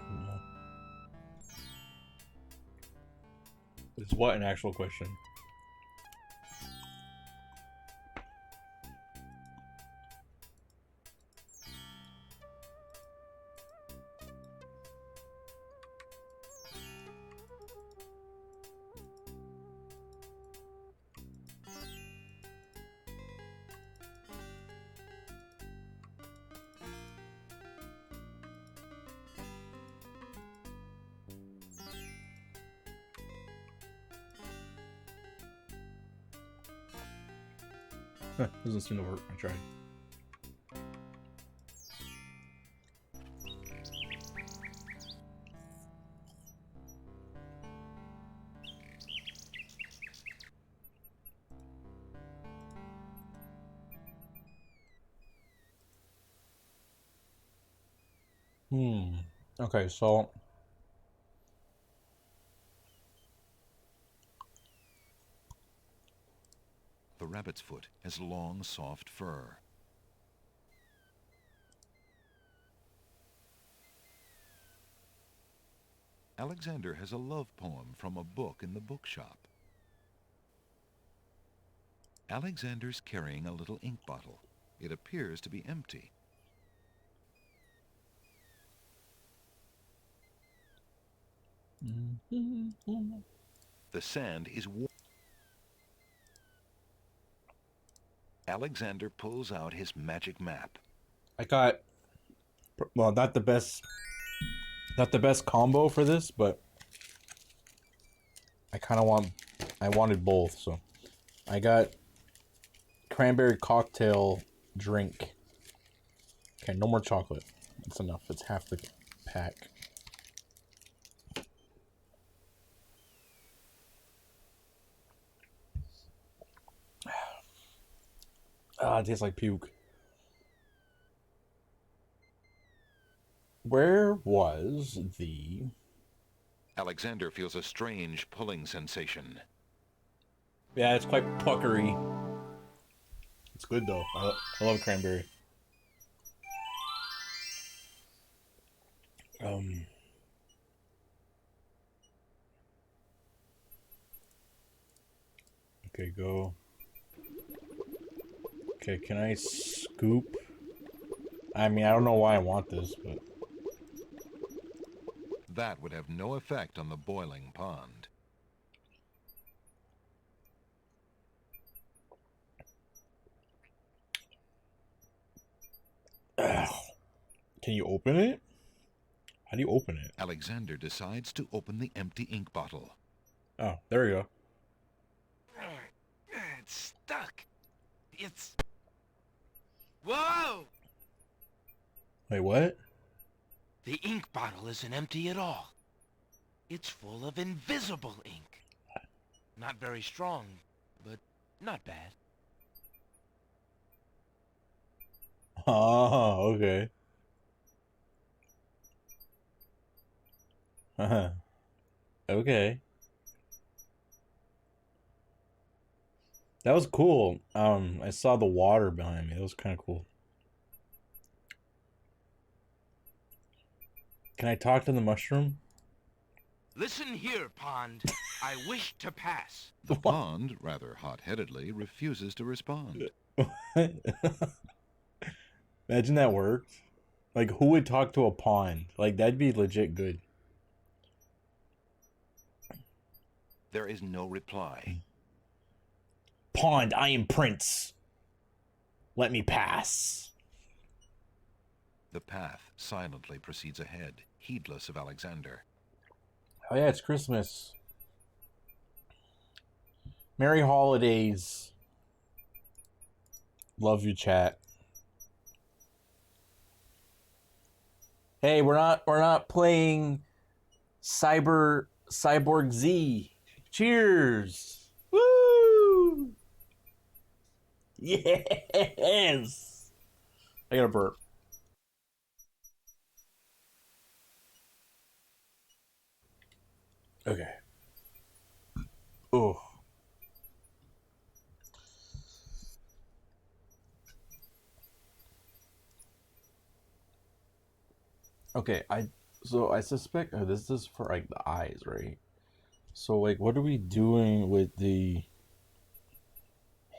It's what an actual question. Doesn't seem to work. I tried. Okay, so The rabbit's foot has long, soft fur. Alexander has a love poem from a book in the bookshop. Alexander's carrying a little ink bottle. It appears to be empty. The sand is warm. Alexander pulls out his magic map. I got, well, not the best combo for this, but I wanted both, so I got cranberry cocktail drink. Okay, no more chocolate. That's enough. It's half the pack. Ah, it tastes like puke. Where was the... Alexander feels a strange pulling sensation. Yeah, it's quite puckery. It's good though. I love cranberry. Okay, go. Okay, can I scoop? I mean, I don't know why I want this, but... That would have no effect on the boiling pond. Can you open it? How do you open it? Alexander decides to open the empty ink bottle. Oh, there we go. It's stuck. It's... Whoa! Wait, what? The ink bottle isn't empty at all. It's full of invisible ink. Not very strong, but not bad. Oh, okay. Okay. That was cool. I saw the water behind me. That was kind of cool. Can I talk to the mushroom? Listen here, pond. I wish to pass. The pond, rather hot-headedly, refuses to respond. Imagine that worked. Like, who would talk to a pond? Like, that'd be legit good. There is no reply. Pond, I am Prince. Let me pass. The path silently proceeds ahead, heedless of Alexander. Oh yeah, it's Christmas. Merry holidays. Love you, chat. Hey, we're not playing Cyborg Z. Cheers. Woo! Yes. I got a burp. Okay. Oh. Okay, I suspect this is for like the eyes, right? So like what are we doing with the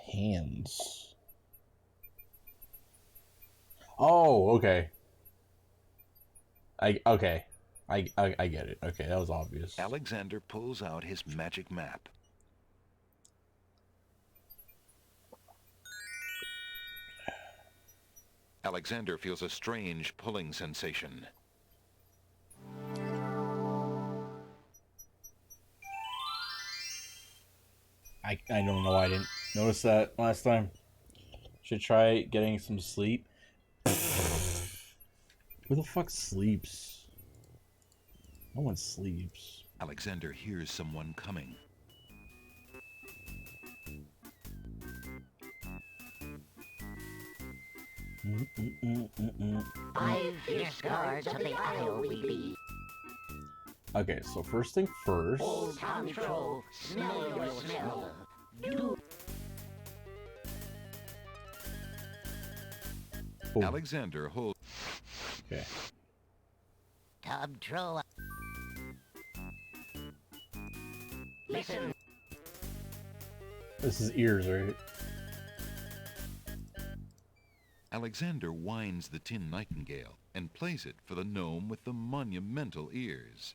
hands? Oh, okay. I get it. Okay, that was obvious. Alexander pulls out his magic map. Alexander feels a strange pulling sensation. I don't know why I didn't notice that last time. Should try getting some sleep. Who the fuck sleeps? No one sleeps. Alexander hears someone coming. I've discards of the isle we be. Okay, so first thing first. Old Tom Troll, smell your smell. Do. Oh. Alexander holds. Okay. Tom Troll. Listen. This is ears, right? Alexander winds the tin nightingale and plays it for the gnome with the monumental ears.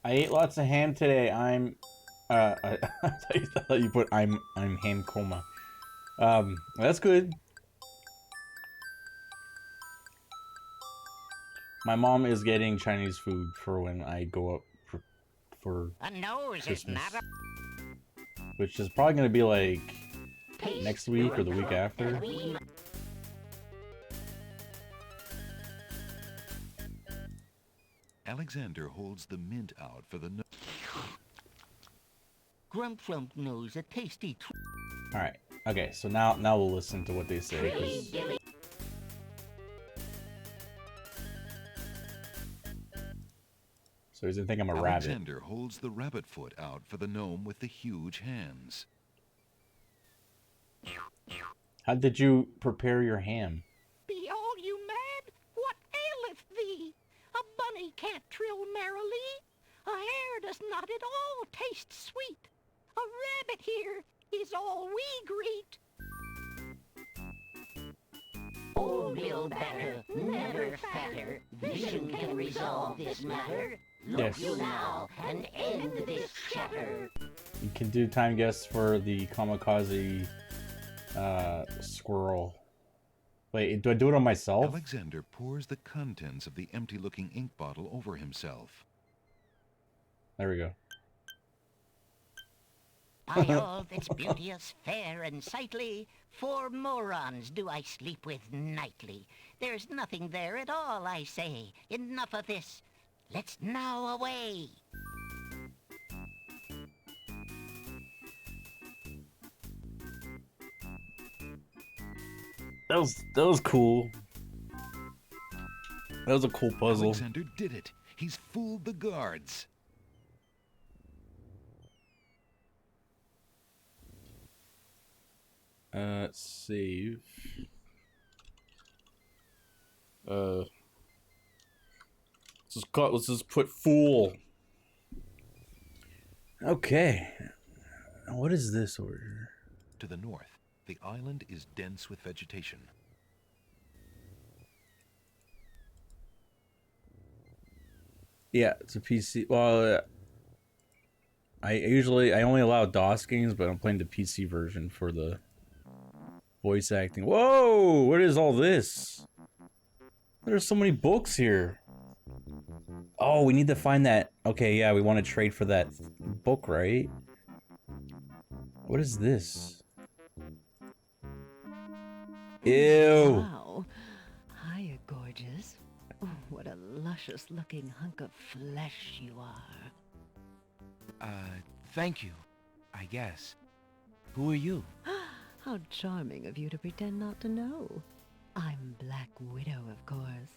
I ate lots of ham today. I'm I thought you put I'm ham coma. That's good. My mom is getting Chinese food for when I go up for A nose Christmas, is not a... which is probably gonna be like next week or the week after. Alexander holds the mint out for the gnome. Grumplump knows a tasty treat. All right. Okay. So now we'll listen to what they say. 'Cause... So he's gonna think I'm a rabbit. Alexander holds the rabbit foot out for the gnome with the huge hands. How did you prepare your ham? Be all you mad? What aileth thee? A bunny can't trill merrily. A hare does not at all taste sweet. A rabbit here is all we greet. Old Bill Batter, never fatter. Vision can resolve this matter. Look Yes. you now and end this chatter. You can do time guess for the kamikaze squirrel. Wait, do I do it on myself? Alexander pours the contents of the empty-looking ink bottle over himself. There we go. By all that's beauteous, fair, and sightly, 4 morons do I sleep with nightly. There's nothing there at all, I say. Enough of this. Let's now away. That was cool. That was a cool puzzle. Alexander did it. He's fooled the guards. Save. Let's just put fool. Okay. What is this over here? To the north, the island is dense with vegetation. Yeah, it's a PC. Well, I only allow DOS games, but I'm playing the PC version for the voice acting. Whoa! What is all this? There's so many books here. Oh, we need to find that. Okay, yeah, we want to trade for that book, right? What is this? Ew. Wow. Hiya, gorgeous. Oh, what a luscious-looking hunk of flesh you are. Thank you, I guess. Who are you? How charming of you to pretend not to know. I'm Black Widow, of course.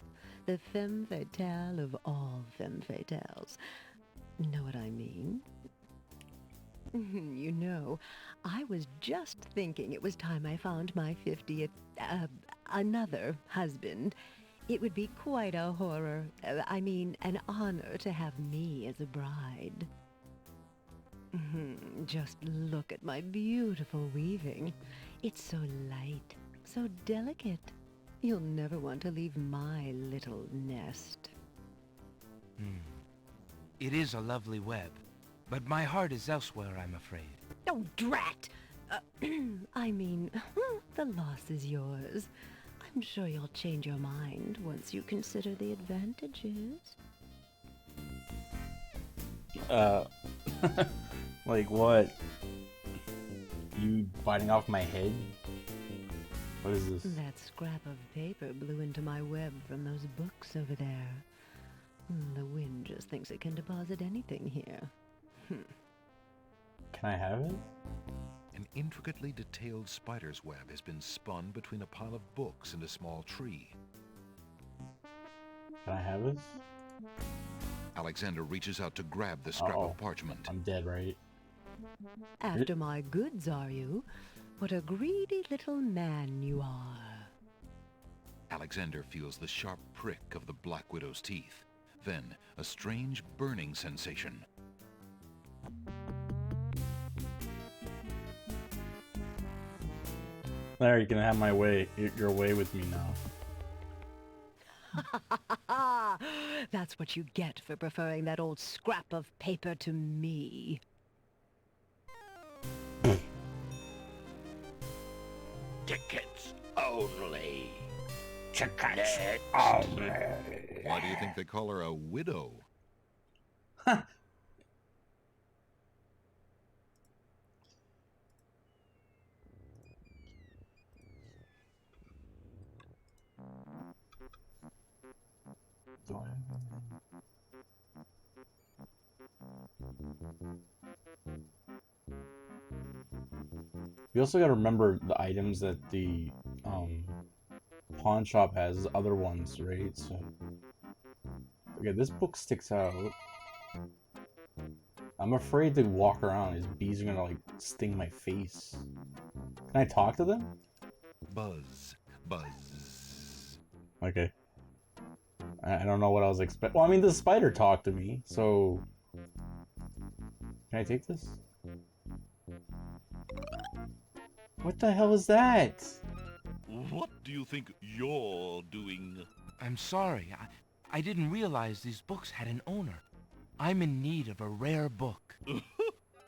The femme fatale of all femme fatales. Know what I mean? You know, I was just thinking it was time I found my 50th, another husband. It would be quite a horror, I mean, an honor to have me as a bride. Just look at my beautiful weaving. It's so light, so delicate. You'll never want to leave my little nest. It is a lovely web, but my heart is elsewhere, I'm afraid. Oh, drat! I mean, the loss is yours. I'm sure you'll change your mind once you consider the advantages. Like what? You biting off my head? What is this? That scrap of paper blew into my web from those books over there. The wind just thinks it can deposit anything here. Can I have it? An intricately detailed spider's web has been spun between a pile of books and a small tree. Can I have this? Alexander reaches out to grab the scrap of parchment. I'm dead, right? After my goods, are you? What a greedy little man you are. Alexander feels the sharp prick of the Black Widow's teeth. Then, a strange burning sensation. There, you can have my way. Your way with me now. That's what you get for preferring that old scrap of paper to me. Tickets only. Tickets only. Why do you think they call her a widow? You also got to remember the items that the pawn shop has other ones, right? So, okay, this book sticks out. I'm afraid to walk around. These bees are gonna like sting my face. Can I talk to them? Buzz, buzz. Okay. I don't know what I was expecting. Well, I mean, the spider talked to me, so can I take this? What the hell is that? What do you think you're doing? I'm sorry. I didn't realize these books had an owner. I'm in need of a rare book.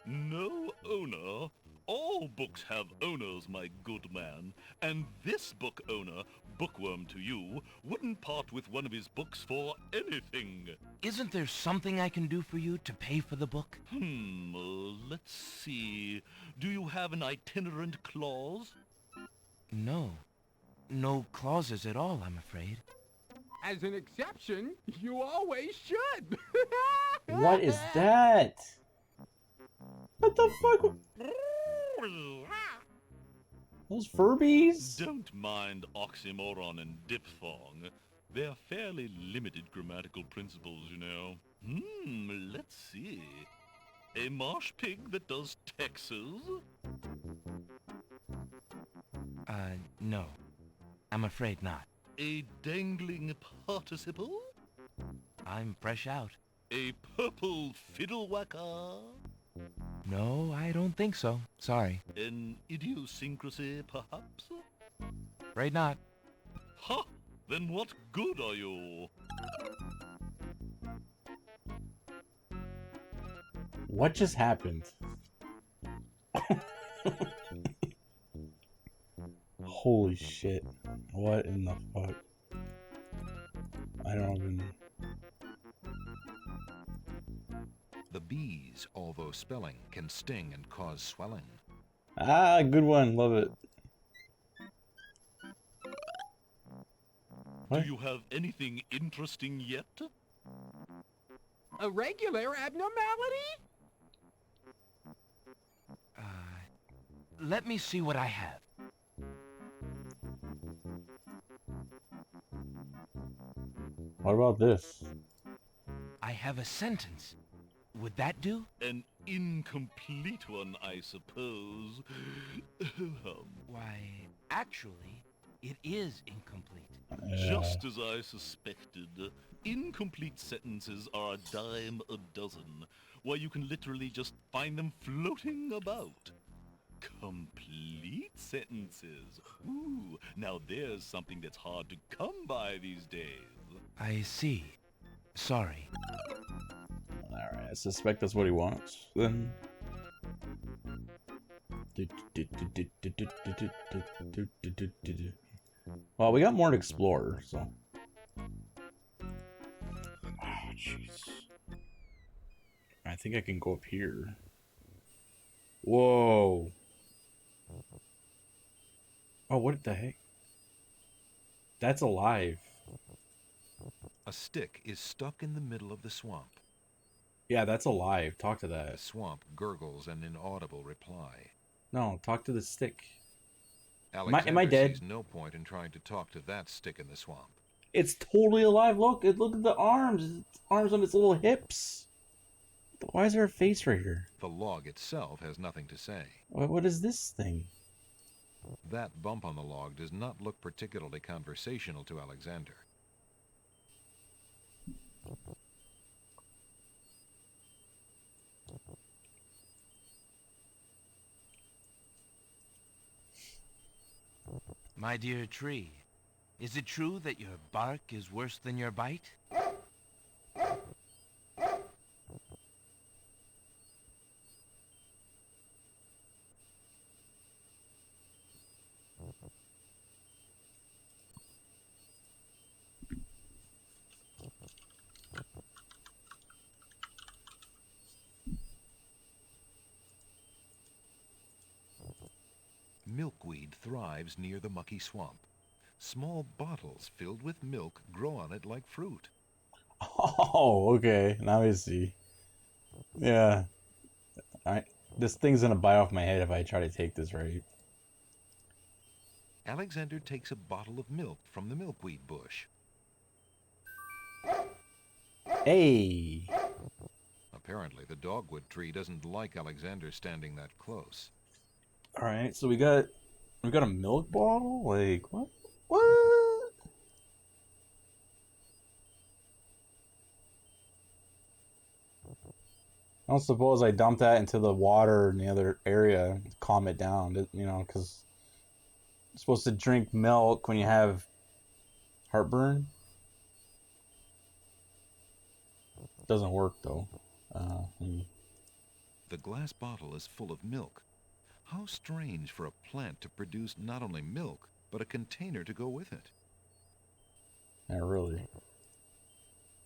No owner? All books have owners, my good man. And this book owner, bookworm to you, wouldn't part with one of his books for anything. Isn't there something I can do for you to pay for the book? Let's see. Do you have an itinerant clause? No. No clauses at all, I'm afraid. As an exception, you always should. What is that? What the fuck? Those Furbies? Don't mind oxymoron and diphthong. They're fairly limited grammatical principles, you know. Let's see. A marsh pig that does Texas? No. I'm afraid not. A dangling participle? I'm fresh out. A purple fiddle whacker? No, I don't think so. Sorry. An idiosyncrasy, perhaps? Afraid not. Ha! Then what good are you? What just happened? Holy shit. What in the fuck? I don't even... The bees, although spelling, can sting and cause swelling. Ah, good one. Love it. Do you have anything interesting yet? A regular abnormality? Let me see what I have. What about this? I have a sentence. Would that do? An incomplete one, I suppose. Why, actually, it is incomplete. Just as I suspected. Incomplete sentences are a dime a dozen. Why, you can literally just find them floating about. Complete sentences. Ooh, now there's something that's hard to come by these days. I see. Sorry. Alright, I suspect that's what he wants. Then... Well, we got more to explore, so... Oh, jeez. I think I can go up here. Whoa. Oh, what the heck? That's alive. A stick is stuck in the middle of the swamp. Yeah, that's alive. Talk to that. The swamp gurgles an inaudible reply. No, talk to the stick. Alexander am I dead? sees no point in trying to talk to that stick in the swamp. It's totally alive. Look at the arms. It's arms on its little hips. Why is there a face right here? The log itself has nothing to say. What is this thing? That bump on the log does not look particularly conversational to Alexander. My dear tree, is it true that your bark is worse than your bite? Milkweed thrives near the mucky swamp. Small bottles filled with milk grow on it like fruit. Oh, okay. Now I see. Yeah. This thing's gonna bite off my head if I try to take this right. Alexander takes a bottle of milk from the milkweed bush. Hey! Apparently, the dogwood tree doesn't like Alexander standing that close. Alright, so we got a milk bottle? Like, what? What? I don't suppose I dump that into the water in the other area to calm it down, you know, because you're supposed to drink milk when you have heartburn. Doesn't work, though. The glass bottle is full of milk. How strange for a plant to produce not only milk, but a container to go with it. Yeah, really.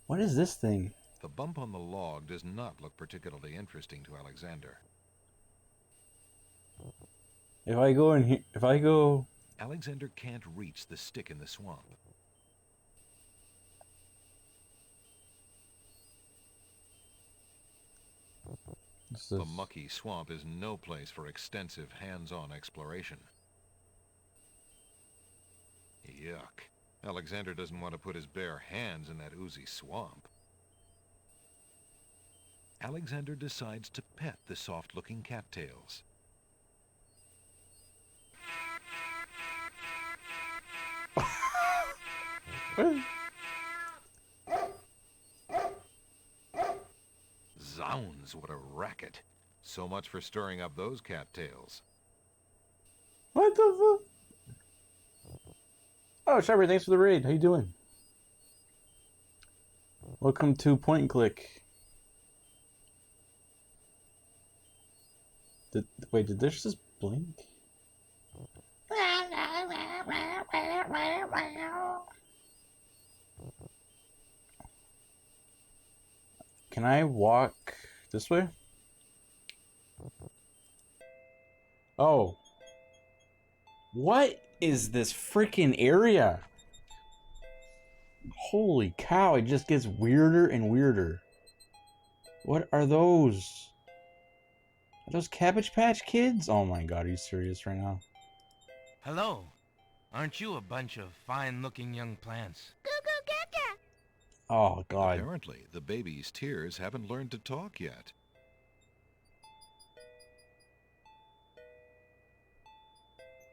What is this thing? The bump on the log does not look particularly interesting to Alexander. If I go in here, Alexander can't reach the stick in the swamp. The mucky swamp is no place for extensive hands-on exploration. Yuck. Alexander doesn't want to put his bare hands in that oozy swamp. Alexander decides to pet the soft-looking cattails. Zounds, what a racket. So much for stirring up those cattails. What the fuck? Oh, Sharper, thanks for the raid. How you doing? Welcome to Point and Click. Wait, did this just blink? Can I walk this way? Oh. What is this freaking area? Holy cow, it just gets weirder and weirder. What are those? Are those Cabbage Patch Kids? Oh my god, are you serious right now? Hello. Aren't you a bunch of fine-looking young plants? Oh god. Apparently, the baby's tears haven't learned to talk yet.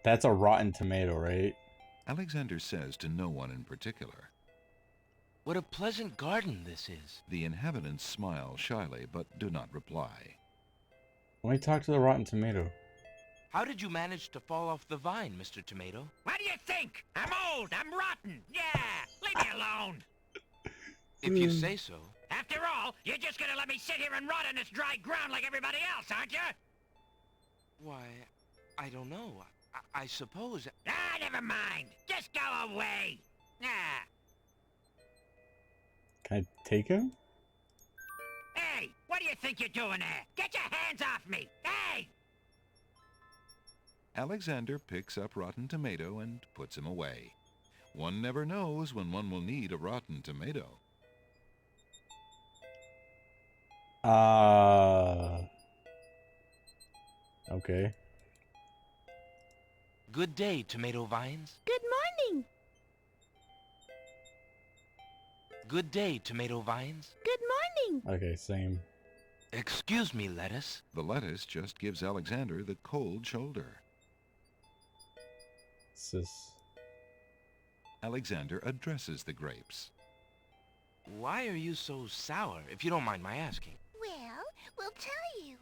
That's a rotten tomato, right? Alexander says to no one in particular. What a pleasant garden this is. The inhabitants smile shyly, but do not reply. Let me talk to the rotten tomato. How did you manage to fall off the vine, Mr. Tomato? What do you think? I'm old. I'm rotten. Yeah, leave me alone. If you say so. After all, you're just gonna let me sit here and rot on this dry ground like everybody else, aren't you? Why, I don't know. I suppose... Ah, never mind. Just go away. Ah. Can I take him? Hey, what do you think you're doing there? Get your hands off me. Hey! Alexander picks up Rotten Tomato and puts him away. One never knows when one will need a rotten tomato. Okay. Good day, tomato vines. Good morning. Good day, tomato vines. Good morning. Okay, same. Excuse me, lettuce. The lettuce just gives Alexander the cold shoulder. Sis. Alexander addresses the grapes. Why are you so sour, if you don't mind my asking? Well, we'll tell you.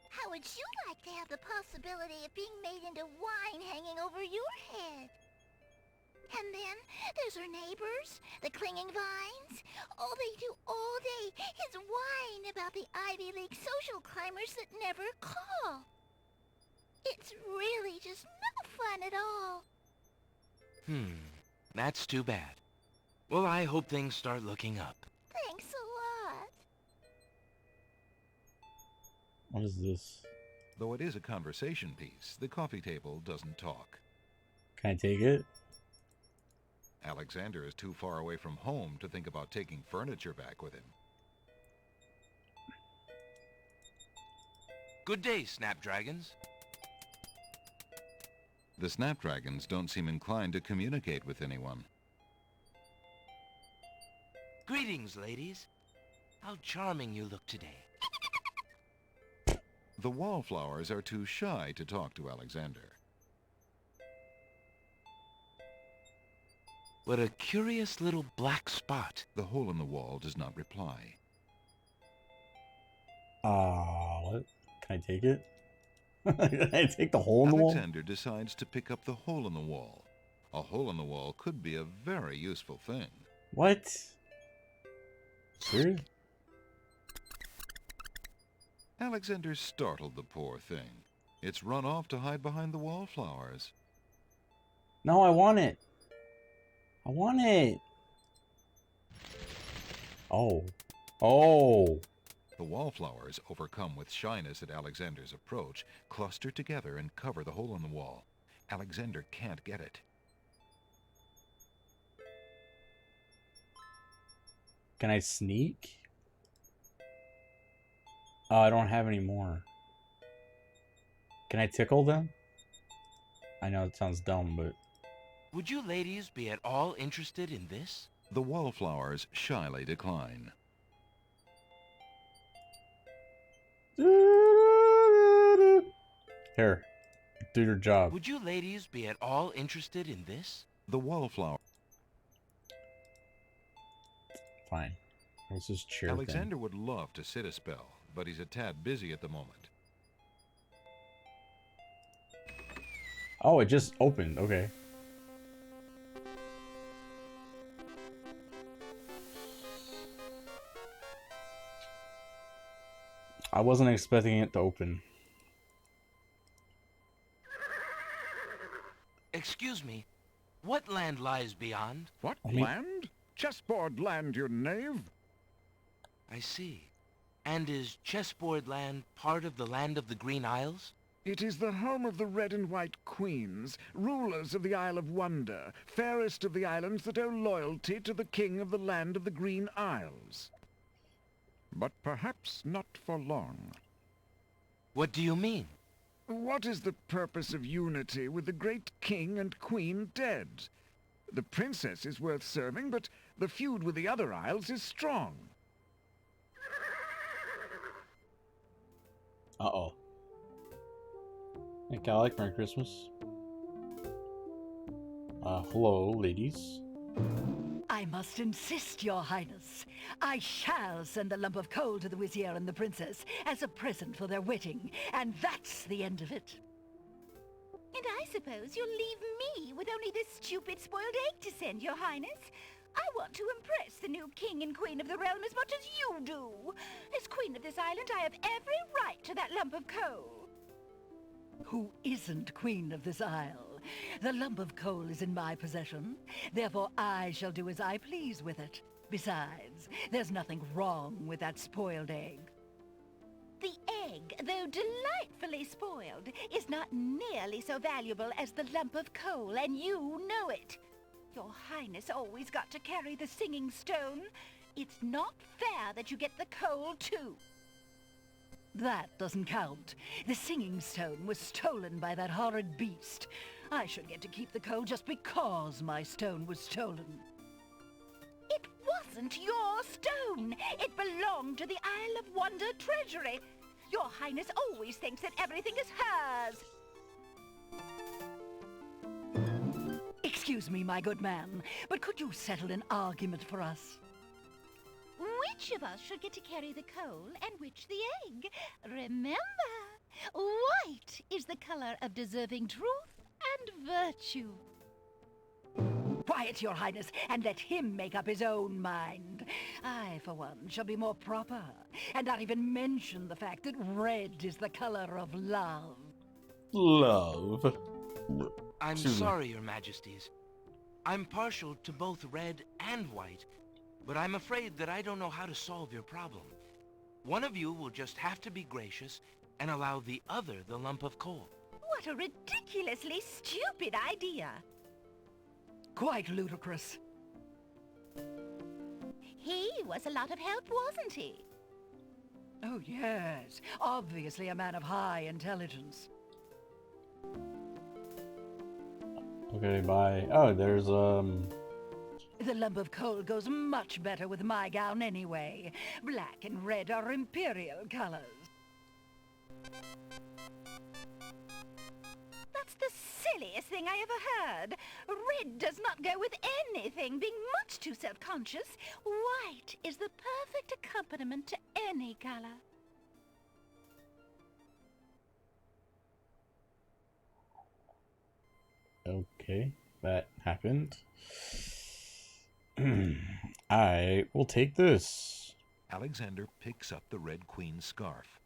How How would you like to have the possibility of being made into wine hanging over your head? And then there's our neighbors, the clinging vines. All they do all day is whine about the Ivy League social climbers that never call. It's really just no fun at all. That's too bad. Well, I hope things start looking up. Thanks a lot. What is this? Though it is a conversation piece, the coffee table doesn't talk. Can I take it? Alexander is too far away from home to think about taking furniture back with him. Good day, Snapdragons. The Snapdragons don't seem inclined to communicate with anyone. Greetings, ladies. How charming you look today. The wallflowers are too shy to talk to Alexander. What a curious little black spot. The hole in the wall does not reply. What? Can I take it? Can I take the hole in the wall? Alexander decides to pick up the hole in the wall. A hole in the wall could be a very useful thing. What? Serious? Alexander startled the poor thing. It's run off to hide behind the wallflowers. No, I want it. I want it. Oh. Oh. The wallflowers, overcome with shyness at Alexander's approach, cluster together and cover the hole in the wall. Alexander can't get it. Can I sneak? Oh, I don't have any more. Can I tickle them? I know it sounds dumb, but... Would you ladies be at all interested in this? The wallflowers shyly decline. Here, do your job. Would you ladies be at all interested in this? The wallflower... Fine. Let's just cheer. Alexander would love to sit a spell, but he's a tad busy at the moment. Oh, it just opened. Okay. I wasn't expecting it to open. Excuse me, what land lies beyond? What land? Chessboard land, you knave. I see. And is Chessboard Land part of the land of the Green Isles? It is the home of the red and white queens, rulers of the Isle of Wonder, fairest of the islands that owe loyalty to the king of the land of the Green Isles. But perhaps not for long. What do you mean? What is the purpose of unity with the great king and queen dead? The princess is worth serving, but the feud with the other isles is strong. Uh-oh. Hey, Calic, Merry Christmas. Hello, ladies. I must insist, Your Highness. I shall send a lump of coal to the Vizier and the Princess as a present for their wedding, and that's the end of it. And I suppose you'll leave me with only this stupid spoiled egg to send, Your Highness. I want to impress the new king and queen of the realm as much as you do. As queen of this island, I have every right to that lump of coal. Who isn't queen of this isle? The lump of coal is in my possession. Therefore, I shall do as I please with it. Besides, there's nothing wrong with that spoiled egg. The egg, though delightfully spoiled, is not nearly so valuable as the lump of coal, and you know it. Your Highness always got to carry the singing stone. It's not fair that you get the coal, too. That doesn't count. The singing stone was stolen by that horrid beast. I should get to keep the coal just because my stone was stolen. It wasn't your stone. It belonged to the Isle of Wonder treasury. Your Highness always thinks that everything is hers. Excuse me, my good man, but could you settle an argument for us? Which of us should get to carry the coal and which the egg? Remember, White is the color of deserving truth and virtue. Quiet, your highness, and let him make up his own mind. I, for one, shall be more proper, and not even mention the fact that red is the color of love. Love. I'm Excuse me. sorry, your majesties. I'm partial to both red and white, but I'm afraid that I don't know how to solve your problem. One of you will just have to be gracious and allow the other the lump of coal. What a ridiculously stupid idea. Quite ludicrous. He was a lot of help, wasn't he? Oh, yes. Obviously a man of high intelligence. Okay, bye. Oh, there's The lump of coal goes much better with my gown anyway. Black and red are imperial colors. That's the silliest thing I ever heard. Red does not go with anything, being much too self-conscious. White is the perfect accompaniment to any color. Okay, that happened. I will take this. Alexander picks up the Red Queen's scarf.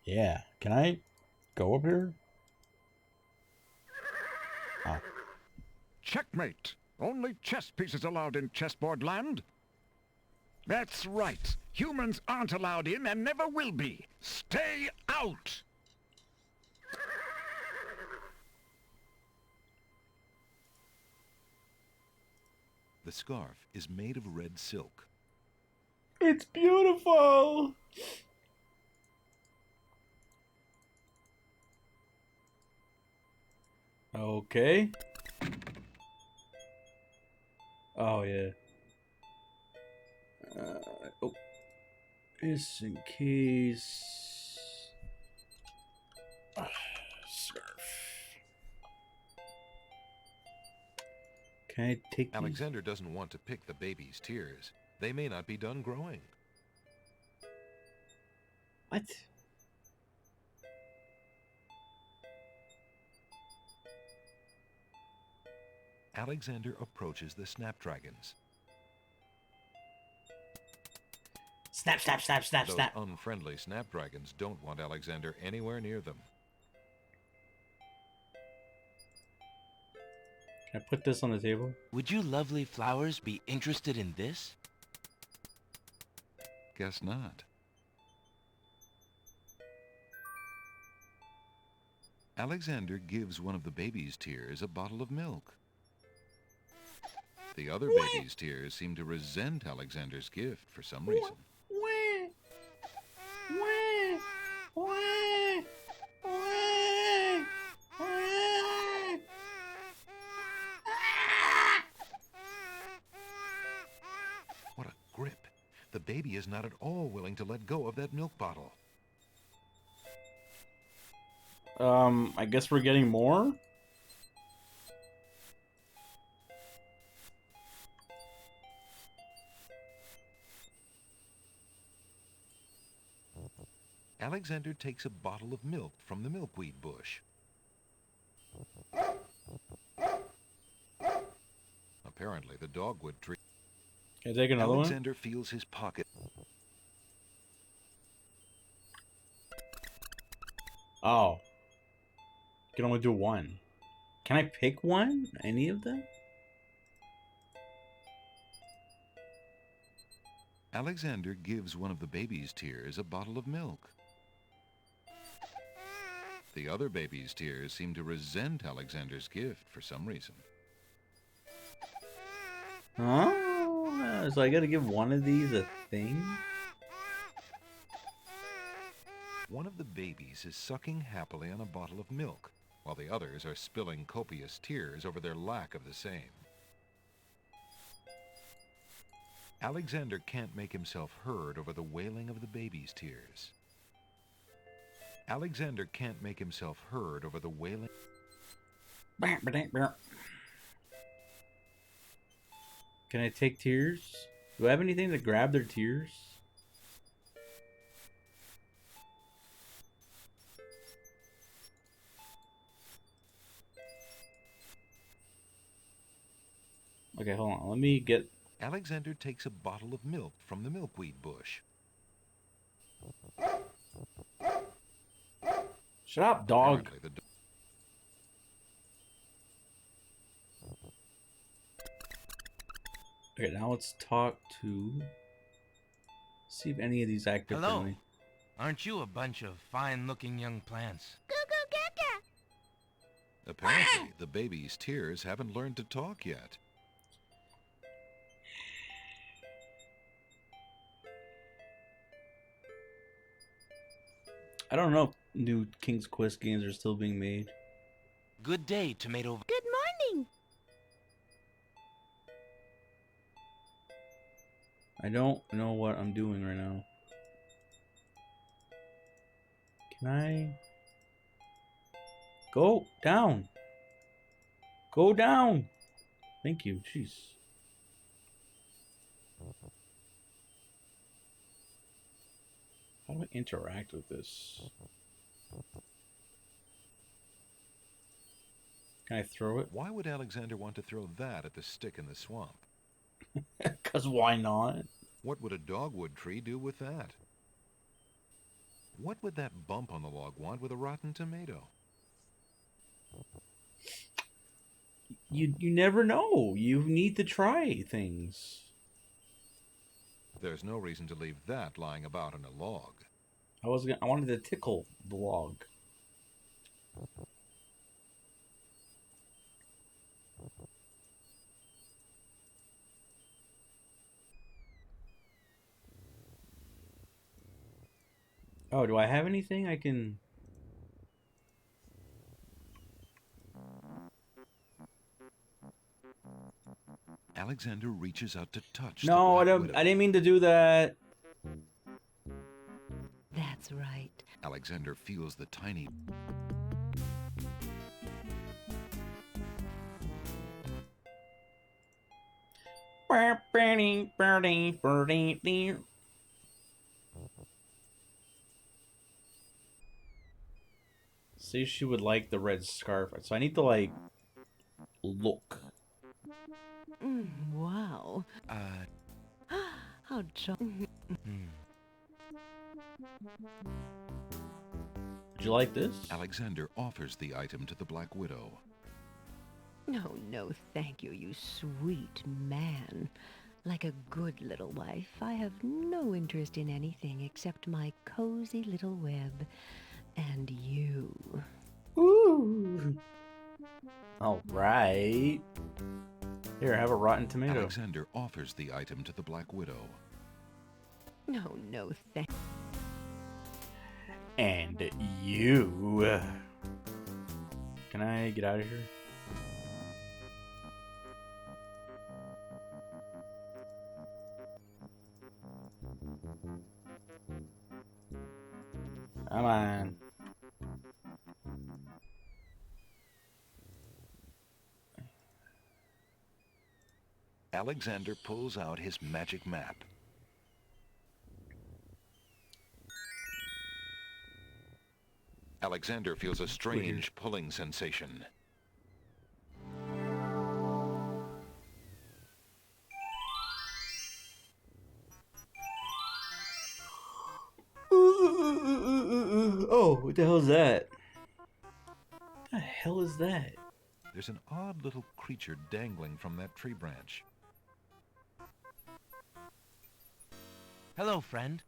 Yeah, can I go up here? Oh. Checkmate! Only chess pieces allowed in chessboard land. That's right. Humans aren't allowed in and never will be. Stay out! The scarf is made of red silk. It's beautiful! Okay. Oh, yeah. Oh. Just in case. Scarf. Can I take these? Alexander doesn't want to pick the baby's tears. They may not be done growing. What? Alexander approaches the snapdragons. Snap, snap, snap, snap, Those snap. unfriendly snapdragons don't want Alexander anywhere near them. Can I put this on the table? Would you lovely flowers be interested in this? Guess not. Alexander gives one of the baby's tears a bottle of milk. The other baby's tears seem to resent Alexander's gift for some reason. What a grip. The baby is not at all willing to let go of that milk bottle. I guess we're getting more? Alexander takes a bottle of milk from the milkweed bush. Apparently, the dog would treat. Can I take another Alexander feels his pocket. Oh. You can only do one. Can I pick one? Any of them? Alexander gives one of the baby's tears a bottle of milk. The other baby's tears seem to resent Alexander's gift for some reason. Oh, so I gotta give one of these a thing? One of the babies is sucking happily on a bottle of milk, while the others are spilling copious tears over their lack of the same. Alexander can't make himself heard over the wailing of the baby's tears. Alexander can't make himself heard over the wailing. Can I take tears? Do I have anything to grab their tears? Okay, hold on. Let me get... Alexander takes a bottle of milk from the milkweed bush. Shut up, dog. Okay, now let's talk to... See if any of these act differently. Hello. Aren't you a bunch of fine-looking young plants? Apparently, the baby's tears haven't learned to talk yet. I don't know if new King's Quest games are still being made. Good day, Tomato. Good morning. I don't know what I'm doing right now. Can I... Go down. Go down. Thank you. Jeez. How do I interact with this? Can I throw it? Why would Alexander want to throw that at the stick in the swamp? 'Cause why not? What would a dogwood tree do with that? What would that bump on the log want with a rotten tomato? You never know. You need to try things. There's no reason to leave that lying about on a log. I wanted to tickle the log. Oh, do I have anything I can... Alexander reaches out to touch. No, I didn't mean to do that. That's right. Alexander feels the tiny... See, she would like the red scarf. So I need to, like, look. Wow. How Did you like this? Alexander offers the item to the Black Widow. No, no, thank you, you sweet man. Like a good little wife, I have no interest in anything except my cozy little web and you. Ooh. All right. Here, have a rotten tomato. Alexander offers the item to the Black Widow. No, no, thank... And you. Can I get out of here? Come on. Alexander pulls out his magic map. Alexander feels a strange pulling sensation. Oh, what the hell is that? What the hell is that? There's an odd little creature dangling from that tree branch. Hello, friend.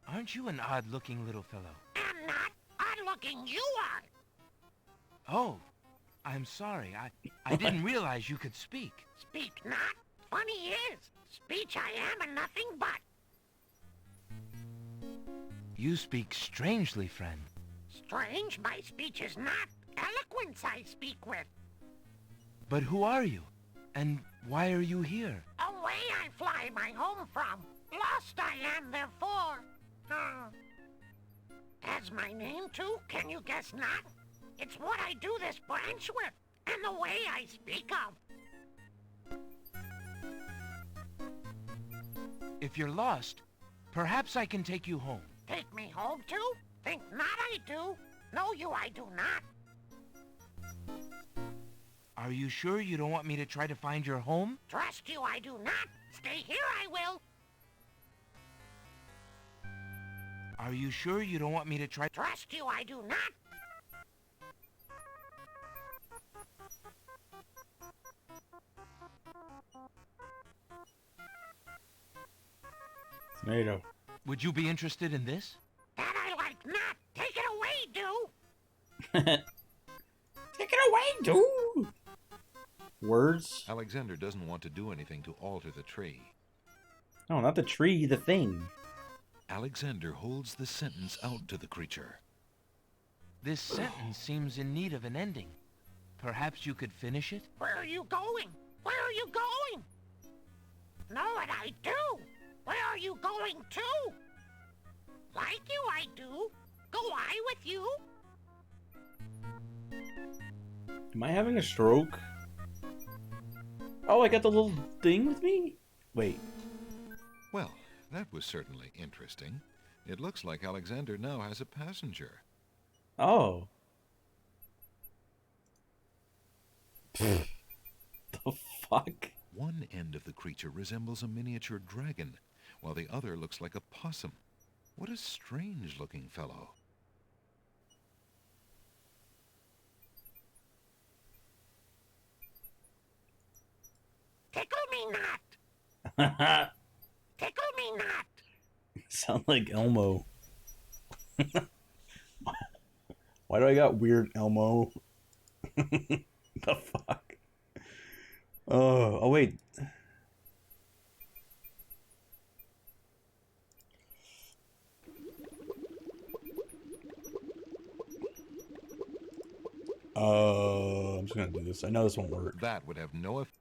Aren't you an odd-looking little fellow? I'm not odd-looking, you are. Oh, I'm sorry. I didn't realize you could speak. Speak not? Funny is, speech I am and nothing but. You speak strangely, friend. Strange? My speech is not. Eloquence I speak with. But who are you? And why are you here? Away I fly my home from. Lost I am, therefore. Has my name, too? Can you guess not? It's what I do this branch with, and the way I speak of. If you're lost, perhaps I can take you home. Take me home, too? Think not I do. Know you I do not. Are you sure you don't want me to try to find your home? Trust you, I do not. Stay here, I will. Are you sure you don't want me to try? Trust you, I do not. Tomato. Would you be interested in this? That I like not. Take it away, do. Take it away, dude! Words? Alexander doesn't want to do anything to alter the tree. No, not the tree, the thing. Alexander holds the sentence out to the creature. This sentence seems in need of an ending. Perhaps you could finish it? Where are you going? Where are you going? Know what I do? Where are you going to? Like you, I do. Go I with you? Am I having a stroke? Oh, I got the little thing with me? Wait. Well, that was certainly interesting. It looks like Alexander now has a passenger. Oh. The fuck? One end of the creature resembles a miniature dragon, while the other looks like a possum. What a strange-looking fellow. Tickle me not. Tickle me not. Sound like Elmo. Why do I got weird Elmo? The fuck? Oh wait. I'm just gonna do this. I know this won't work. That would have no effect.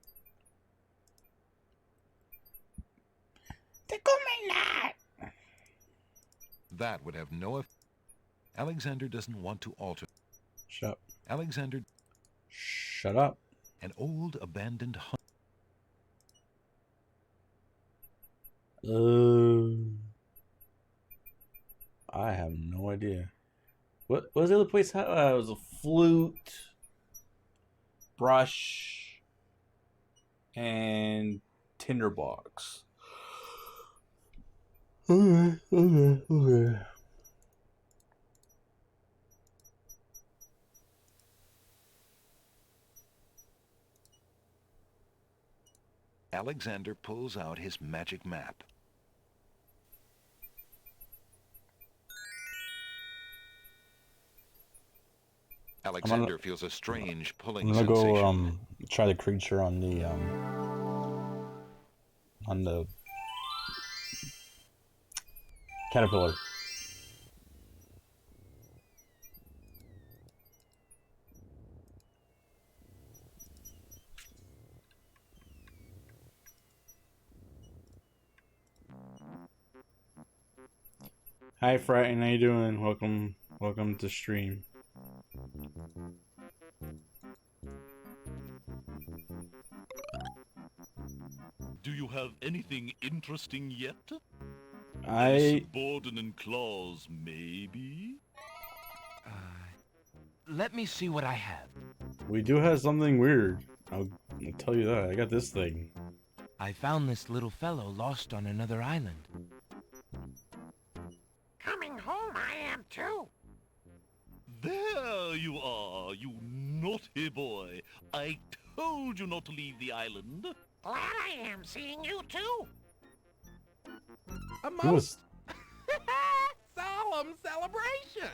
Tickle me not. That would have no effect. Alexander doesn't want to alter. Shut up. Alexander. Shut up. An old abandoned hut. I have no idea. What was the other place? It was a flute, brush, and tinderbox. Okay. Alexander pulls out his magic map. Alexander feels a strange pulling I'm gonna sensation. go try the creature on the caterpillar. Hi Frighten, how you doing? Welcome to stream. Do you have anything interesting yet? I Subordinate clause, maybe? Let me see what I have. We do have something weird. I'll tell you that. I got this thing. I found this little fellow lost on another island. Coming home I am too. There you are, you naughty boy. I told you not to leave the island. Glad I am seeing you too. A most solemn celebration.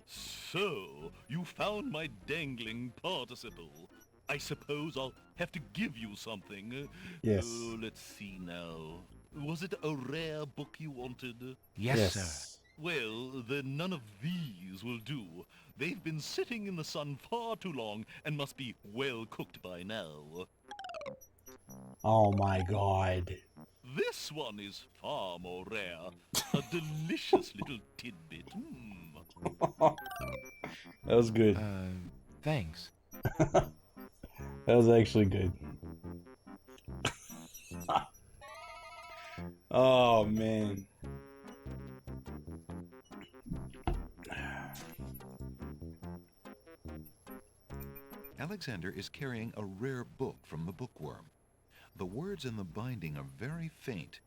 So, you found my dangling participle. I suppose I'll have to give you something. Yes. Let's see now. Was it a rare book you wanted? Yes, sir. Well, then none of these will do. They've been sitting in the sun far too long and must be well cooked by now. Oh my god. This one is far more rare. A delicious little tidbit. That was good. Thanks. That was actually good. Oh man. Alexander is carrying a rare book from the bookworm. The words in the binding are very faint.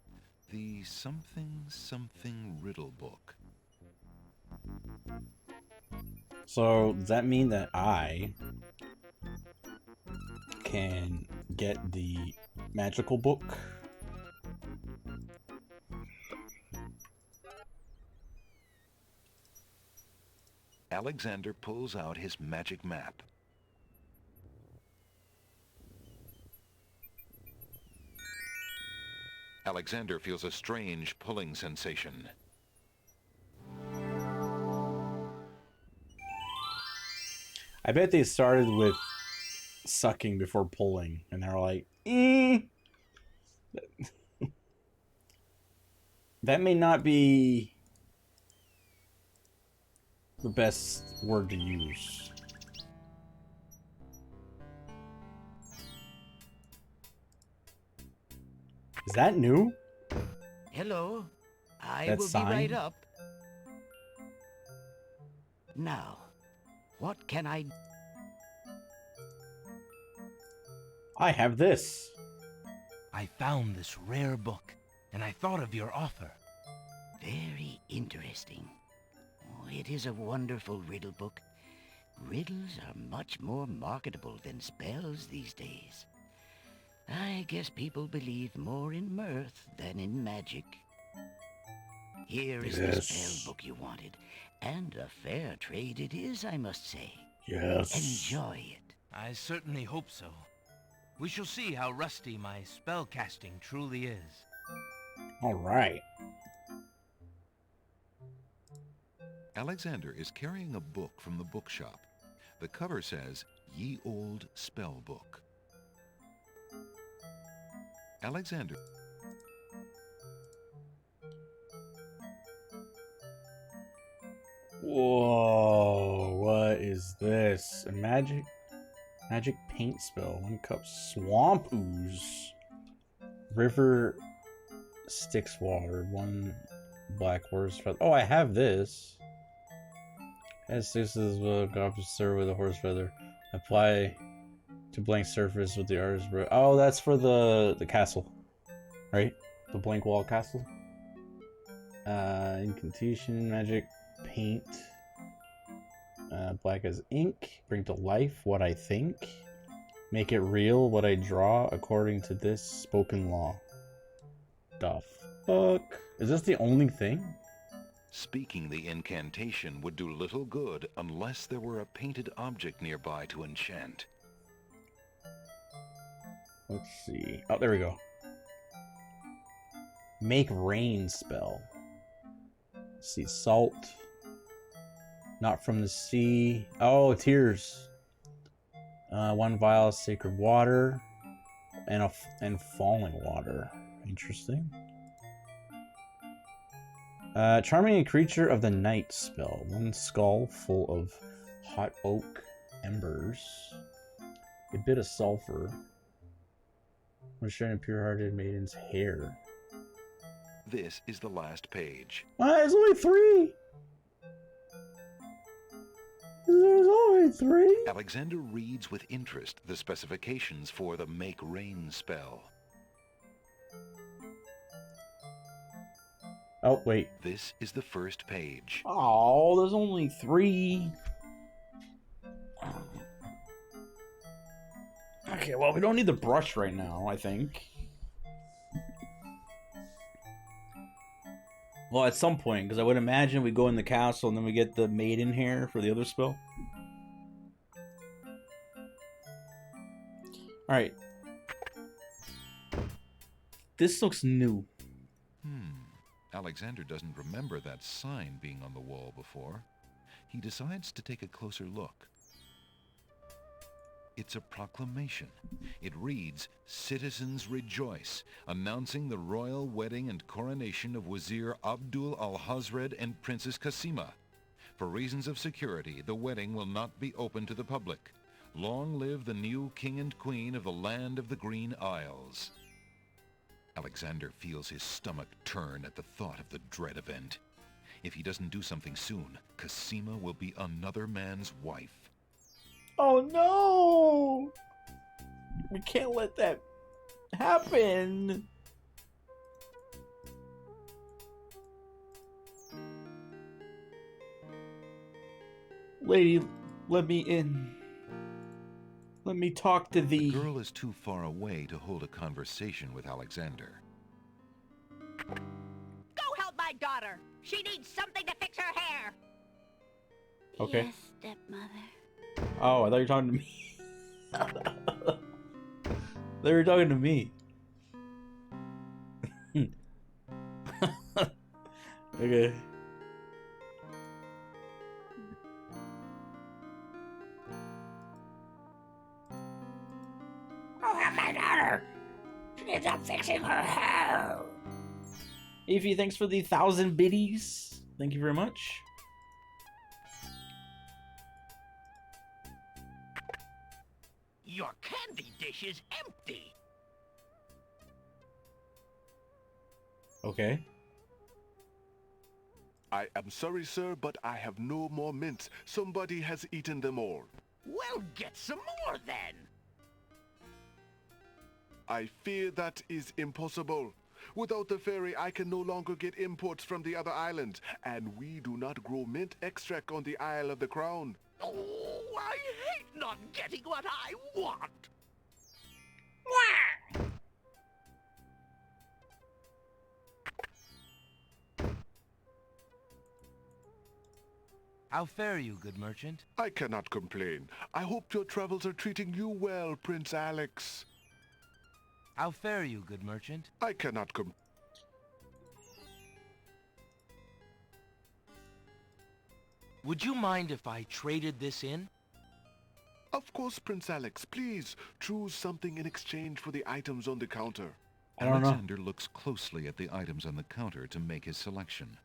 The something riddle book. So, does that mean that I can get the magical book? Alexander pulls out his magic map. Alexander feels a strange pulling sensation. I bet they started with sucking before pulling, and they're like, that may not be the best word to use. Is that new? Hello. I That will sign? be right up. Now, what can I... I have this. I found this rare book, and I thought of your offer. Very interesting. Oh, it is a wonderful riddle book. Riddles are much more marketable than spells these days. I guess people believe more in mirth than in magic. Here is the spell book you wanted, and a fair trade it is, I must say. Yes. Enjoy it. I certainly hope so. We shall see how rusty my spell casting truly is. All right. Alexander is carrying a book from the bookshop. The cover says, Ye Old Spell Book. Alexander. Whoa, what is this? A magic paint spell. 1 cup swamp ooze. River Styx water. 1 black horse feather. Oh, I have this. As this is a officer with a horse feather. Apply to blank surface with the artist's brush. Oh, that's for the castle, right? The blank wall castle. Incantation, magic, paint. Black as ink. Bring to life what I think. Make it real what I draw according to this spoken law. The fuck? Is this the only thing? Speaking the incantation would do little good unless there were a painted object nearby to enchant. Let's see. Oh, there we go. Make rain spell. Let's see. Salt. Not from the sea. Oh, tears. 1 vial of sacred water. And falling water. Interesting. Charming a creature of the night spell. 1 skull full of hot oak embers. A bit of sulfur. Restrain a pure-hearted maiden's hair. This is the last page. There's only 3! There's only 3? Alexander reads with interest the specifications for the Make Rain spell. Oh, wait. This is the first page. Oh, there's only 3. Okay, well, we don't need the brush right now, I think. Well, at some point, because I would imagine we go in the castle and then we get the maiden hair for the other spell. Alright. This looks new. Alexander doesn't remember that sign being on the wall before. He decides to take a closer look. It's a proclamation. It reads, Citizens rejoice, announcing the royal wedding and coronation of Wazir Abdul al-Hazred and Princess Kasima. For reasons of security, the wedding will not be open to the public. Long live the new king and queen of the land of the Green Isles. Alexander feels his stomach turn at the thought of the dread event. If he doesn't do something soon, Kasima will be another man's wife. Oh no! We can't let that happen. Lady, let me in. Let me talk to thee. The girl is too far away to hold a conversation with Alexander. Go help my daughter. She needs something to fix her hair. Okay. Yes, stepmother. Oh, I thought you were talking to me. They were talking to me. Okay. I'll have my daughter. She needs help fixing her hair. Evie, thanks for the 1,000 biddies. Thank you very much. Your candy dish is empty. Okay. I am sorry, sir, but I have no more mints. Somebody has eaten them all. Well, get some more then. I fear that is impossible. Without the ferry, I can no longer get imports from the other islands, and we do not grow mint extract on the Isle of the Crown. Oh, I hate not getting what I want. How fare you, good merchant? I cannot complain. I hope your travels are treating you well, Prince Alex. How fare you, good merchant? I cannot complain. Would you mind if I traded this in? Of course, Prince Alex. Please choose something in exchange for the items on the counter. I don't know. Alexander looks closely at the items on the counter to make his selection.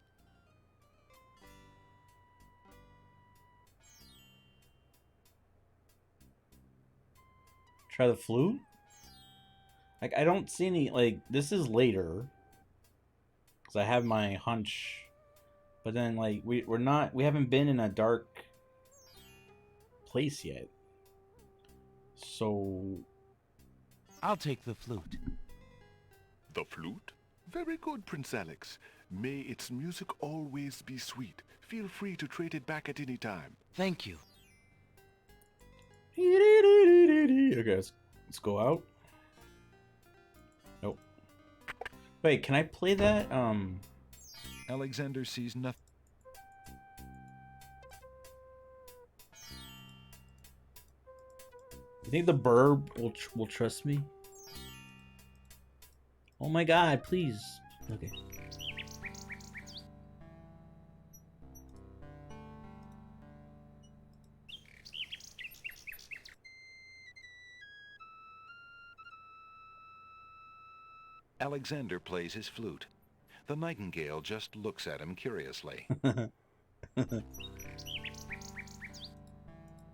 Try the flute? Like, I don't see any, like, this is later. Because I have my hunch. But then, like, we haven't been in a dark place yet. So... I'll take the flute. The flute? Very good, Prince Alex. May its music always be sweet. Feel free to trade it back at any time. Thank you. Okay, let's go out. Nope. Wait, can I play that? Alexander sees nothing. You think the burb will trust me? Oh my god, please. Okay. Alexander plays his flute. The nightingale just looks at him curiously.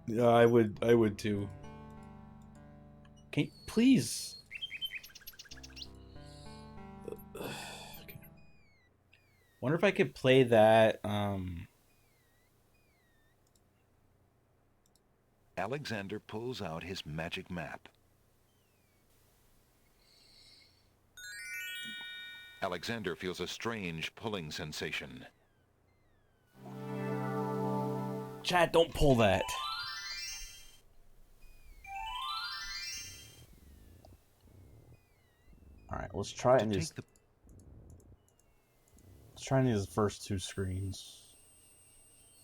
Yeah, I would too. Can you, please? Okay. Wonder if I could play that. Alexander pulls out his magic map. Alexander feels a strange pulling sensation. Chat, don't pull that. Alright, let's try it in these. Let's try in these first two screens.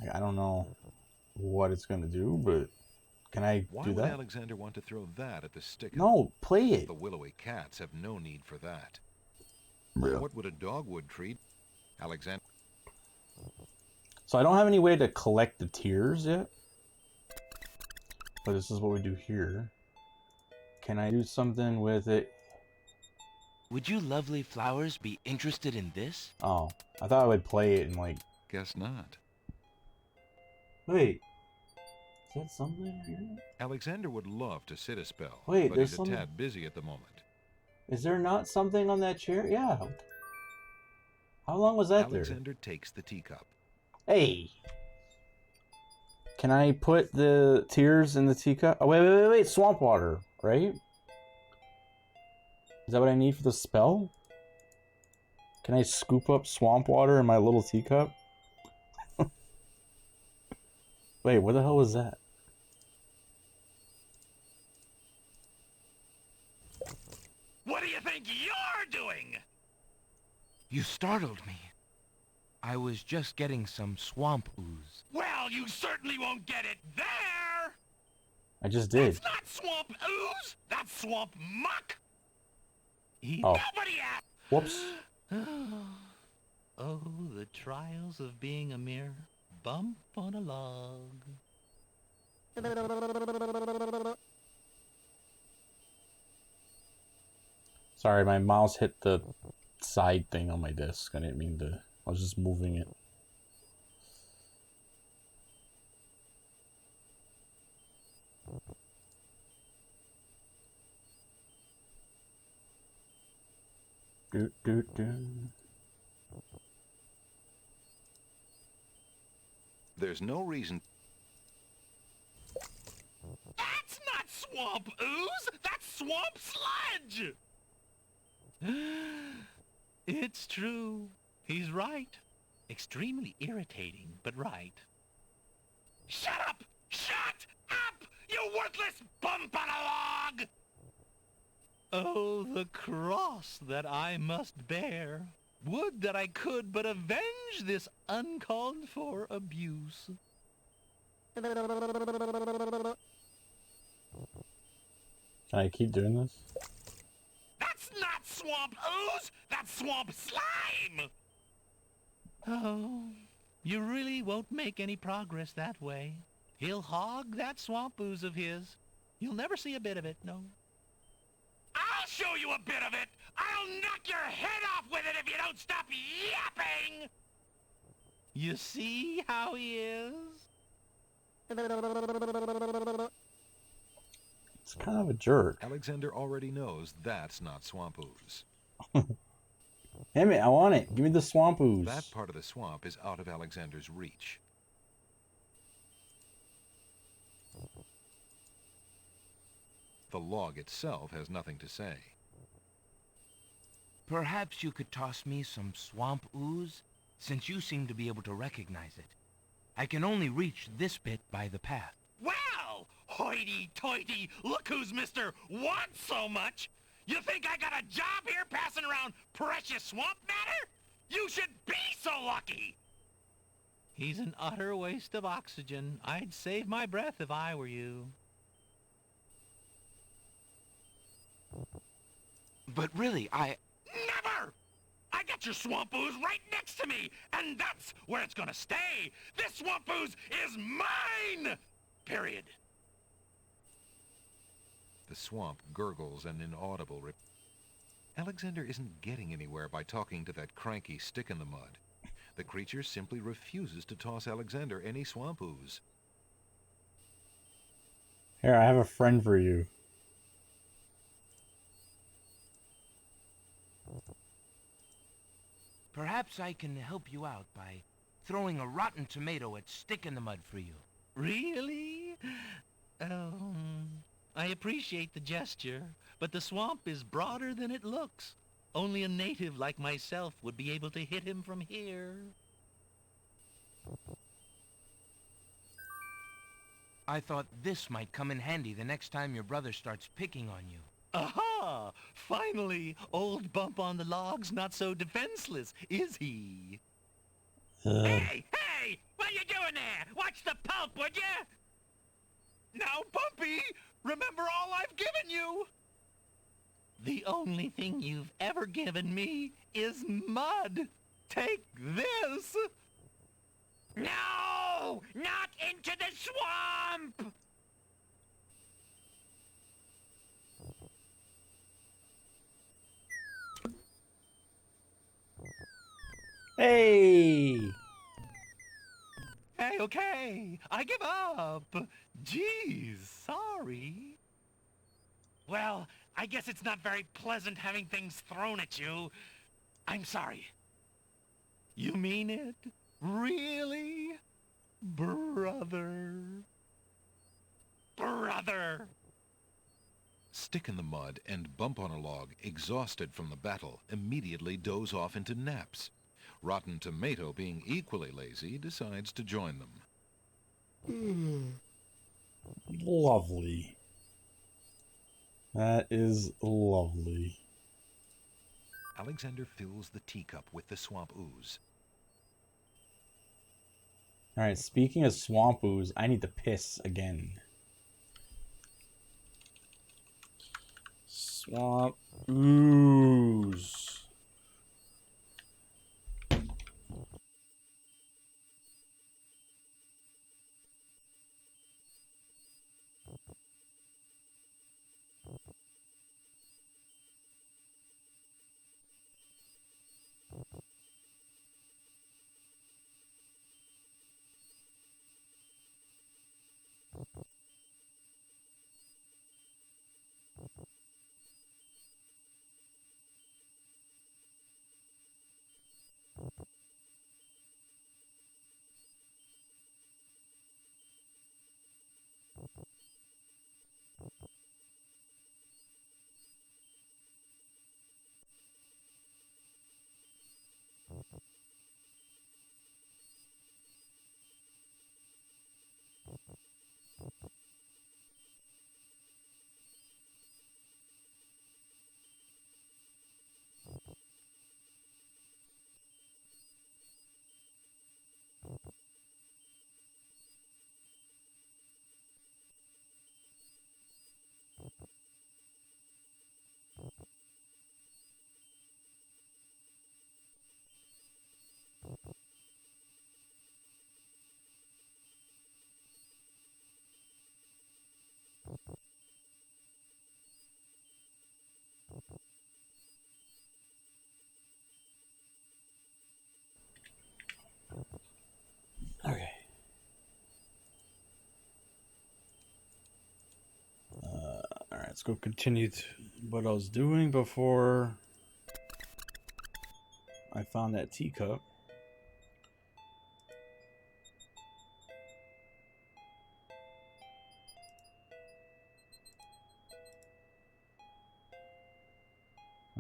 Like, I don't know what it's gonna do, but can I Why do would that? Alexander want to throw that at the stick? No, play it. The willowy cats have no need for that. Yeah. What would a dogwood treat? Alexander. So I don't have any way to collect the tears yet. But this is what we do here. Can I do something with it? Would you lovely flowers be interested in this? Oh, I thought I would play it and like... Guess not. Wait. Is that something here? Alexander would love to sit a spell, Wait, but there's he's something... a tad busy at the moment. Is there not something on that chair? Yeah. How long was that Alexander takes the teacup. there? Hey! Can I put the tears in the teacup? Oh, wait. Swamp water, right? Is that what I need for the spell? Can I scoop up swamp water in my little teacup? Wait, what the hell was that? What do you think you're doing? You startled me. I was just getting some swamp ooze. Well, you certainly won't get it there! I just did. That's not swamp ooze! That's swamp muck! Oh. Nobody asked! Whoops. Oh, the trials of being a mere bump on a log. Sorry, my mouse hit the side thing on my desk. I didn't mean to. I was just moving it. Do. There's no reason. That's not swamp ooze! That's swamp sludge! It's true. He's right. Extremely irritating, but right. Shut up! Shut up! You worthless bump on a log! Oh, the cross that I must bear. Would that I could but avenge this uncalled for abuse. Can I keep doing this? That's not swamp ooze! That's swamp slime! Oh, you really won't make any progress that way. He'll hog that swamp ooze of his. You'll never see a bit of it, no. I'll show you a bit of it! I'll knock your head off with it if you don't stop yapping! You see how he is? It's kind of a jerk. Alexander already knows that's not swamp ooze. Damn it, I want it. Give me the swamp ooze. That part of the swamp is out of Alexander's reach. The log itself has nothing to say. Perhaps you could toss me some swamp ooze, since you seem to be able to recognize it. I can only reach this bit by the path. Well, hoity-toity, look who's Mr. Wants so much! You think I got a job here passing around precious swamp matter? You should be so lucky! He's an utter waste of oxygen. I'd save my breath if I were you. But really, Never! I got your swamp ooze right next to me, and that's where it's gonna stay! This swamp ooze is mine! Period. The swamp gurgles an inaudible rip. Alexander isn't getting anywhere by talking to that cranky stick in the mud. The creature simply refuses to toss Alexander any swamp ooze. Here, I have a friend for you. perhaps I can help you out by throwing a rotten tomato at Stick in the Mud for you. Really? I appreciate the gesture, but the swamp is broader than it looks. Only a native like myself would be able to hit him from here. I thought this might come in handy the next time your brother starts picking on you. Aha! Finally, old Bump on the Log's not so defenseless, is he? Hey! What you doing there? Watch the pulp, would you? Now, Bumpy, remember all I've given you! The only thing you've ever given me is mud. Take this! No! Not into the swamp! Hey! Hey, okay, I give up. Geez, sorry. Well, I guess it's not very pleasant having things thrown at you. I'm sorry. You mean it? Really? Brother. Brother. Stick in the mud and Bump on a Log, exhausted from the battle, immediately doze off into naps. Rotten Tomato, being equally lazy, decides to join them. Lovely. That is lovely. Alexander fills the teacup with the swamp ooze. Alright, speaking of swamp ooze, I need to piss again. Swamp ooze. Okay. Alright, let's go continue what I was doing before I found that teacup.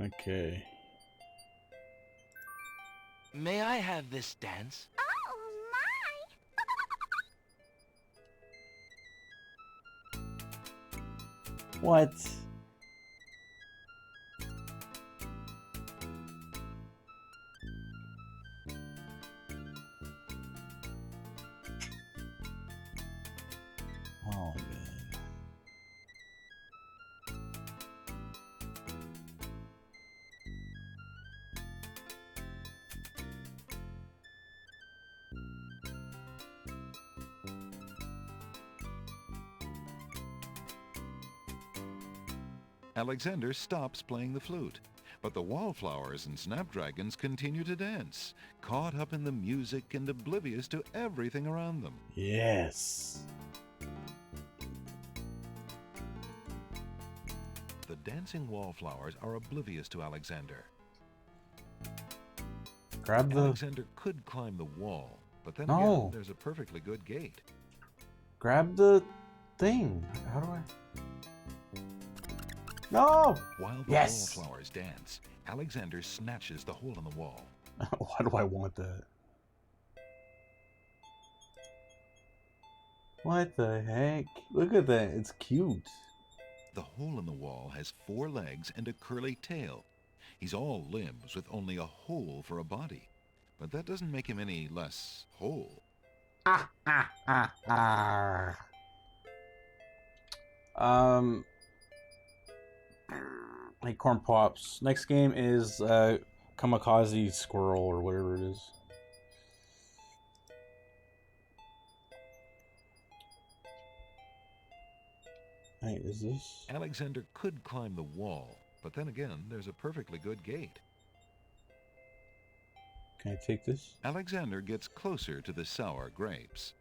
Okay. May I have this dance? What? Oh, man. Alexander stops playing the flute, but the wallflowers and snapdragons continue to dance, caught up in the music and oblivious to everything around them. Yes. The dancing wallflowers are oblivious to Alexander. Grab the... Alexander could climb the wall, but then No. again, there's a perfectly good gate. Grab the thing. How do I... No! While the Yes! wallflowers dance, Alexander snatches the hole in the wall. Why do I want that? What the heck? Look at that. It's cute. The hole in the wall has 4 legs and a curly tail. He's all limbs with only a hole for a body. But that doesn't make him any less whole. Hey, Corn Pops. Next game is Kamikaze Squirrel or whatever it is. Hey, is this? Alexander could climb the wall, but then again, there's a perfectly good gate. Can I take this? Alexander gets closer to the sour grapes.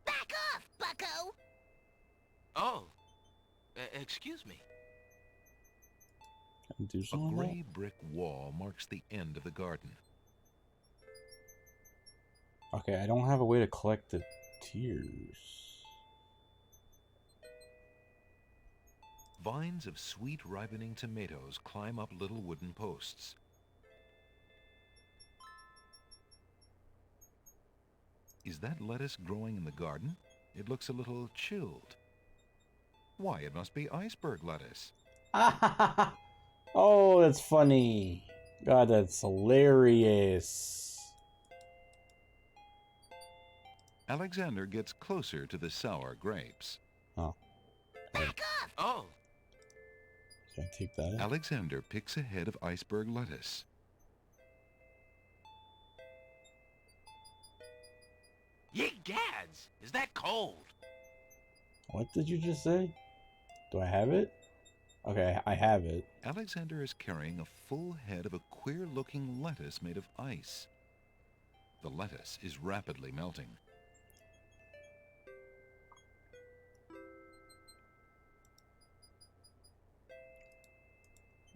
Back off, bucko! Oh, excuse me. Can I do A something? gray brick wall marks the end of the garden. Okay, I don't have a way to collect the tears. Vines of sweet ripening tomatoes climb up little wooden posts. Is that lettuce growing in the garden? It looks a little chilled. Why, it must be iceberg lettuce. Oh, that's funny. God, that's hilarious. Alexander gets closer to the sour grapes. Oh. Back off! Oh. Can I take that? Alexander picks a head of iceberg lettuce. Ye gads! Is that cold? What did you just say? Do I have it? Okay, I have it. Alexander is carrying a full head of a queer-looking lettuce made of ice. The lettuce is rapidly melting.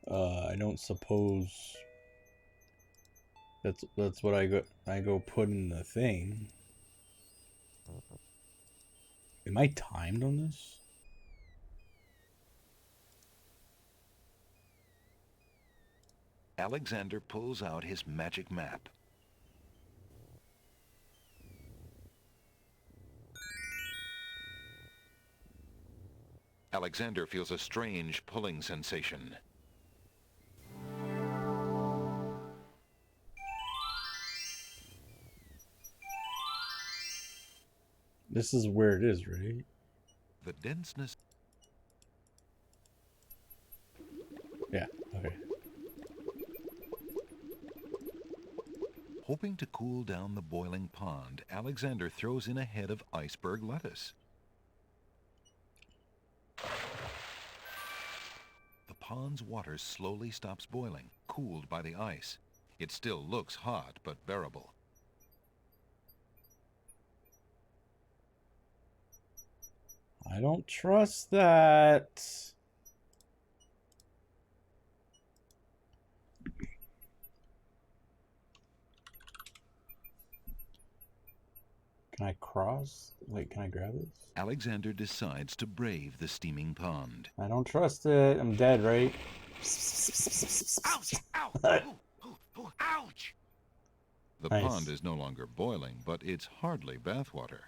I don't suppose that's what I go put in the thing. Am I timed on this? Alexander pulls out his magic map. Alexander feels a strange pulling sensation. This is where it is, right? The denseness... Yeah, okay. Hoping to cool down the boiling pond, Alexander throws in a head of iceberg lettuce. The pond's water slowly stops boiling, cooled by the ice. It still looks hot, but bearable. I don't trust that. Can I cross? Wait, can I grab this? Alexander decides to brave the steaming pond. I don't trust it. I'm dead, right? Ouch! Ow! Ooh, ouch! The Nice. pond is no longer boiling, but it's hardly bathwater.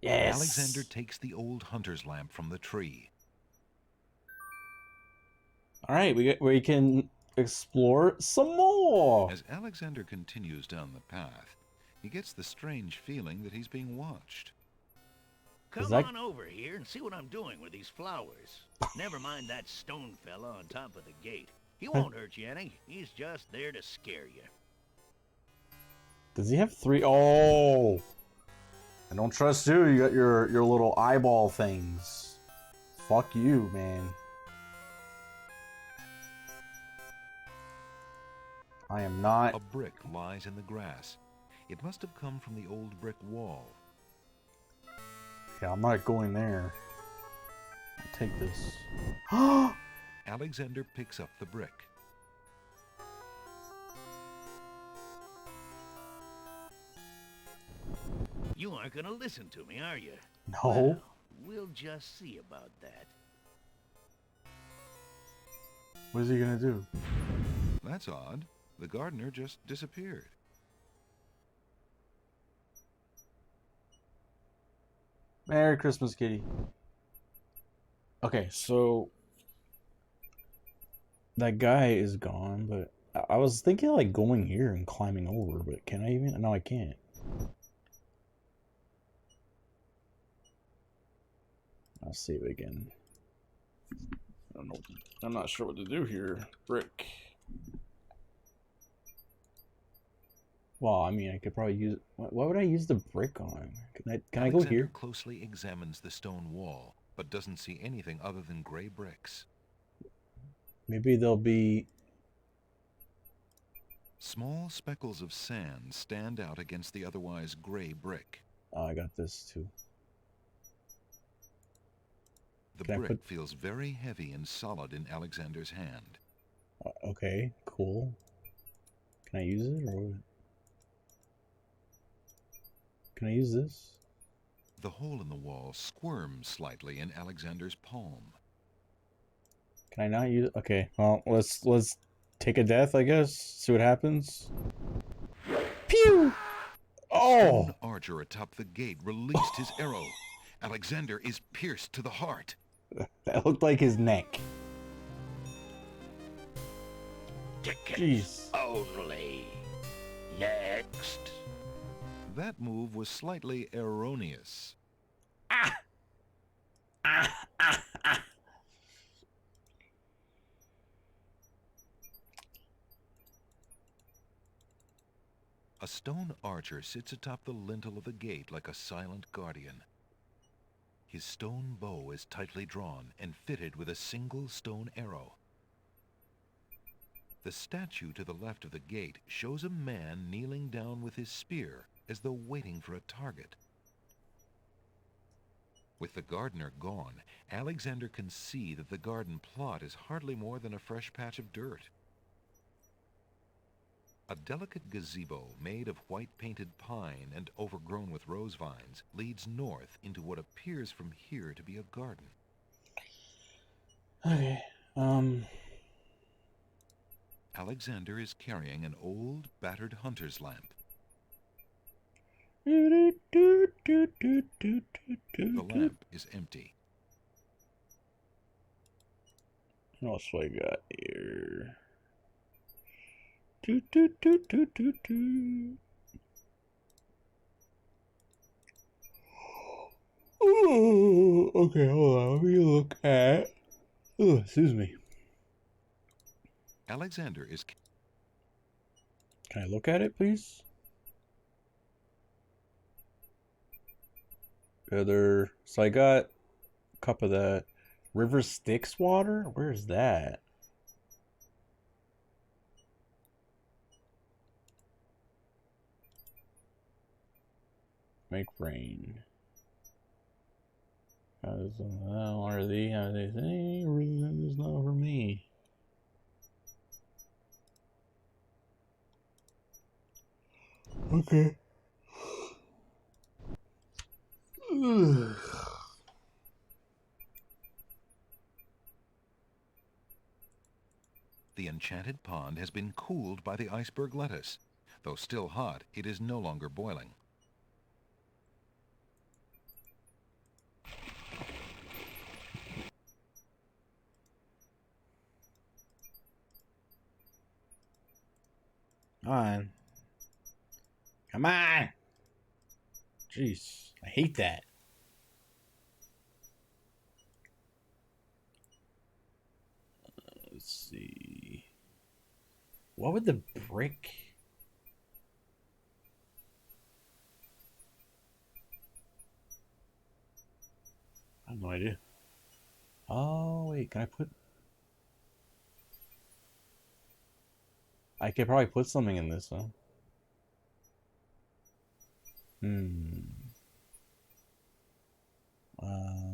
Yes. Alexander takes the old hunter's lamp from the tree. All right, we can explore some more. As Alexander continues down the path, he gets the strange feeling that he's being watched. Come on over here and see what I'm doing with these flowers. Never mind that stone fella on top of the gate. He won't hurt you any. He's just there to scare you. Does he have 3? Oh, I don't trust you. You got your little eyeball things. Fuck you, man. I am not. A brick lies in the grass. It must have come from the old brick wall. Yeah, I'm not going there. I'll take this. Alexander picks up the brick. You aren't gonna listen to me, are you? No. Well, we'll just see about that. What is he gonna do? That's odd. The gardener just disappeared. Merry Christmas, kitty. Okay, so that guy is gone, but I was thinking of, like, going here and climbing over, but can I even? No, I can't. I'll save again. I don't know. I'm not sure what to do here. Brick. Well, I mean, I could probably use. What would I use the brick on? Can I go here? Closely examines the stone wall, but doesn't see anything other than gray bricks. Maybe there'll be. Small speckles of sand stand out against the otherwise gray brick. Oh, I got this too. The brick feels very heavy and solid in Alexander's hand. Okay, cool. Can I use it or what? Can I use this? The hole in the wall squirms slightly in Alexander's palm. Can I not use? Okay, well, let's take a death, I guess. See what happens. Pew! Oh! Stone archer atop the gate released his arrow. Alexander is pierced to the heart. That looked like his neck. Tickets only. Next. That move was slightly erroneous. A stone archer sits atop the lintel of the gate like a silent guardian. His stone bow is tightly drawn and fitted with a single stone arrow. The statue to the left of the gate shows a man kneeling down with his spear as though waiting for a target. With the gardener gone, Alexander can see that the garden plot is hardly more than a fresh patch of dirt. A delicate gazebo made of white-painted pine and overgrown with rose vines leads north into what appears from here to be a garden. Okay, Alexander is carrying an old, battered hunter's lamp. The lamp is empty. What else do I got here? Oh, okay, hold on. Let me look at. Oh, excuse me. Alexander is... Can I look at it, please? Other. So I got a cup of that. River Styx water? Where's that? Make rain. How's what are they? How they say? It's not for me. Okay. The enchanted pond has been cooled by the iceberg lettuce. Though still hot, it is no longer boiling. Come on. Come on. Jeez, I hate that. Let's see. What would the brick? I have no idea. Oh, wait, can I put... I could probably put something in this, huh?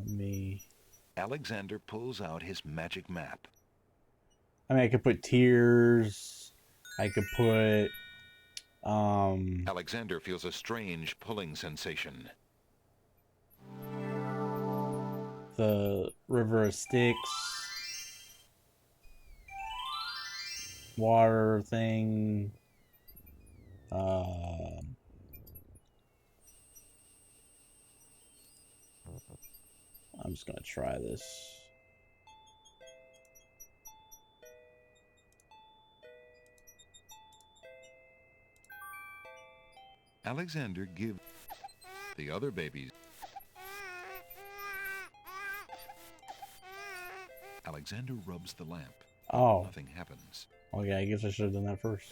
Me. Alexander pulls out his magic map. I mean, I could put tears. I could put... Alexander feels a strange pulling sensation. The River of Styx. Water thing. I'm just gonna try this. Alexander gives the other babies. Alexander rubs the lamp. Oh. Nothing happens. Oh yeah, I guess I should have done that first.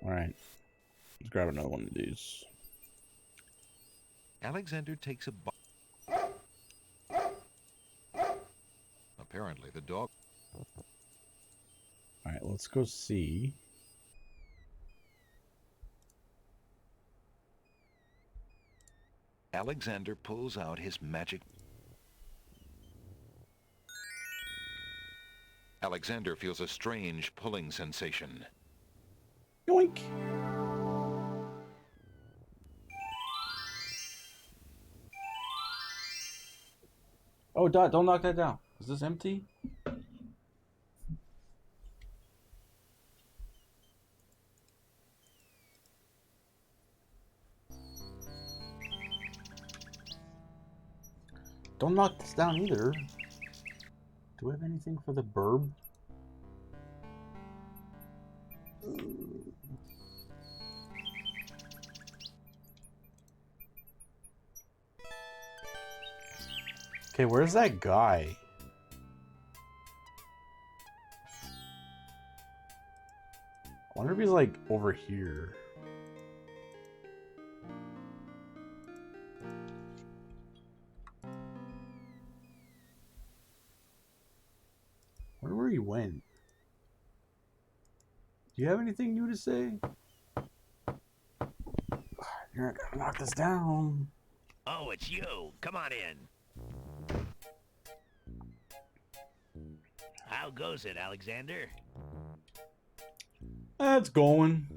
Alright. Let's grab another one of these. Alexander takes a bite. Apparently the dog... Alright, let's go see. Alexander pulls out his magic... Alexander feels a strange pulling sensation. Yoink! Oh, Dot, don't knock that down. Is this empty? Don't knock this down either. Do we have anything for the burb? Okay, where's that guy? I wonder if he's like over here. I wonder where he went. Do you have anything new to say? You're not gonna knock this down. Oh, it's you. Come on in. How goes it, Alexander? That's going.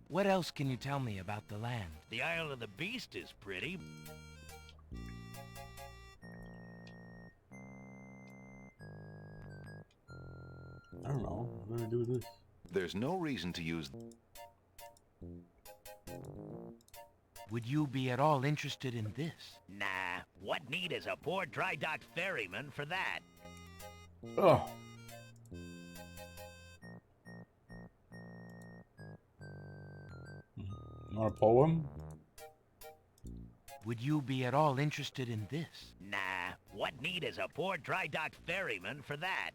What else can you tell me about the land? The Isle of the Beast is pretty. I don't know. What do I do with this? There's no reason to use... Would you be at all interested in this? Nah, what need is a poor dry dock ferryman for that? Ugh. You want a poem? Would you be at all interested in this? Nah, what need is a poor dry dock ferryman for that?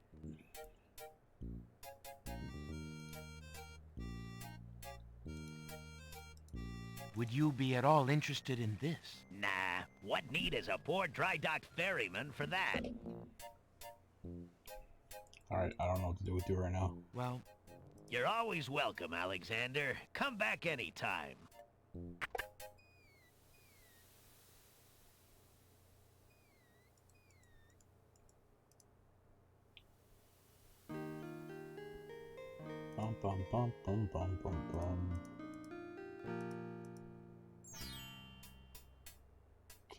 Would you be at all interested in this? Nah, what need is a poor dry dock ferryman for that? Alright, I don't know what to do with you right now. Well... You're always welcome, Alexander. Come back anytime. Bum bum bum bum bum bum bum.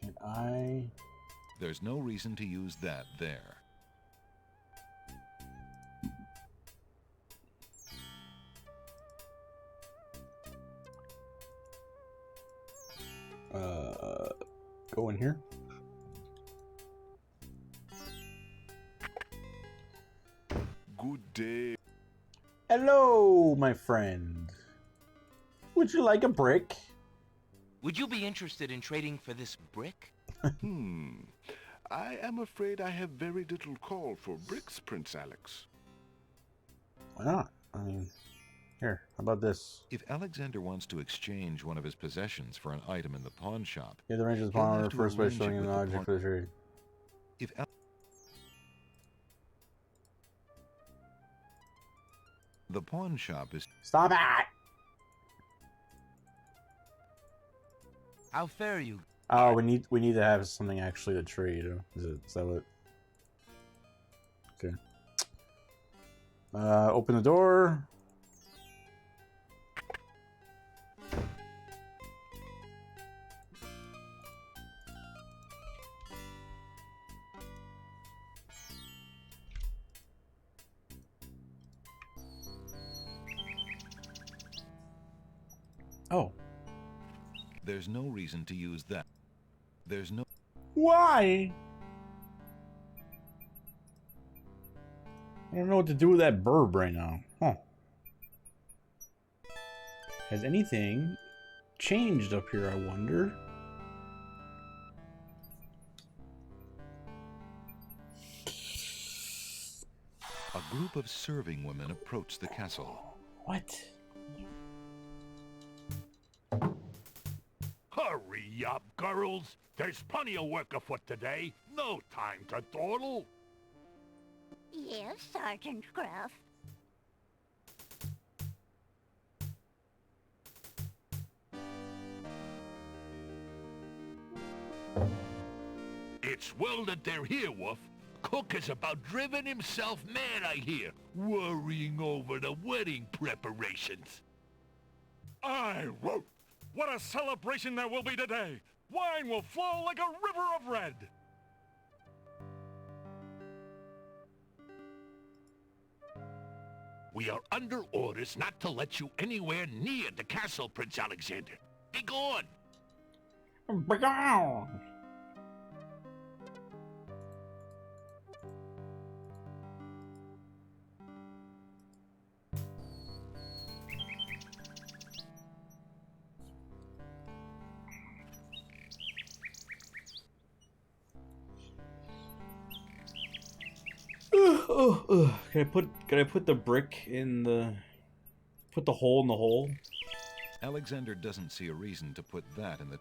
Can I... There's no reason to use that there. Go in here. Good day. Hello, my friend. Would you like a brick? Would you be interested in trading for this brick? I am afraid I have very little call for bricks, Prince Alex. Why not? I mean, here, how about this? If Alexander wants to exchange one of his possessions for an item in the pawn shop... Yeah, the range of the pawn order first way showing an object for the trade. If the pawn shop is... Stop it! How fair are you? Oh, we need to have something actually to trade. Is that what? Okay. Open the door. Oh. There's no reason to use that. There's no... Why? I don't know what to do with that burb right now. Huh. Has anything changed up here, I wonder? A group of serving women approach the castle. What? Hurry up, girls. There's plenty of work afoot today. No time to dawdle. Yes, Sergeant Gruff. It's well that they're here, Wolf. Cook is about driven himself mad, I hear, worrying over the wedding preparations. Aye, whoa! What a celebration there will be today! Wine will flow like a river of red! We are under orders not to let you anywhere near the castle, Prince Alexander. Be gone! Be gone! Can I put the brick in the... Put the hole in the hole? Alexander doesn't see a reason to put that in the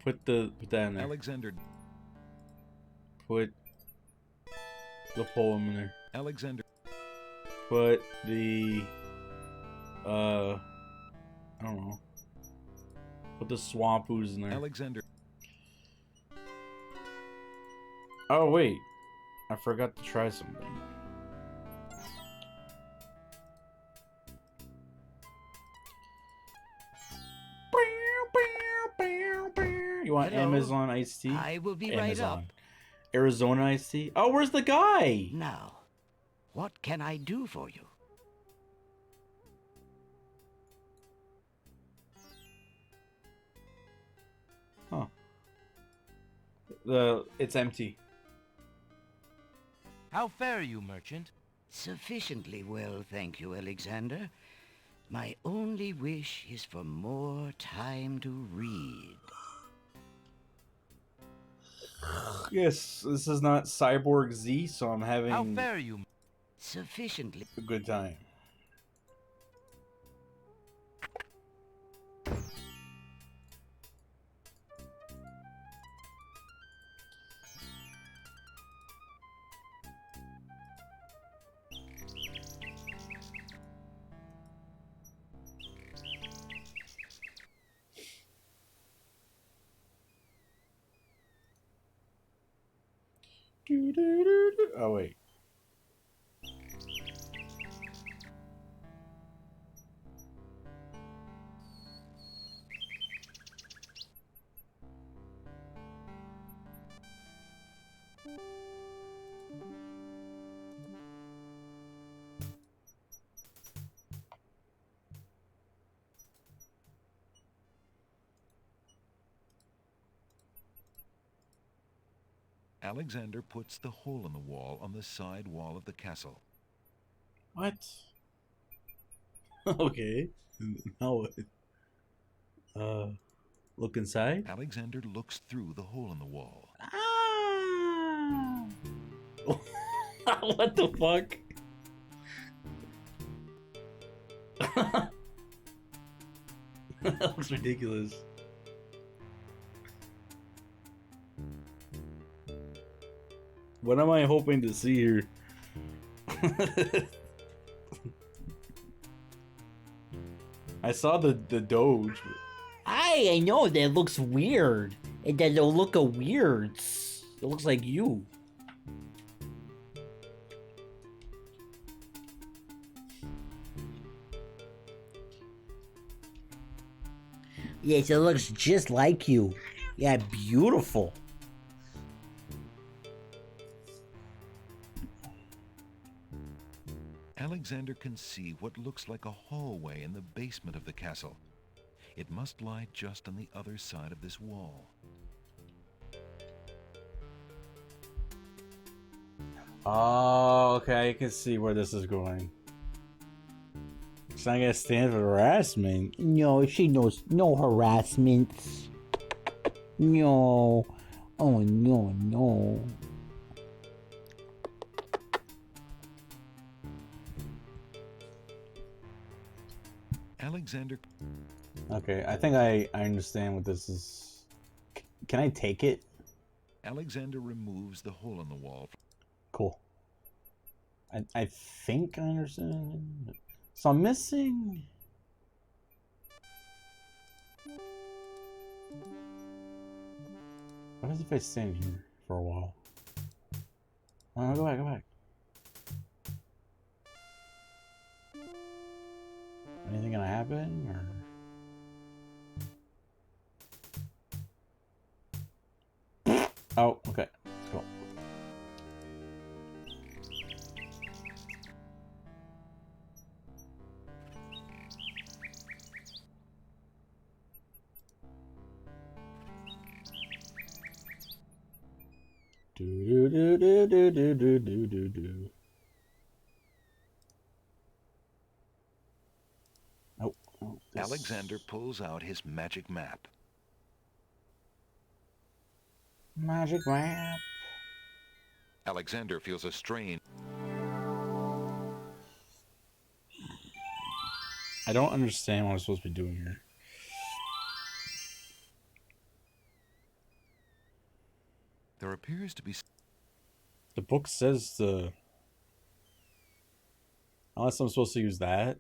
Put that in there. Alexander... Put the poem in there. Alexander... Put the... I don't know. Put the swamp ooze in there. Alexander... Oh, wait. I forgot to try something. You want Hello? Amazon iced tea? I will be Amazon. right up. Arizona iced tea? Oh, where's the guy? Now, what can I do for you? Huh. It's empty. How fare you, merchant? Sufficiently well, thank you, Alexander. My only wish is for more time to read. Yes, this is not Cyborg Z, so I'm having How fare you? Sufficiently. a good time. Oh, wait. Alexander puts the hole in the wall on the side wall of the castle. What? Okay. Now what? Look inside? Alexander looks through the hole in the wall. Ah! What the fuck? That looks ridiculous. What am I hoping to see here? I saw the Doge. I know that looks weird. It does look weird. It looks like you. Yes, it looks just like you. Yeah, beautiful. Alexander can see what looks like a hallway in the basement of the castle. It must lie just on the other side of this wall. Oh, okay, I can see where this is going. She's not gonna stand for harassment. No, she knows no harassments. No. Oh, no, no. Alexander... Okay, I think I understand what this is. Can I take it? Alexander removes the hole in the wall. Cool. I think I understand. So I'm missing... What if I stand here for a while? Oh, go back, go back. Anything gonna happen, or... Oh, okay. Let's go. Do. Oh, Alexander pulls out his magic map. Magic map. Alexander feels a strain. I don't understand what I'm supposed to be doing here. There appears to be... The book says the... Unless I'm supposed to use that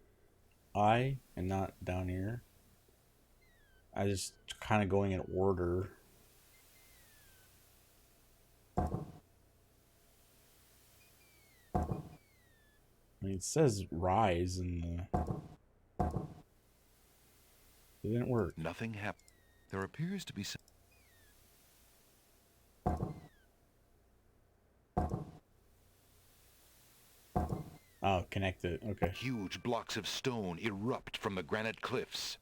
eye and not down here. I just kind of going in order. I mean, it says rise and it didn't work. Nothing happened. There appears to be some... Oh, connect it. Okay. Huge blocks of stone erupt from the granite cliffs.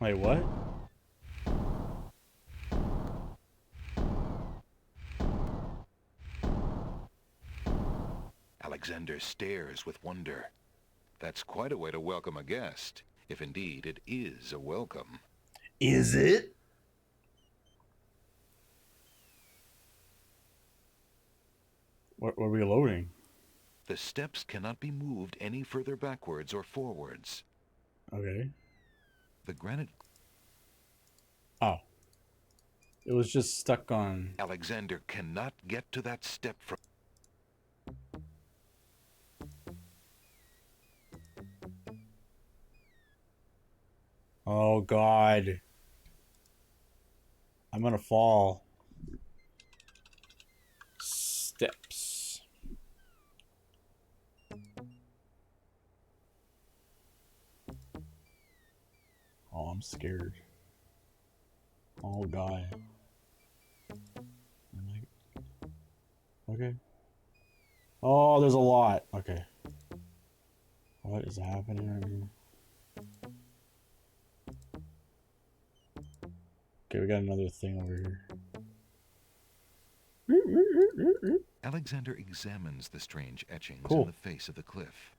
Wait, what? Alexander stares with wonder. That's quite a way to welcome a guest, if indeed it is a welcome. Is it? What are we loading? The steps cannot be moved any further backwards or forwards. Okay. The granite... Oh. It was just stuck on... Alexander cannot get to that step from... Oh, God. I'm gonna fall. Steps. Oh, I'm scared. Oh, God. Okay. Oh, there's a lot. Okay. What is happening right here? Okay, we got another thing over here. Alexander examines the strange etchings Cool. in the face of the cliff.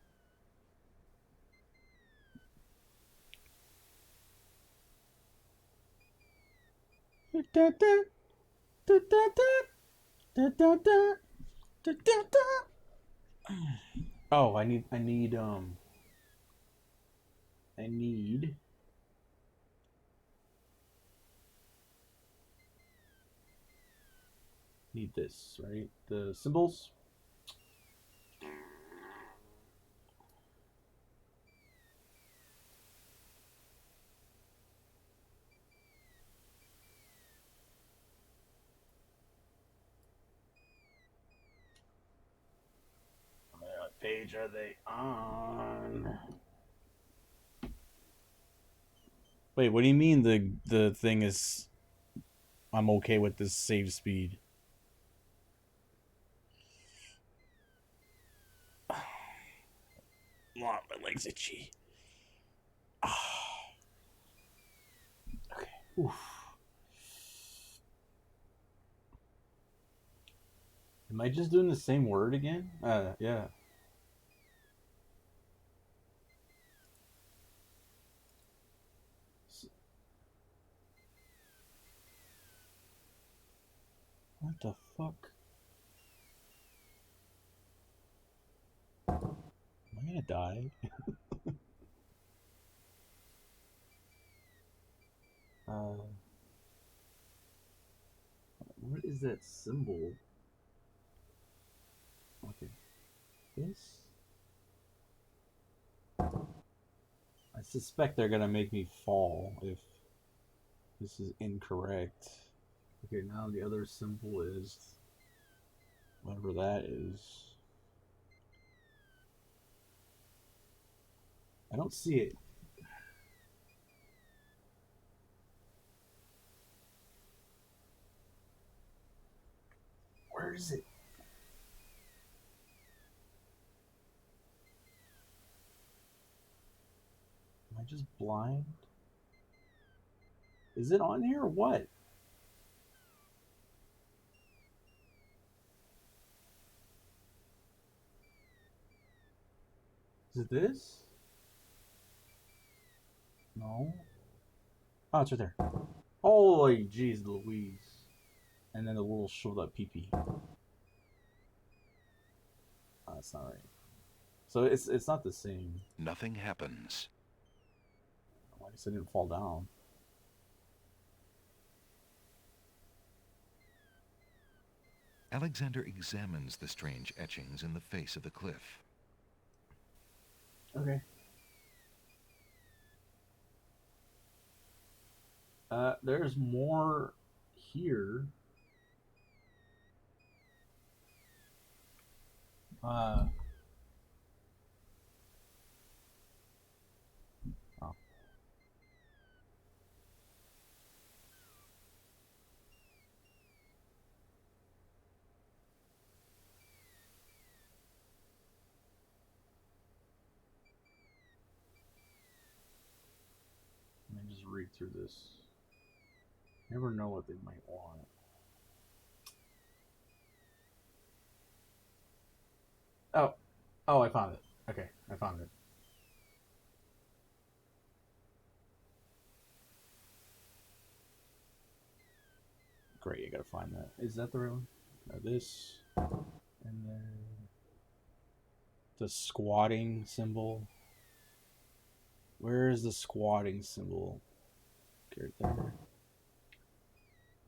Oh, I need this, right? The symbols. What page are they on? Wait, what do you mean the thing is I'm okay with this save speed? My leg's itchy. Okay. Oof. Am I just doing the same word again? Yeah. What the fuck? Am I gonna die? What is that symbol? Okay. This? I suspect they're gonna make me fall if this is incorrect. Okay, now the other symbol is whatever that is. I don't see it. Where is it? Am I just blind? Is it on here or what? Is it this? No. Oh, it's right there. Holy jeez Louise. And then the little shriveled up pee-pee. Oh, that's not right. So it's not the same. Nothing happens. I guess I didn't fall down. Alexander examines the strange etchings in the face of the cliff. Okay. There's more here. Oh. Let me just read through this. Never know what they might want. Oh, I found it. Okay, I found it. Great, I gotta find that. Is that the right one? No, this. And then the squatting symbol. Where is the squatting symbol? Okay, right there.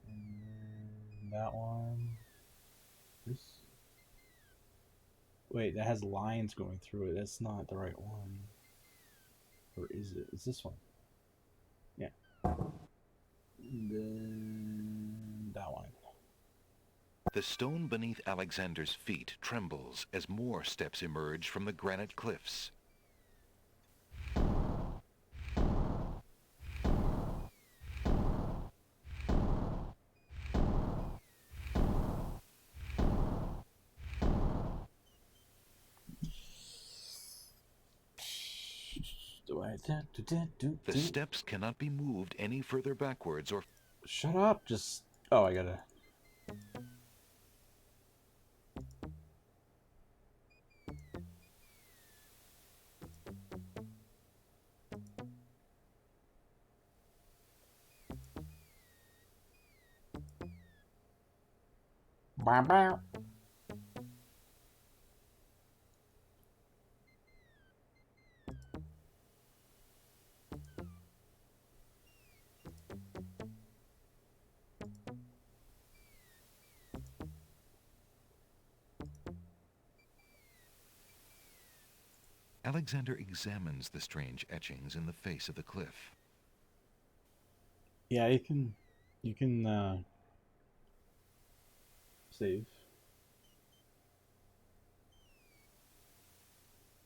And then that one. This. Wait, that has lines going through it. That's not the right one. Or is it? It's this one. Yeah. And then that one. The stone beneath Alexander's feet trembles as more steps emerge from the granite cliffs. The steps cannot be moved any further backwards or... Shut up, just... Oh, I gotta... Bow, bow. Alexander examines the strange etchings in the face of the cliff. Yeah, you can save.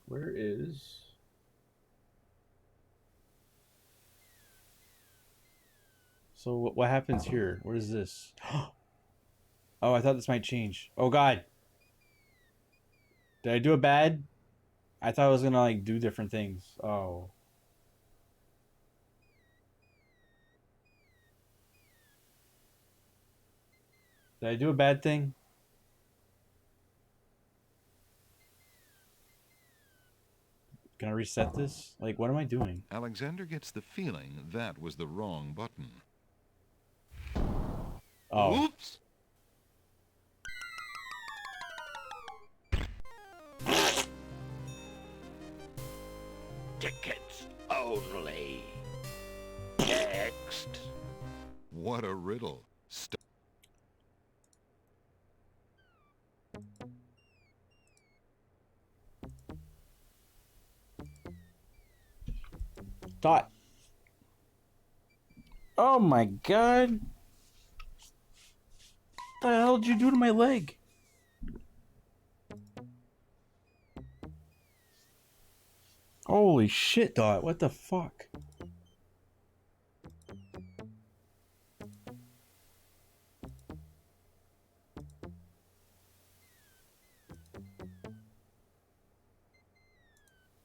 Where is... So what happens here? What is this? Oh, I thought this might change. Oh god. Did I do it bad? I thought I was gonna like do different things. Oh. Did I do a bad thing? Can I reset this? Like, what am I doing? Alexander gets the feeling that was the wrong button. Oh. Oops! Tickets only. Next. What a riddle. Dot. Oh my god. What the hell did you do to my leg? Holy shit, Dot. What the fuck?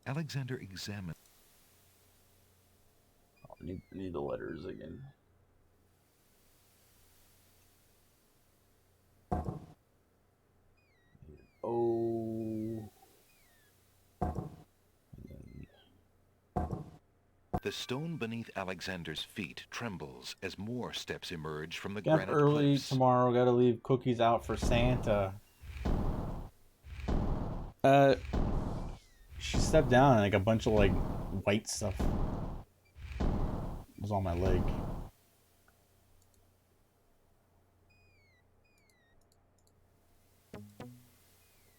Alexander examined. I need the letters again. O. The stone beneath Alexander's feet trembles as more steps emerge from the Get up granite early cliffs. tomorrow. Gotta leave cookies out for Santa. She stepped down and like a bunch of like white stuff was on my leg.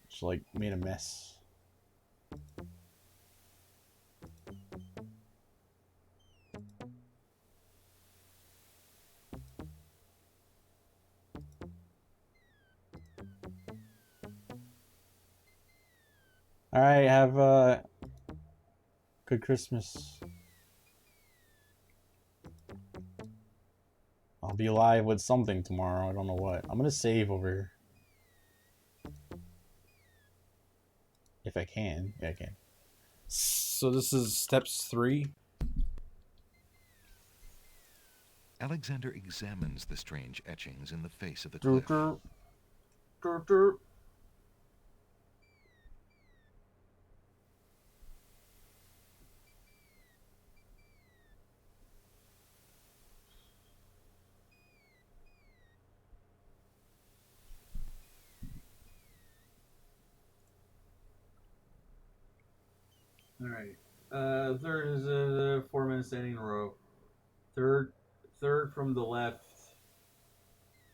She like made a mess. All right, have a good Christmas. I'll be live with something tomorrow. I don't know what. I'm gonna save over here. If I can. Yeah, I can. So this is steps 3. Alexander examines the strange etchings in the face of the cliff. Alright. Third is a 4-minute standing in a row. Third from the left,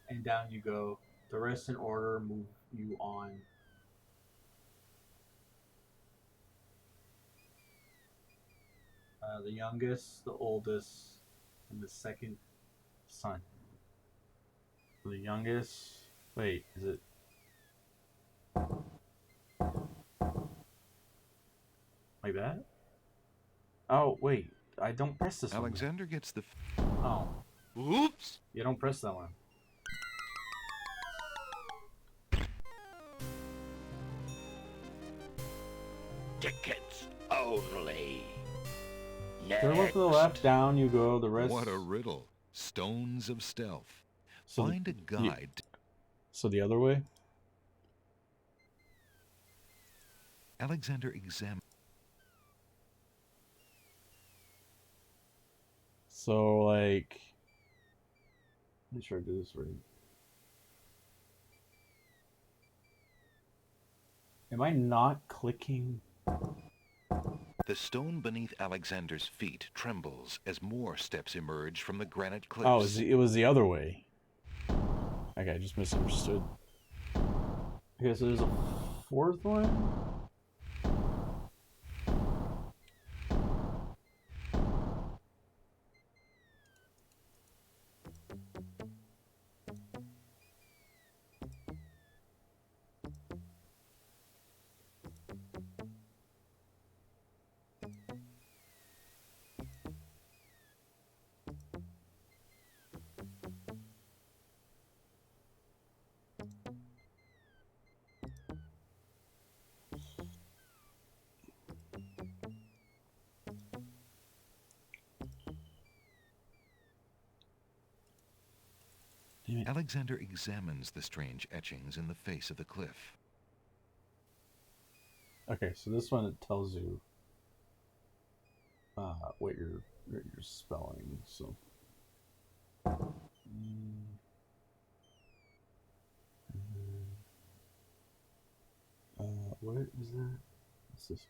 and down you go. The rest in order move you on. The youngest, the oldest, and the second son. The youngest. Wait, is it? Like that? Oh, wait. I don't press this one. Alexander gets the... Oh. Oops! You don't press that one. Tickets only. Third one to the left, down you go. The rest... What a riddle. Stones of stealth. Find a guide. So the other way? Alexander examines... So, like... Make sure I do this right. Am I not clicking? The stone beneath Alexander's feet trembles as more steps emerge from the granite cliffs. Oh, it was the other way. Okay, I just misunderstood. Okay, so there's a 4th one? Alexander examines the strange etchings in the face of the cliff. Okay, so this one it tells you what you're spelling. So what is that? What's this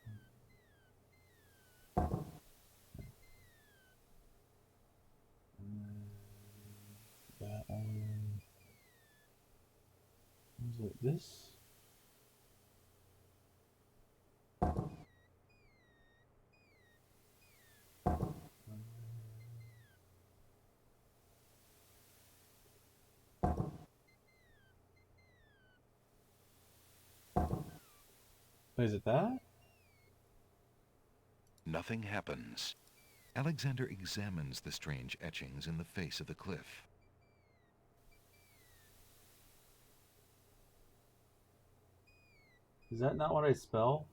one? That one. Was it this? Is it that? Nothing happens. Alexander examines the strange etchings in the face of the cliff. Is that not what I spell?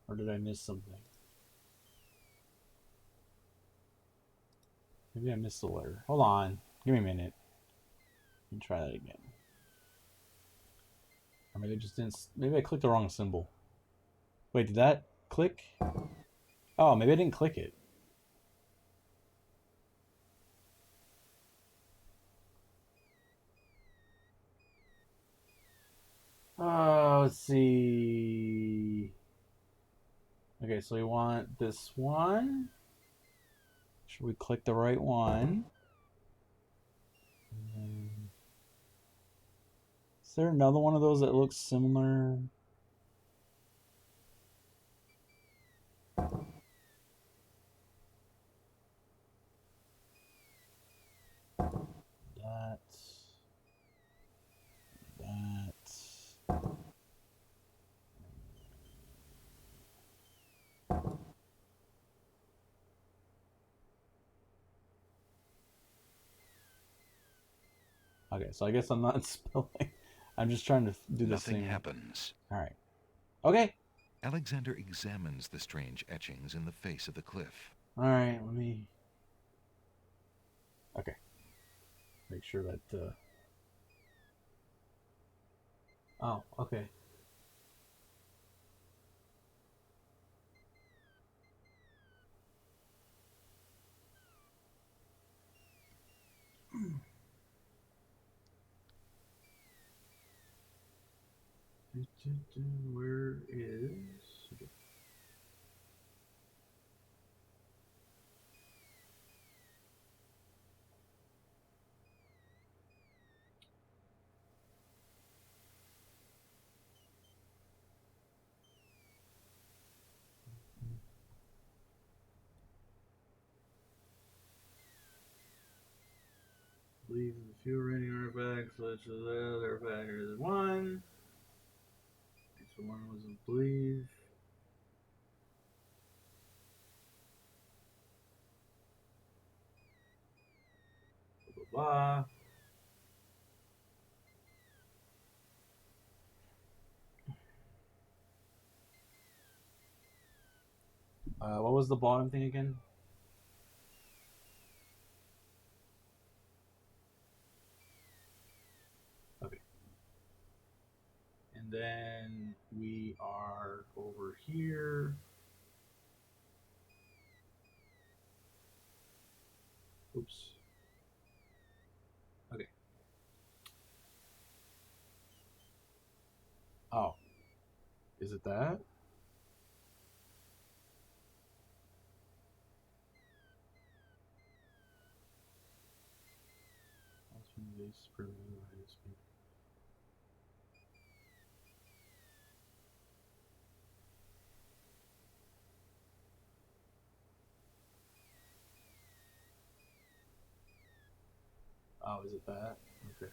Or did I miss something? Maybe I missed the letter. Hold on. Give me a minute. Let me try that again. Or maybe I just didn't. Maybe I clicked the wrong symbol. Wait, did that click? Oh, maybe I didn't click it. Let's see. Okay, so we want this one. Should we click the right one? Is there another one of those that looks similar? That. Okay, so I guess I'm not spelling. I'm just trying to do this thing. Nothing happens. All right. Okay. Alexander examines the strange etchings in the face of the cliff. All right, let me. Okay. Make sure that. Oh, okay. Where is? Okay. Leave a few rating artifacts, such as the other factor is 1. So 1 was a believe. Blah, blah, blah. What was the bottom thing again? Okay. And then we are over here. Oops. Okay. Oh. Is it that? Oh, is it that? Okay.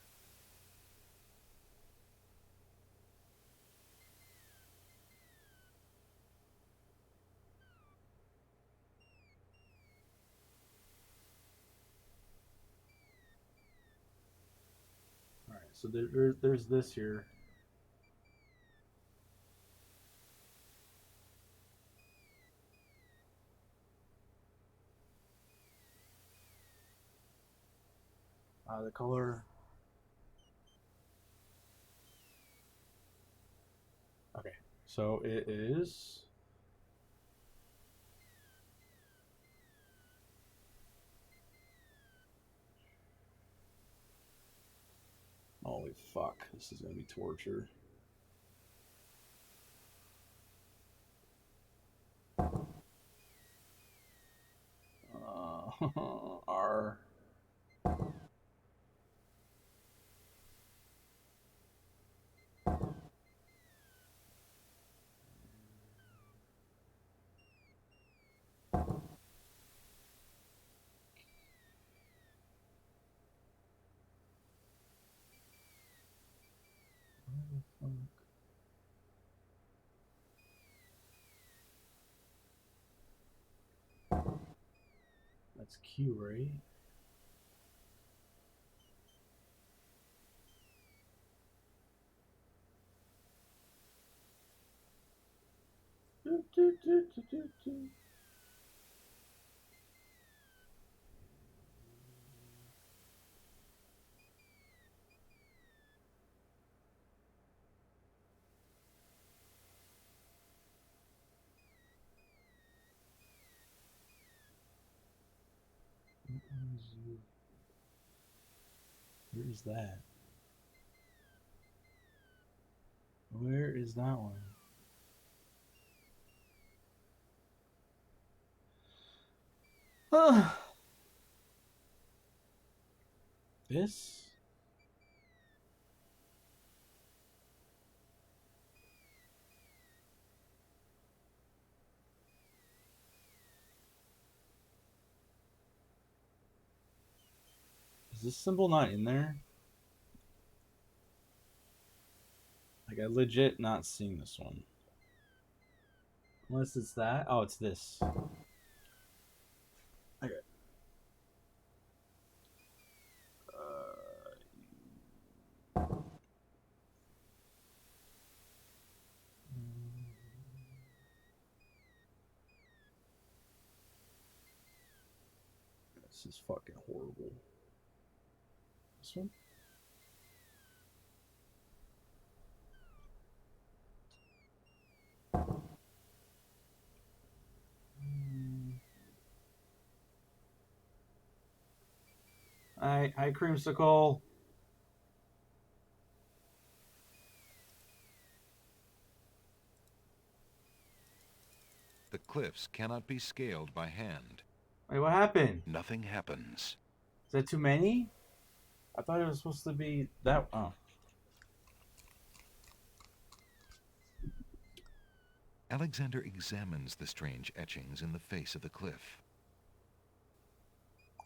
All right. So there's this here. The color. Okay. So it is. Holy fuck, this is gonna be torture. R. That's Q, right? Where is that? Where is that one? This? Is this symbol not in there? Like, I legit not seen this one. Unless it's that. Oh, it's this. Okay. This is fucking horrible. This one? Hi, Creamsicle. The cliffs cannot be scaled by hand. Wait, what happened? Nothing happens. Is that too many? I thought it was supposed to be that. Oh. Alexander examines the strange etchings in the face of the cliff.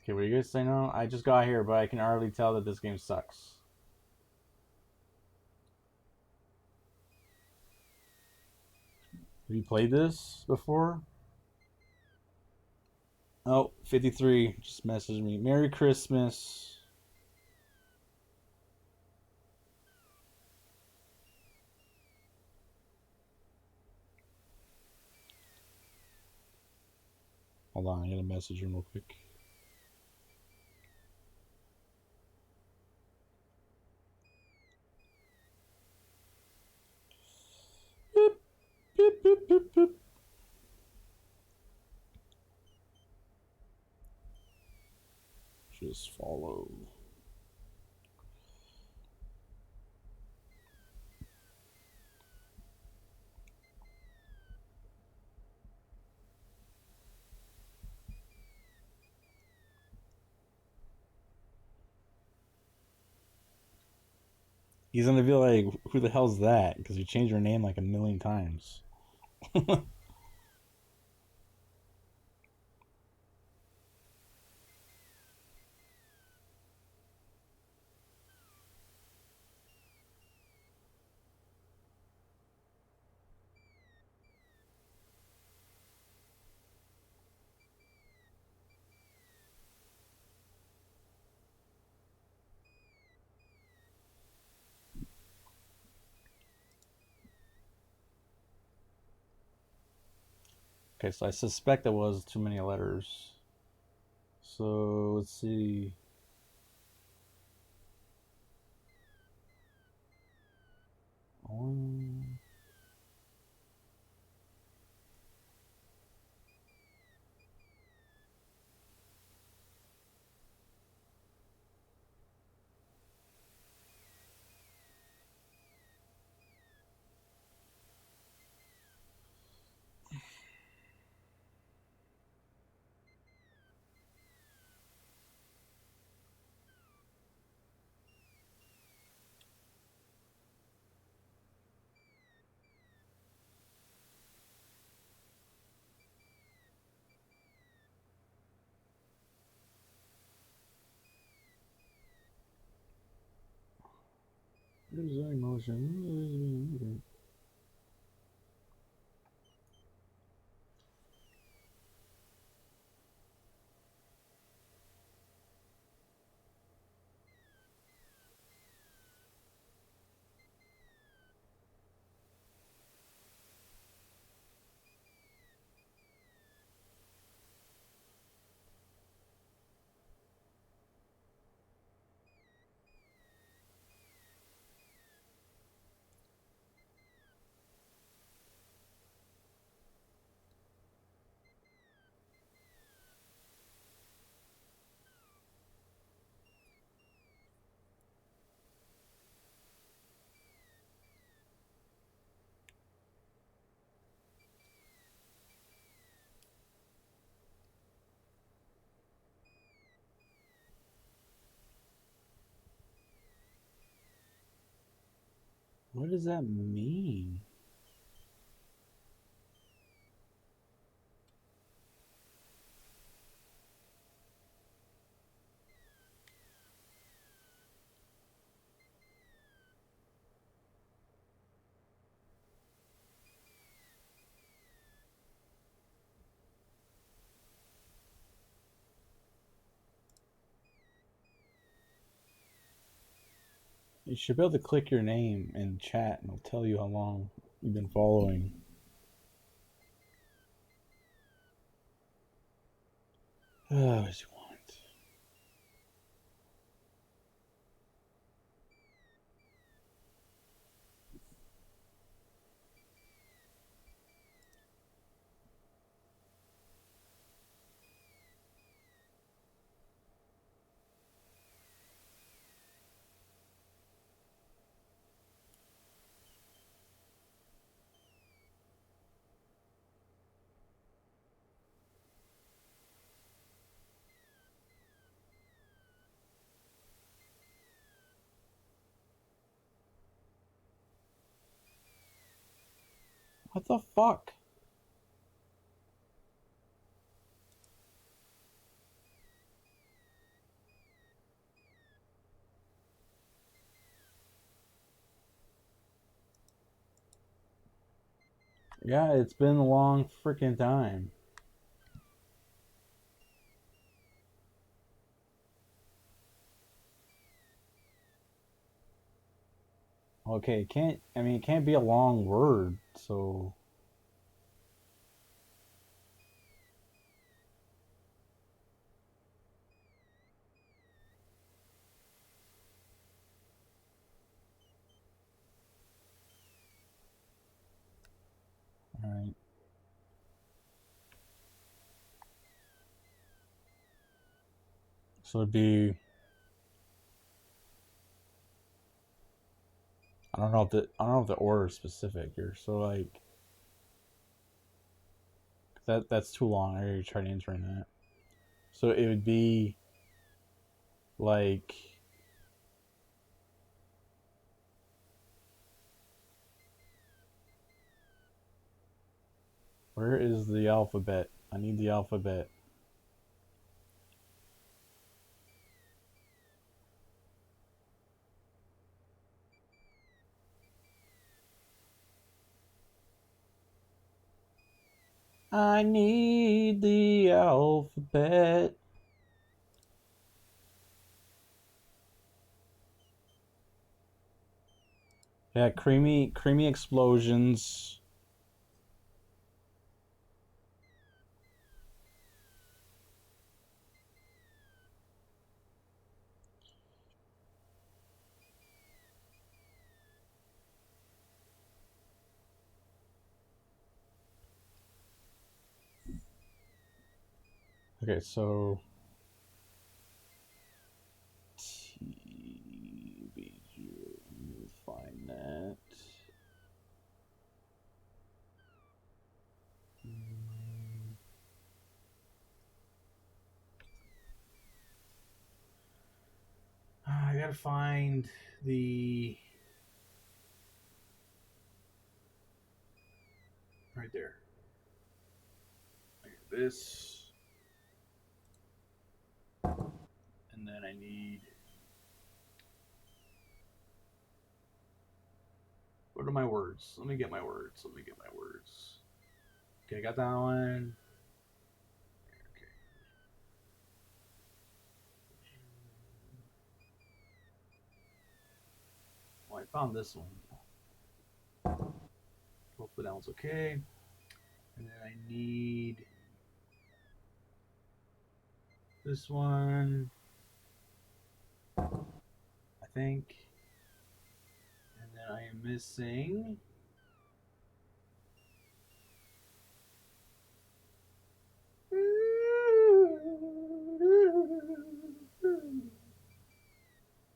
Okay, what are you guys saying now? I just got here, but I can already tell that this game sucks. Have you played this before? Oh, 53 just messaged me. Merry Christmas. Hold on, I gotta message him real quick. Beep, beep, beep, beep, beep. Just follow. He's gonna be like, who the hell's that? Because you changed your name like a million times. Okay, so I suspect it was too many letters. So let's see. Design motion. What does that mean? You should be able to click your name in chat and it'll tell you how long you've been following. Oh, what you want? What the fuck? Yeah, it's been a long freaking time. Okay, it can't be a long word, so... Alright. So it'd be... I don't know if the order is specific here, so like... That's too long, I already tried answering that. So it would be... like... Where is the alphabet? I need the alphabet. I need the alphabet. Yeah, creamy explosions. Okay, so find that. I gotta find the right there. This, and then I need. What are my words? Let me get my words. Okay, I got that one. Okay. Well, I found this one. Hopefully that one's okay. And then I need this one, I think. And then I am missing.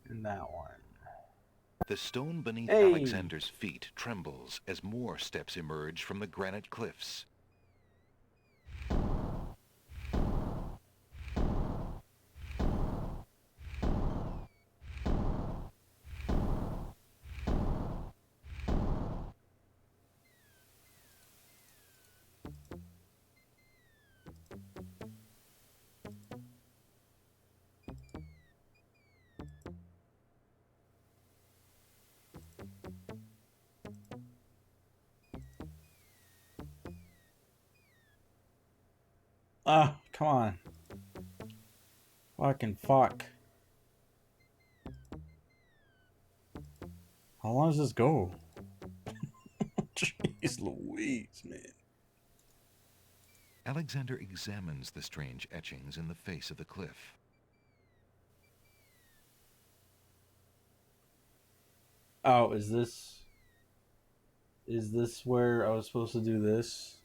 And that one. The stone beneath Alexander's feet trembles as more steps emerge from the granite cliffs. Ah, come on. Fucking fuck. How long does this go? Jeez Louise, man. Alexander examines the strange etchings in the face of the cliff. Oh, is this where I was supposed to do this?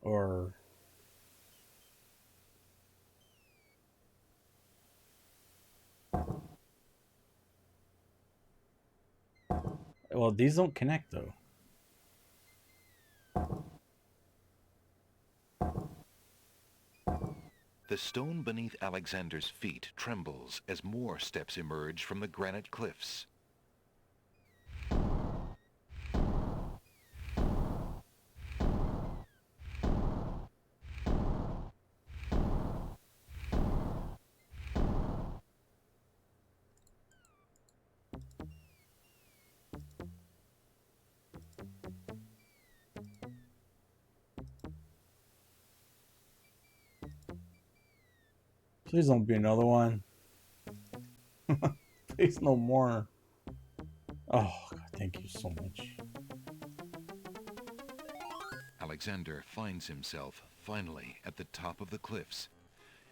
Or well, these don't connect though. The stone beneath Alexander's feet trembles as more steps emerge from the granite cliffs. Please don't be another one. Please no more. Oh, God, thank you so much. Alexander finds himself finally at the top of the cliffs.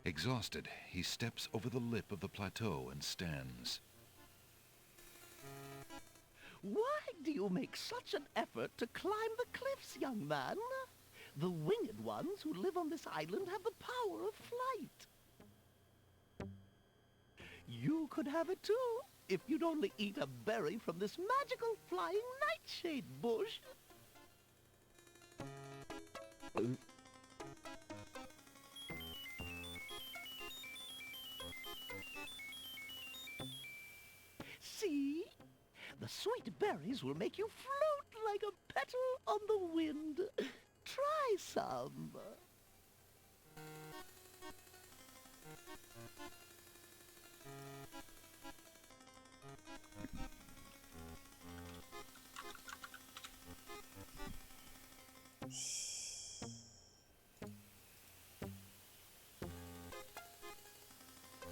Exhausted, he steps over the lip of the plateau and stands. Why do you make such an effort to climb the cliffs, young man? The winged ones who live on this island have the power of flight. You could have it too, if you'd only eat a berry from this magical flying nightshade bush. See? The sweet berries will make you float like a petal on the wind. Try some.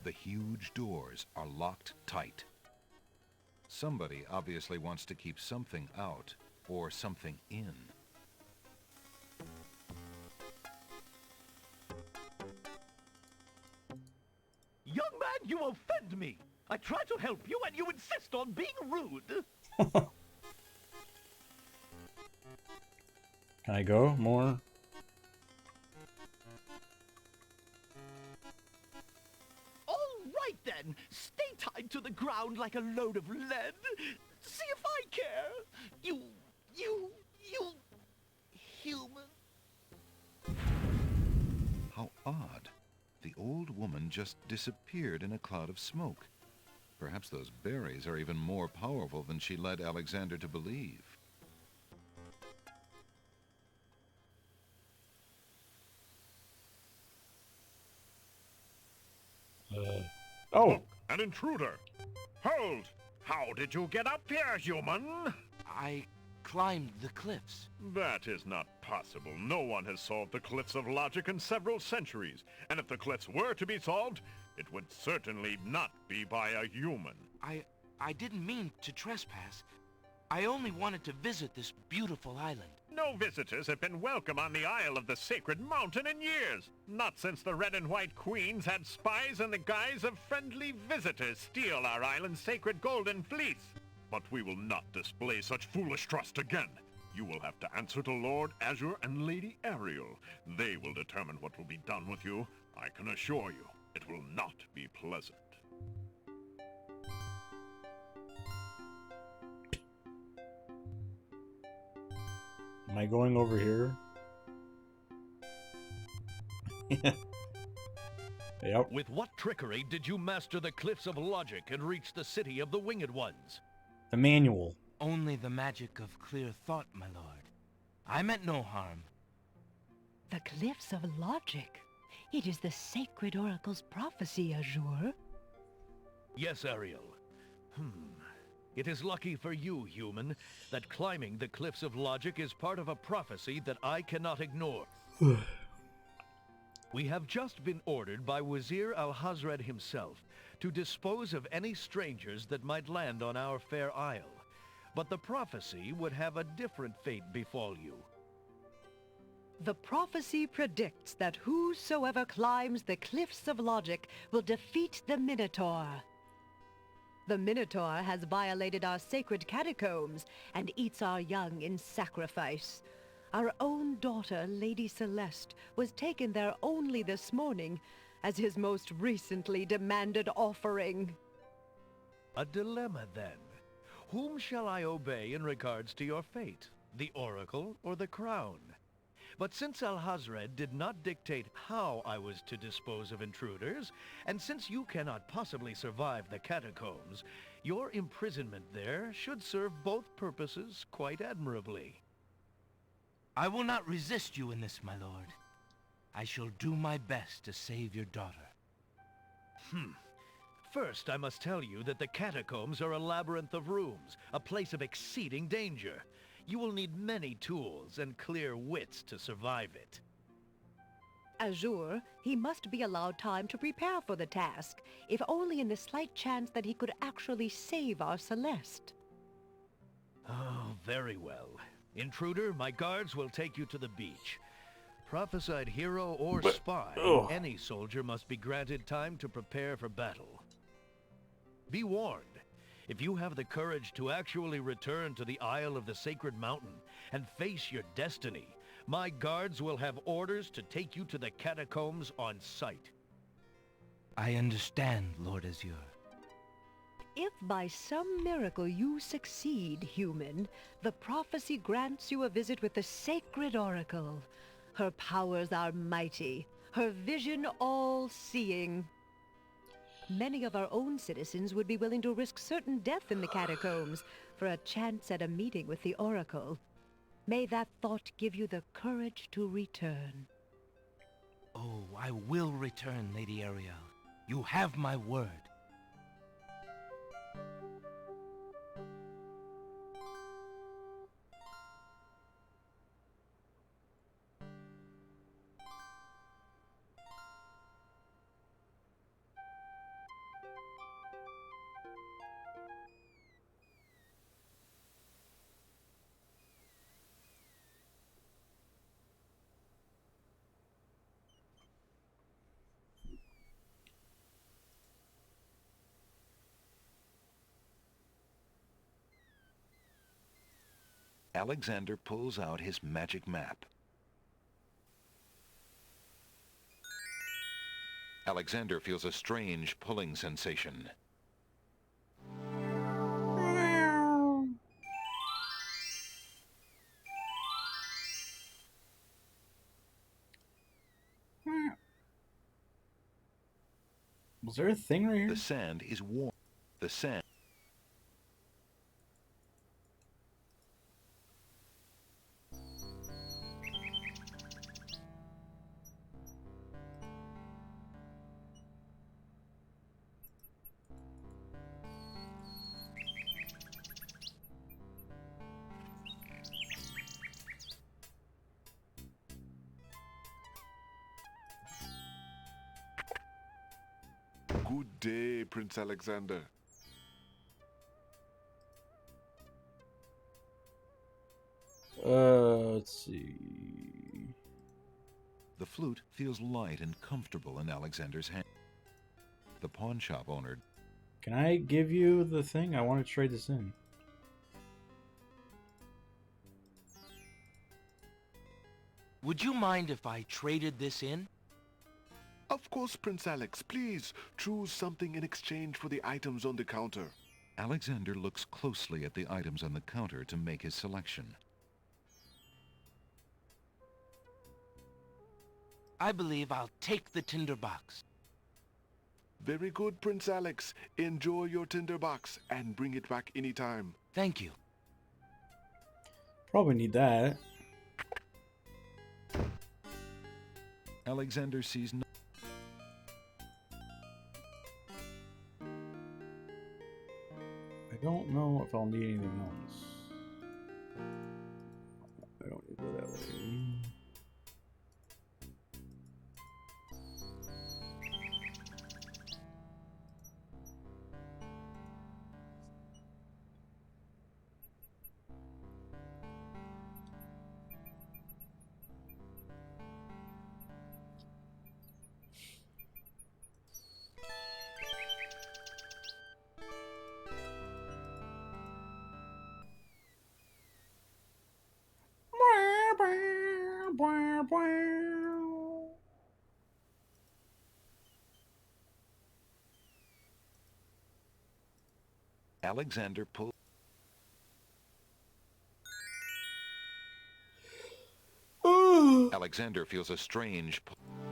The huge doors are locked tight. Somebody obviously wants to keep something out or something in. Young man, you offend me. I try to help you and you insist on being rude. Can I go more? All right then, stay tied to the ground like a load of lead. See if I care. You human. How odd. The old woman just disappeared in a cloud of smoke. Perhaps those berries are even more powerful than she led Alexander to believe. Oh, an intruder! Hold! How did you get up here, human? I climbed the cliffs. That is not possible. No one has solved the cliffs of logic in several centuries. And if the cliffs were to be solved, it would certainly not be by a human. I didn't mean to trespass. I only wanted to visit this beautiful island. No visitors have been welcome on the Isle of the Sacred Mountain in years. Not since the Red and White Queens had spies in the guise of friendly visitors steal our island's sacred golden fleece. But we will not display such foolish trust again. You will have to answer to Lord Azure and Lady Ariel. They will determine what will be done with you. I can assure you, it will not be pleasant. Am I going over here? Yep. With what trickery did you master the cliffs of logic and reach the city of the winged ones? The manual. Only the magic of clear thought, my lord. I meant no harm. The cliffs of logic. It is the sacred oracle's prophecy, Azure. Yes, Ariel. It is lucky for you, human, that climbing the cliffs of logic is part of a prophecy that I cannot ignore. We have just been ordered by Wazir Al-Hazred himself to dispose of any strangers that might land on our fair isle. But the prophecy would have a different fate befall you. The prophecy predicts that whosoever climbs the cliffs of logic will defeat the Minotaur. The Minotaur has violated our sacred catacombs and eats our young in sacrifice. Our own daughter, Lady Celeste, was taken there only this morning as his most recently demanded offering. A dilemma, then. Whom shall I obey in regards to your fate? The Oracle or the Crown? But since Al-Hazred did not dictate how I was to dispose of intruders, and since you cannot possibly survive the catacombs, your imprisonment there should serve both purposes quite admirably. I will not resist you in this, my lord. I shall do my best to save your daughter. First, I must tell you that the catacombs are a labyrinth of rooms, a place of exceeding danger. You will need many tools and clear wits to survive it. Azure, he must be allowed time to prepare for the task, if only in the slight chance that he could actually save our Celeste. Oh, very well. Intruder, my guards will take you to the beach. Prophesied hero or spy, any soldier must be granted time to prepare for battle. Be warned, if you have the courage to actually return to the Isle of the Sacred Mountain and face your destiny, my guards will have orders to take you to the catacombs on sight. I understand, Lord Azure. If by some miracle you succeed, human, the prophecy grants you a visit with the sacred oracle. Her powers are mighty, her vision all-seeing. Many of our own citizens would be willing to risk certain death in the catacombs for a chance at a meeting with the oracle. May that thought give you the courage to return. Oh, I will return, Lady Ariel. You have my word. Alexander pulls out his magic map. Alexander feels a strange pulling sensation. Was there a thing right here? The sand is warm. The sand. Good day, Prince Alexander. Let's see. The flute feels light and comfortable in Alexander's hand. The pawn shop owner. Can I give you the thing? I want to trade this in. Would you mind if I traded this in? Of course, Prince Alex. Please, choose something in exchange for the items on the counter. Alexander looks closely at the items on the counter to make his selection. I believe I'll take the tinderbox. Very good, Prince Alex. Enjoy your tinderbox and bring it back anytime. Thank you. Probably need that. Alexander sees no... I don't know if I'll need anything else. I don't need to go that way. Alexander pulled... Alexander feels a strange...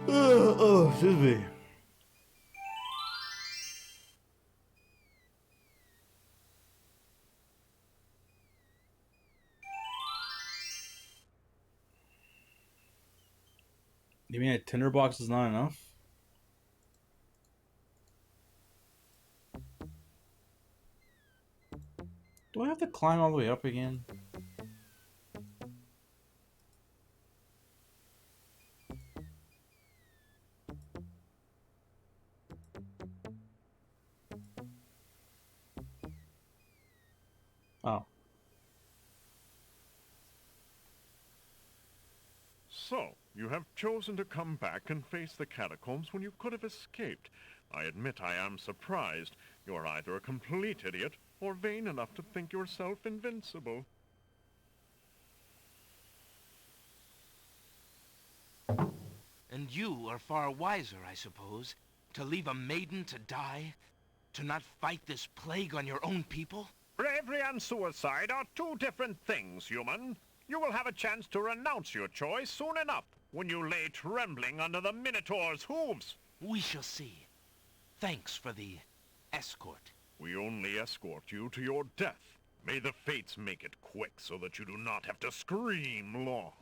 excuse me. You mean a tinderbox is not enough? Do I have to climb all the way up again? Oh. So, you have chosen to come back and face the catacombs when you could have escaped. I admit I am surprised. You are either a complete idiot or vain enough to think yourself invincible. And you are far wiser, I suppose, to leave a maiden to die? To not fight this plague on your own people? Bravery and suicide are two different things, human. You will have a chance to renounce your choice soon enough, when you lay trembling under the Minotaur's hooves. We shall see. Thanks for the escort. We only escort you to your death. May the fates make it quick so that you do not have to scream long.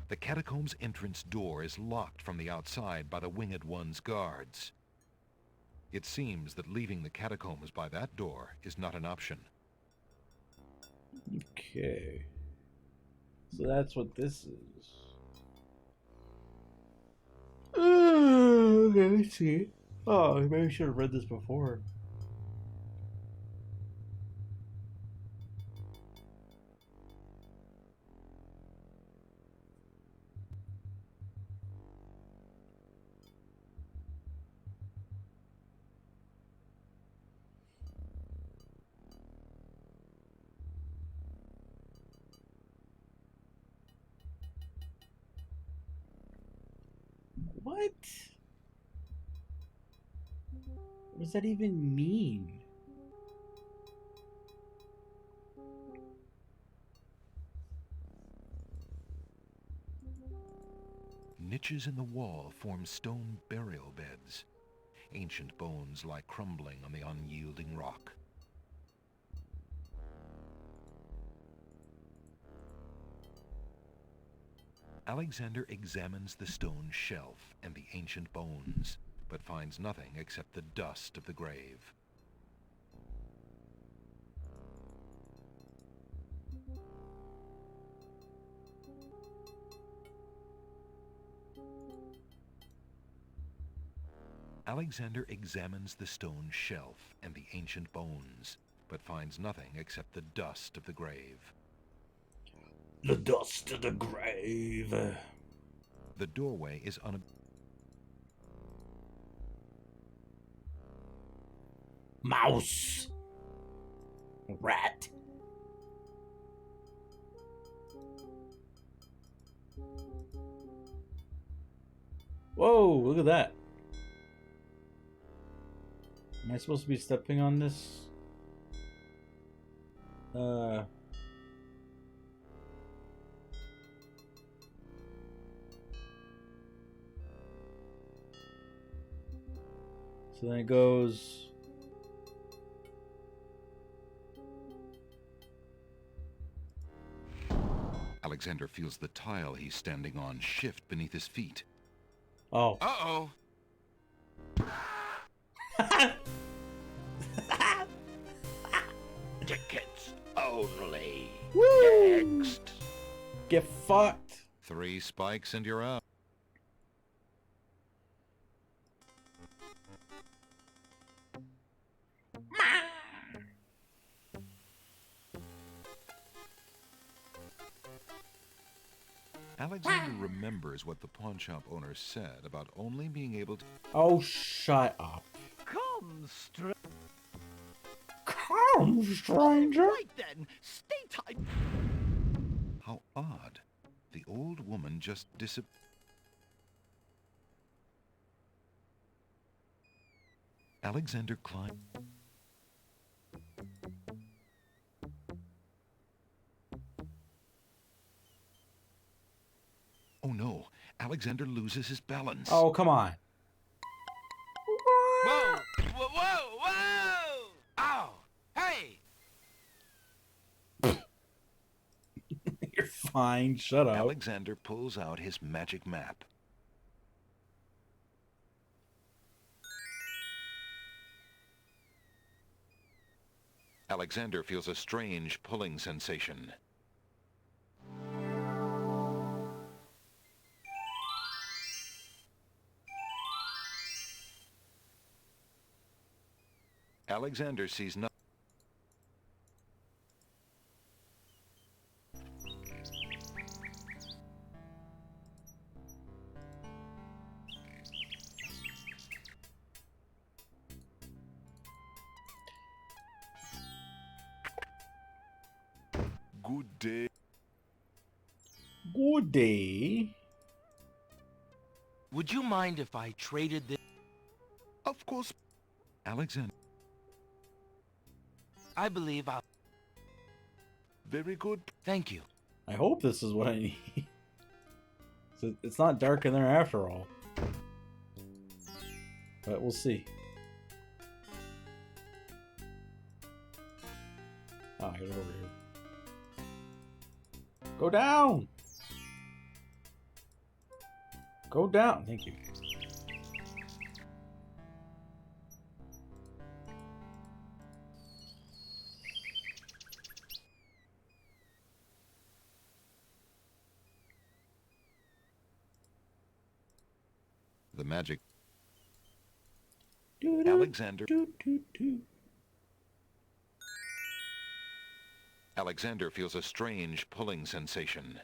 The catacomb's entrance door is locked from the outside by the Winged One's guards. It seems that leaving the catacombs by that door is not an option. Okay. So that's what this is. Okay, let's see. Oh, maybe I should have read this before. What? What does that even mean? Niches in the wall form stone burial beds. Ancient bones lie crumbling on the unyielding rock. Alexander examines the stone shelf and the ancient bones, but finds nothing except the dust of the grave. Alexander examines the stone shelf and the ancient bones, but finds nothing except the dust of the grave. The dust of the grave. The doorway is Mouse. Rat. Whoa, look at that. Am I supposed to be stepping on this? So then it goes. Alexander feels the tile he's standing on shift beneath his feet. Oh. Uh-oh. Tickets only. Woo! Next. Get fucked. 3 spikes and you're out. Alexander remembers what the pawnshop owner said about only being able to... Oh, shut up. Come, Come, stranger. Right then, stay tight. How odd. The old woman just disappeared. Alexander climbed. Oh no, Alexander loses his balance. Oh, come on. Whoa! Whoa! Whoa! Whoa! Ow! Hey! You're fine. Shut up. Alexander pulls out his magic map. Alexander feels a strange pulling sensation. Alexander sees nothing. Good day. Good day. Would you mind if I traded this? Of course. Alexander. I believe I'll... Very good. Thank you. I hope this is what I need. So it's not dark in there after all. But we'll see. Oh, I get over here. Go down! Go down! Thank you. The magic. Alexander. Alexander feels a strange pulling sensation.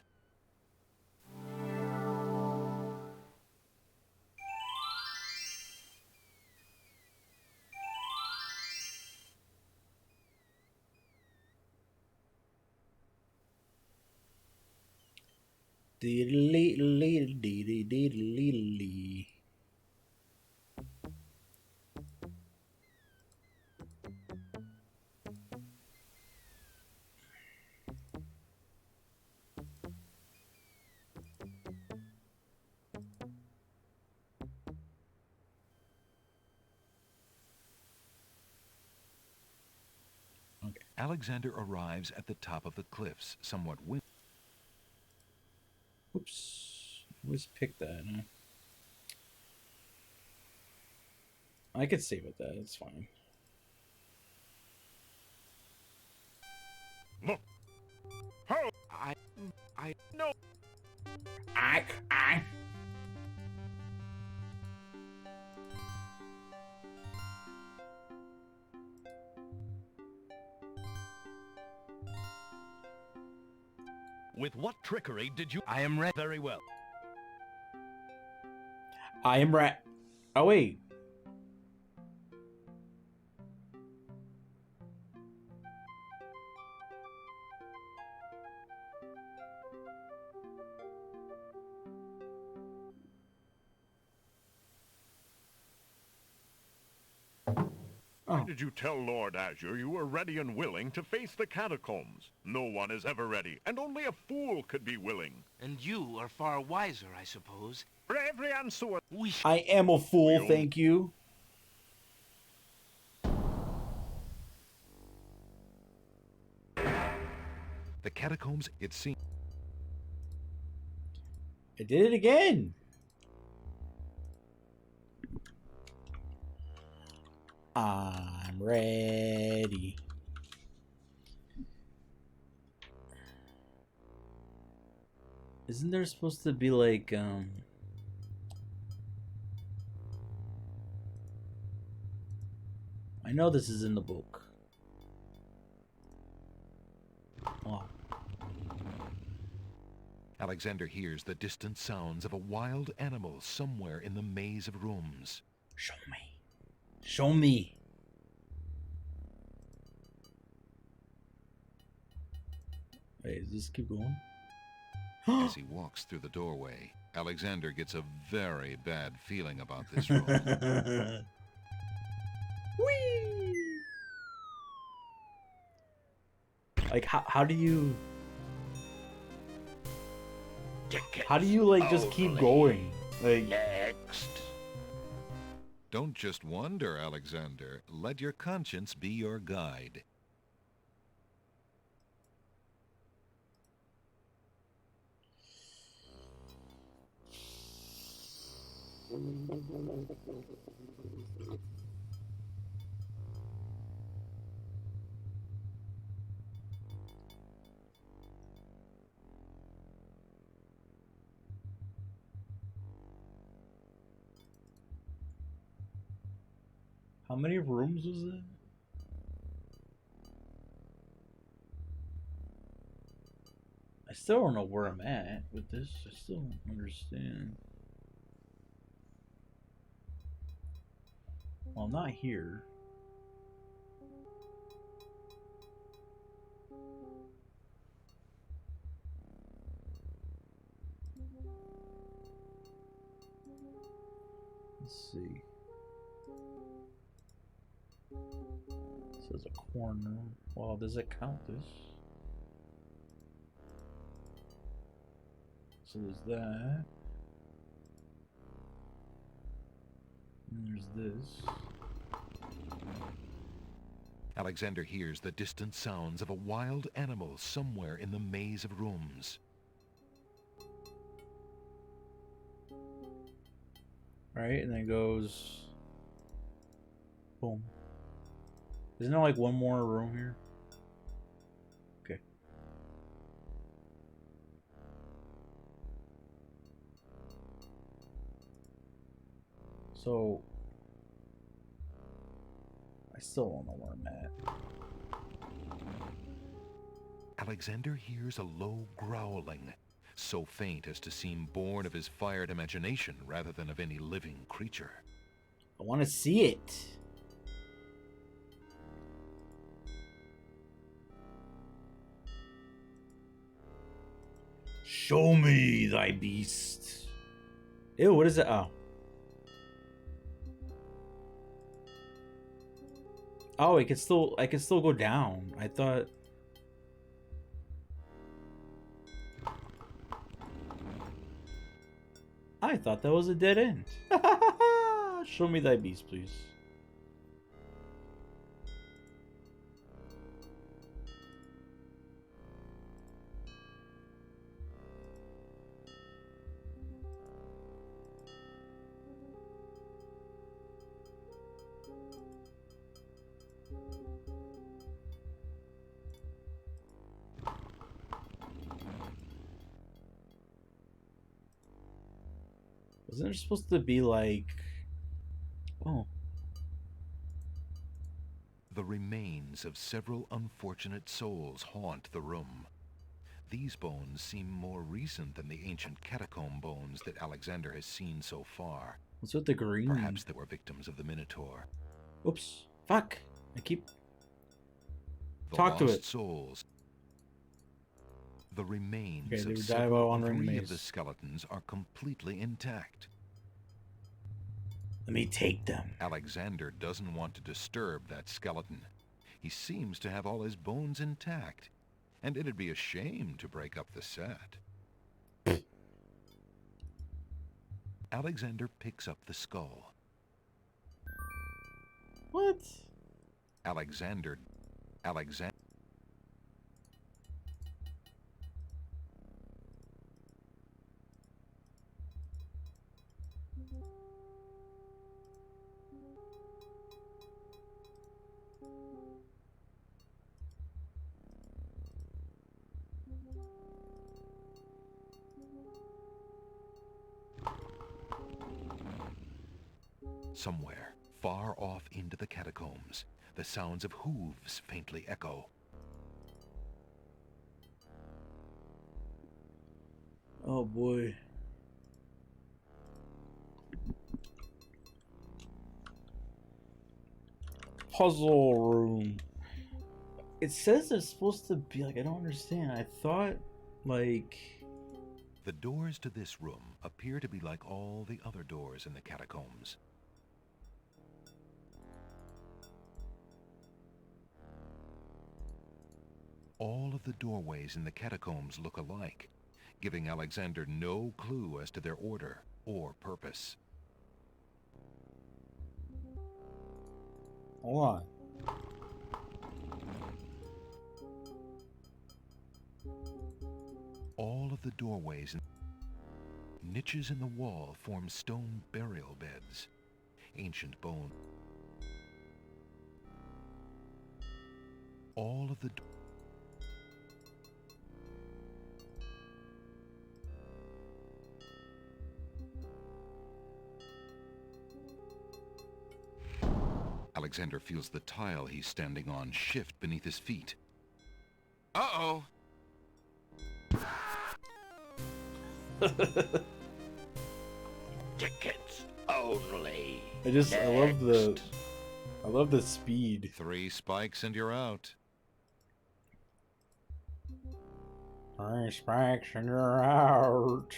Alexander arrives at the top of the cliffs, somewhat wind. Oops. Let's pick that, huh? I could save with that, it's fine. Look. How? I no. I. With what trickery did you... I am ready. Very well. I am Oh, wait. Why did you tell Lord Azure you were ready and willing to face the catacombs? No one is ever ready, and only a fool could be willing. And you are far wiser, I suppose. Bravery and sword. I am a fool, thank you. The catacombs, it seems. I did it again. I'm ready. Isn't there supposed to be like I know this is in the book. Oh. Alexander hears the distant sounds of a wild animal somewhere in the maze of rooms. Show me. Show me. Wait, does this keep going? As he walks through the doorway, Alexander gets a very bad feeling about this room. Whee! Like, how do you... How do you, like, just keep going? Like... Next. Don't just wander, Alexander. Let your conscience be your guide. How many rooms was it? I still don't know where I'm at with this. I still don't understand. Well, I'm not here. Let's see. It says a corner. Well, does it count this? So there's that. And there's this. Alexander hears the distant sounds of a wild animal somewhere in the maze of rooms. Right, and then it goes... Boom. Isn't there like one more room here? Okay. So... I still don't know where I'm at. Alexander hears a low growling, so faint as to seem born of his fired imagination rather than of any living creature. I want to see it. Show me thy beast. Ew, what is it? Oh. Oh, I can still go down. I thought... I thought that was a dead end. Show me thy beast, please. Wasn't there supposed to be like... Oh. The remains of several unfortunate souls haunt the room. These bones seem more recent than the ancient catacomb bones that Alexander has seen so far. What's with the green? Perhaps they were victims of the Minotaur. Oops. Fuck. I keep... The Talk to lost it. souls. The remains Okay, they of were several wandering three maze. of the skeletons are completely intact. Let me take them. Alexander doesn't want to disturb that skeleton. He seems to have all his bones intact, and it'd be a shame to break up the set. Alexander picks up the skull. What? Alexander. Somewhere, far off into the catacombs, the sounds of hooves faintly echo. Oh boy. Puzzle room. It says it's supposed to be like, I don't understand. I thought like... The doors to this room appear to be like all the other doors in the catacombs. All of the doorways in the catacombs look alike, giving Alexander no clue as to their order or purpose. Hold on. All of the doorways and niches in the wall form stone burial beds. Ancient bone. All of the Alexander feels the tile he's standing on shift beneath his feet. Uh-oh. Tickets only. I love the speed. 3 spikes and you're out. 3 spikes and you're out.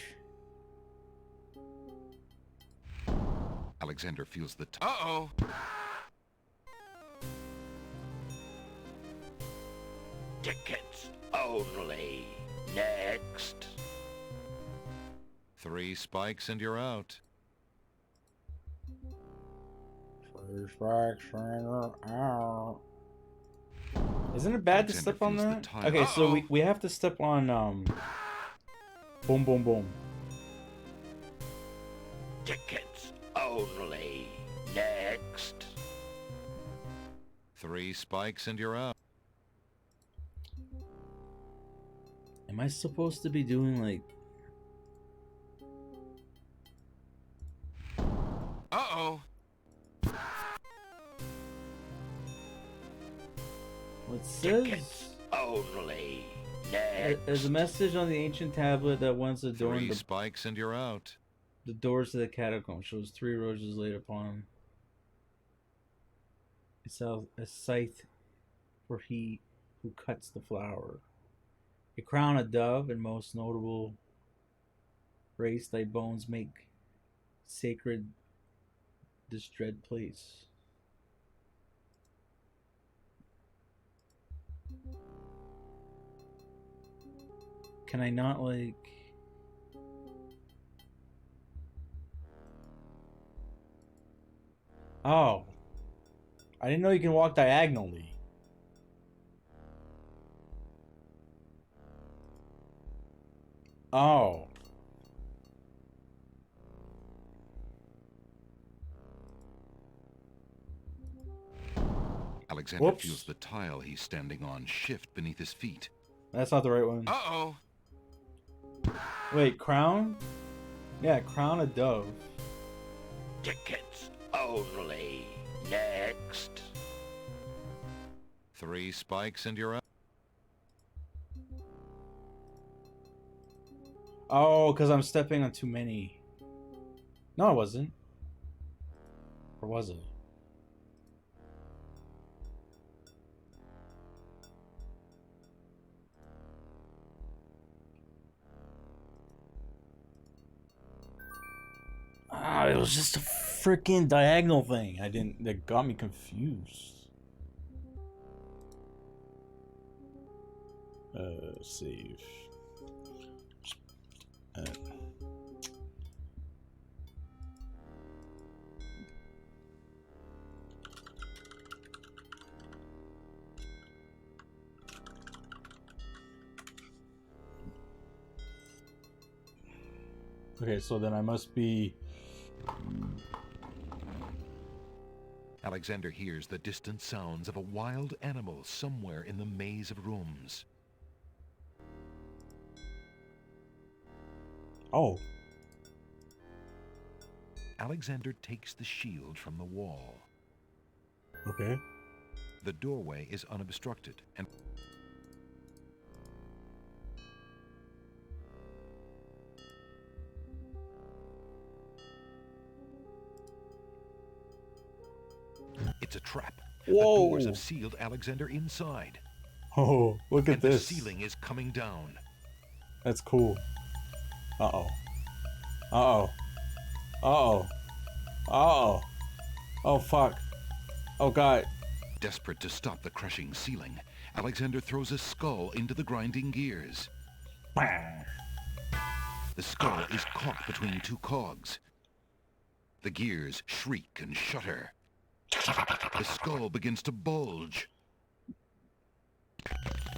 Alexander feels the Uh-oh. Tickets only. Next. 3 spikes and you're out. 3 spikes and you're out. Isn't it bad to step on that? Okay, so we have to step on boom boom boom. Tickets only. Next. 3 spikes and you're out. Am I supposed to be doing like... Uh-oh. What says? Only. Next. There's a message on the ancient tablet that once adorned 3 spikes and you're out. the doors to the catacomb. Shows 3 roses laid upon them. It's a scythe for he who cuts the flower. A crown, a dove, and most notable race thy bones make sacred this dread place. Can I not like... Oh. I didn't know you can walk diagonally. Oh. Alexander feels the tile he's standing on shift beneath his feet. That's not the right one. Uh-oh. Wait, crown? Yeah, crown a dove. Tickets only. Next. 3 spikes and you're out. Oh, because I'm stepping on too many. No, I wasn't. Or was it? Ah, it was just a freaking diagonal thing. That got me confused. Save. Okay, so then I must be... Alexander hears the distant sounds of a wild animal somewhere in the maze of rooms. Oh. Alexander takes the shield from the wall. Okay. The doorway is unobstructed and... It's a trap. Whoa. The doors have sealed Alexander inside. Oh, look at this. The ceiling is coming down. That's cool. Uh-oh. Uh-oh. Uh-oh. Uh-oh. Oh, fuck. Oh, God. Desperate to stop the crushing ceiling, Alexander throws a skull into the grinding gears. The skull is caught between two cogs. The gears shriek and shudder. The skull begins to bulge.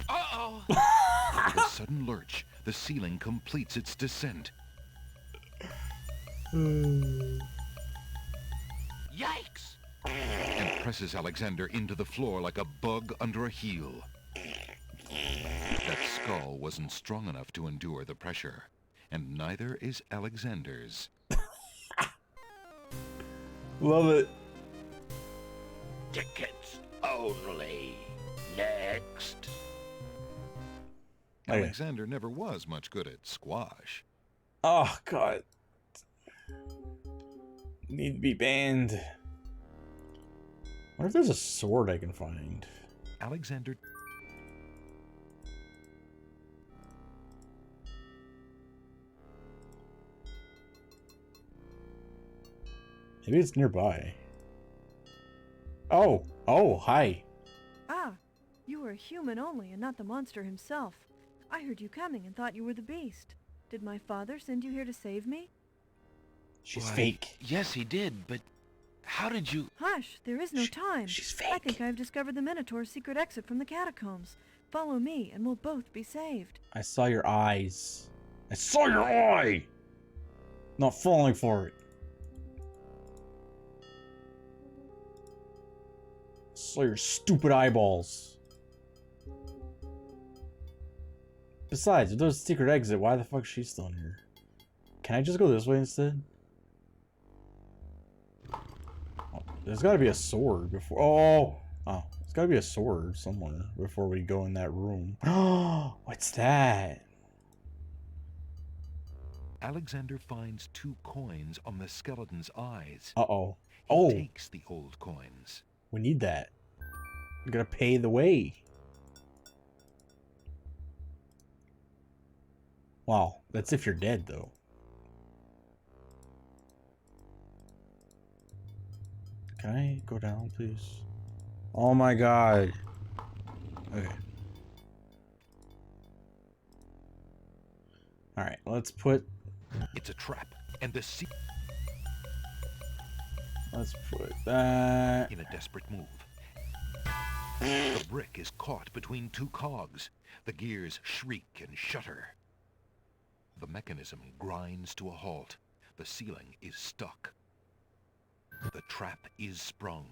Uh-oh! With a sudden lurch, the ceiling completes its descent. Yikes! And presses Alexander into the floor like a bug under a heel. That skull wasn't strong enough to endure the pressure, and neither is Alexander's. Love it. Tickets only. Next. Alexander never was much good at squash. Oh, God. Need to be banned. What if there's a sword I can find? Alexander... Maybe it's nearby. Oh! Oh, hi. Ah, you were a human only and not the monster himself. I heard you coming and thought you were the beast. Did my father send you here to save me? She's fake. Yes, he did, but how did you... Hush, there is no time. She's fake. I think I've discovered the Minotaur's secret exit from the catacombs. Follow me and we'll both be saved. I saw your eyes. I saw your eye! Not falling for it. I saw your stupid eyeballs. Besides, if there's a secret exit, why the fuck is she still in here? Can I just go this way instead? Oh, there's gotta be a sword before... Oh! Oh, there's gotta be a sword somewhere before we go in that room. Oh, what's that? Alexander finds 2 coins on the skeleton's eyes. Uh-oh. He takes the old coins. We need that. We gotta pay the way. Wow, that's if you're dead, though. Can I go down, please? Oh my god. Okay. Alright, let's put... It's a trap, and the sea... Let's put that... In a desperate move. The brick is caught between 2 cogs. The gears shriek and shudder. The mechanism grinds to a halt. The ceiling is stuck. The trap is sprung.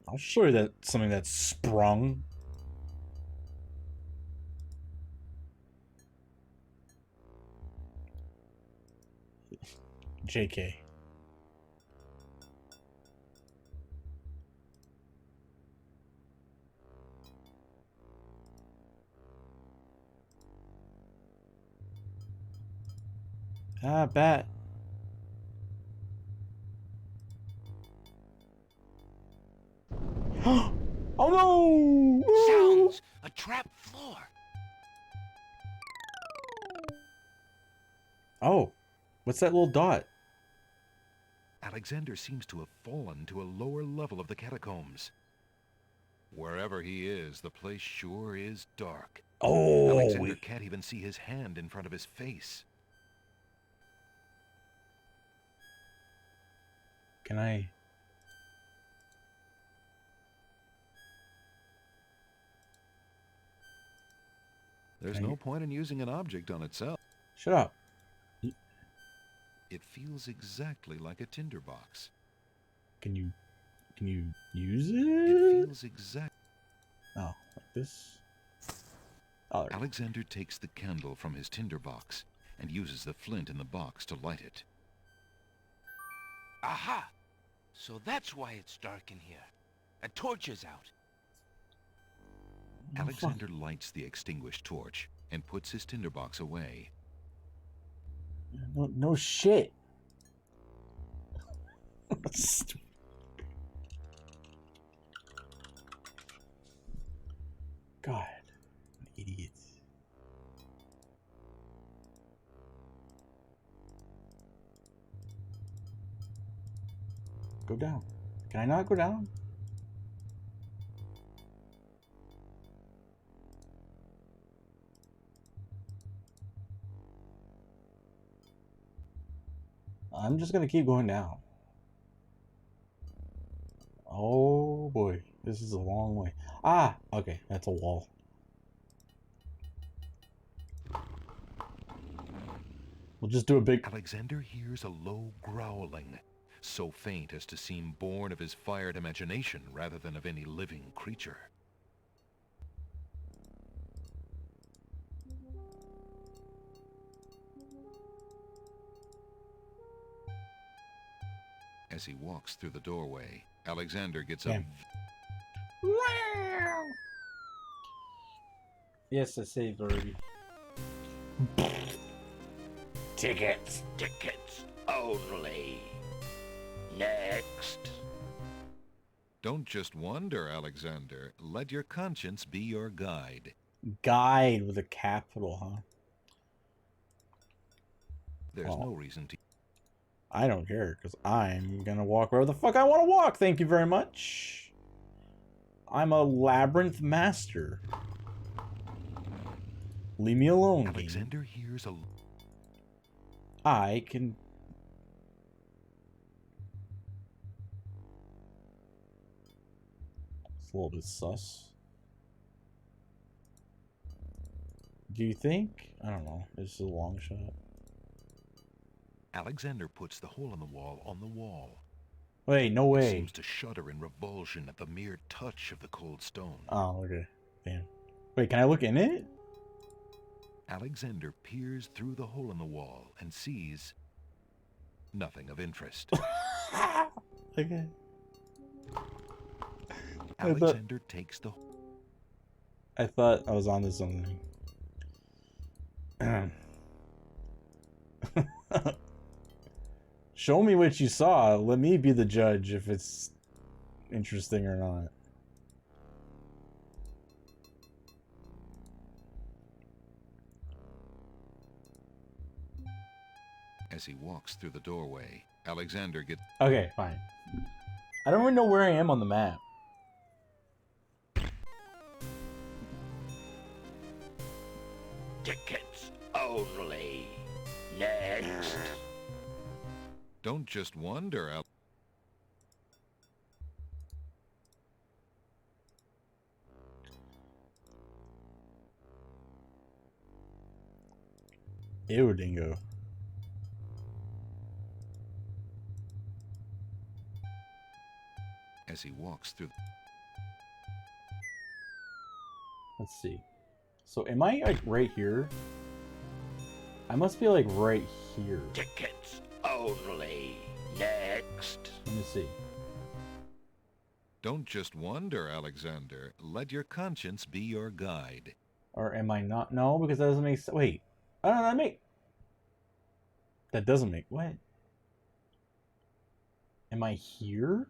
I'll show you that something that's sprung. JK. Ah, bat. Oh no! Sounds! A trap floor! Oh, what's that little dot? Alexander seems to have fallen to a lower level of the catacombs. Wherever he is, the place sure is dark. Oh! Alexander can't even see his hand in front of his face. Can I... There's no point in using an object on itself. Shut up. It feels exactly like a tinderbox. Can you use it? It feels exact. Oh, like this? Oh, Alexander takes the candle from his tinderbox and uses the flint in the box to light it. Aha! So that's why it's dark in here. A torch is out. Alexander lights the extinguished torch and puts his tinderbox away. No shit. God, idiot. Go down. Can I not go down? I'm just gonna keep going down. Oh boy, this is a long way. Ah, okay, that's a wall. We'll just do a big... Alexander hears a low growling, so faint as to seem born of his fired imagination rather than of any living creature. As he walks through the doorway, Alexander gets a... Yes, I saved already. Tickets. Tickets only. Next. Don't just wander, Alexander. Let your conscience be your guide. Guide with a capital, huh? There's no reason to... I don't care, because I'm gonna walk wherever the fuck I want to walk. Thank you very much. I'm a labyrinth master. Leave me alone, Alexander hears a... I can... It's a little bit sus. Do you think? I don't know. It's a long shot. Alexander puts the hole in the wall on the wall. Wait, no way. He seems to shudder in revulsion at the mere touch of the cold stone. Oh, okay. Damn. Wait, can I look in it? Alexander peers through the hole in the wall and sees nothing of interest. Okay. Alexander takes the... I thought I was onto something. Show me what you saw. Let me be the judge if it's interesting or not. As he walks through the doorway, Alexander gets... Okay, fine. I don't even know where I am on the map. Tickets only. Next. Don't just wander, Al... Ew, dingo. As he walks through... Let's see. So am I like right here? I must be like right here. Tickets only. Next. Let me see. Don't just wander, Alexander. Let your conscience be your guide. Or am I not? No, because that doesn't make sense. Wait. I don't know, that doesn't make... What? Am I here?